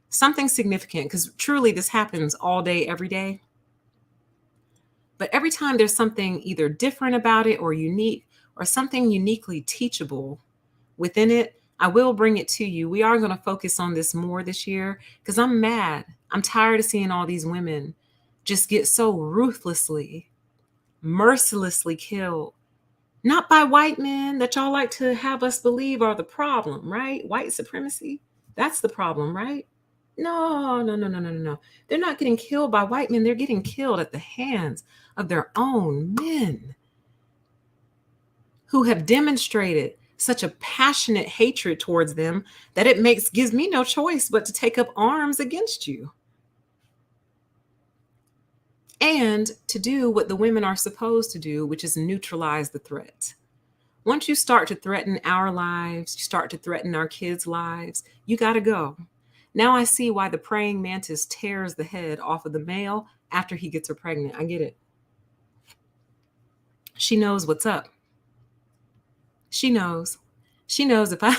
something significant, because truly this happens all day, every day. But every time there's something either different about it or unique or something uniquely teachable within it, I will bring it to you. We are going to focus on this more this year because I'm mad. I'm tired of seeing all these women just get so ruthlessly, mercilessly killed. Not by white men that y'all like to have us believe are the problem, right? White supremacy. That's the problem, right? No, no, no, no, no, no, no. They're not getting killed by white men. They're getting killed at the hands of their own men who have demonstrated such a passionate hatred towards them that it gives me no choice but to take up arms against you and to do what the women are supposed to do, which is neutralize the threat. Once you start to threaten our lives, you start to threaten our kids' lives, you got to go. Now I see why the praying mantis tears the head off of the male after he gets her pregnant. I get it. She knows what's up. She knows. She knows if I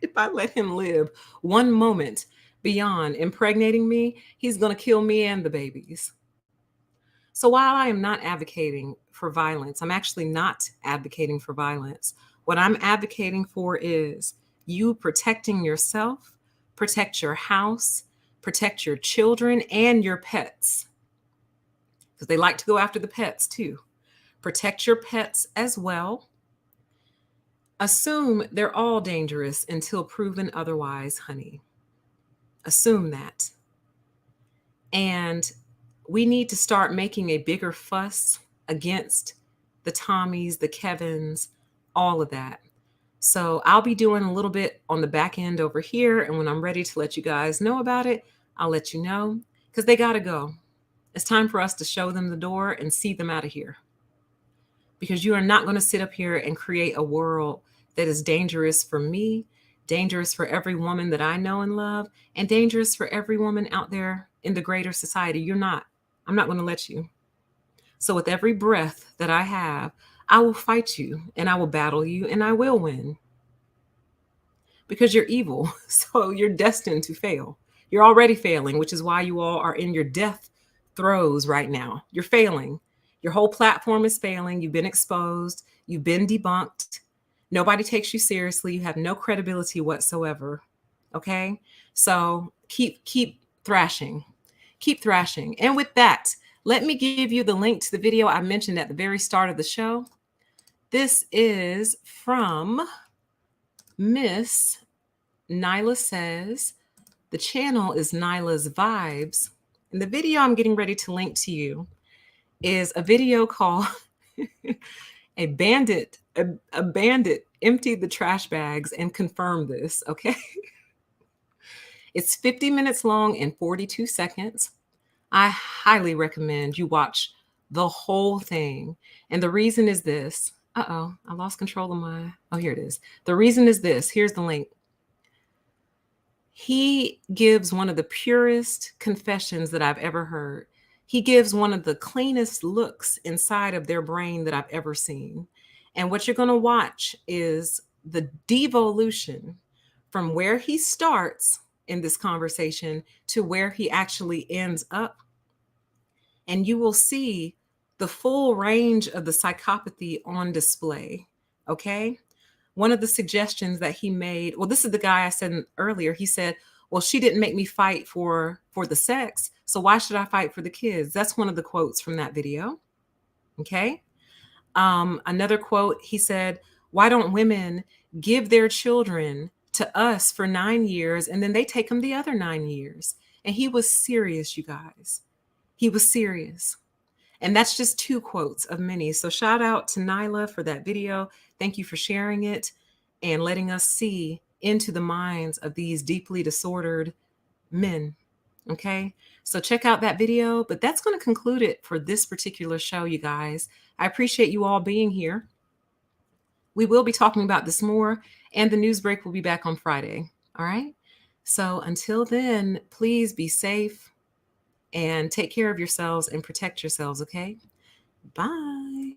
if I let him live one moment beyond impregnating me, he's going to kill me and the babies. So while I am not advocating for violence, I'm actually not advocating for violence. What I'm advocating for is you protecting yourself, protect your house, protect your children and your pets. Because they like to go after the pets too. Protect your pets as well. Assume they're all dangerous until proven otherwise, honey. Assume that. And we need to start making a bigger fuss against the Tommies, the Kevins, all of that. So I'll be doing a little bit on the back end over here. And when I'm ready to let you guys know about it, I'll let you know because they got to go. It's time for us to show them the door and see them out of here. Because you are not going to sit up here and create a world that is dangerous for me, dangerous for every woman that I know and love, and dangerous for every woman out there in the greater society. You're not. I'm not going to let you. So, with every breath that I have, I will fight you and I will battle you and I will win because you're evil. So, you're destined to fail. You're already failing, which is why you all are in your death throes right now. You're failing. Your whole platform is failing. You've been exposed. You've been debunked. Nobody takes you seriously. You have no credibility whatsoever. Okay? So keep thrashing. Keep thrashing. And with that, let me give you the link to the video I mentioned at the very start of the show. This is from Miss Nyla Says. The channel is Nyla's Vibes. And the video I'm getting ready to link to you is a video called a bandit emptied the trash bags and confirmed this, okay? It's 50 minutes long and 42 seconds. I highly recommend you watch the whole thing. And the reason is this. Uh-oh, I lost control of my, oh, here it is. The reason is this. Here's the link. He gives one of the purest confessions that I've ever heard. He gives one of the cleanest looks inside of their brain that I've ever seen. And what you're going to watch is the devolution from where he starts in this conversation to where he actually ends up. And you will see the full range of the psychopathy on display. Okay? One of the suggestions that he made, well, this is the guy I said earlier. He said, well, she didn't make me fight for the sex, so why should I fight for the kids? That's one of the quotes from that video. Okay. Another quote, he said, why don't women give their children to us for 9 years and then they take them the other 9 years? And he was serious, you guys. He was serious. And that's just 2 quotes of many. So shout out to Nyla for that video. Thank you for sharing it and letting us see into the minds of these deeply disordered men. Okay, so check out that video. But that's going to conclude it for this particular show, you guys. I appreciate you all being here. We will be talking about this more, and the news break will be back on Friday. All right. So until then, please be safe and take care of yourselves and protect yourselves. Okay. Bye.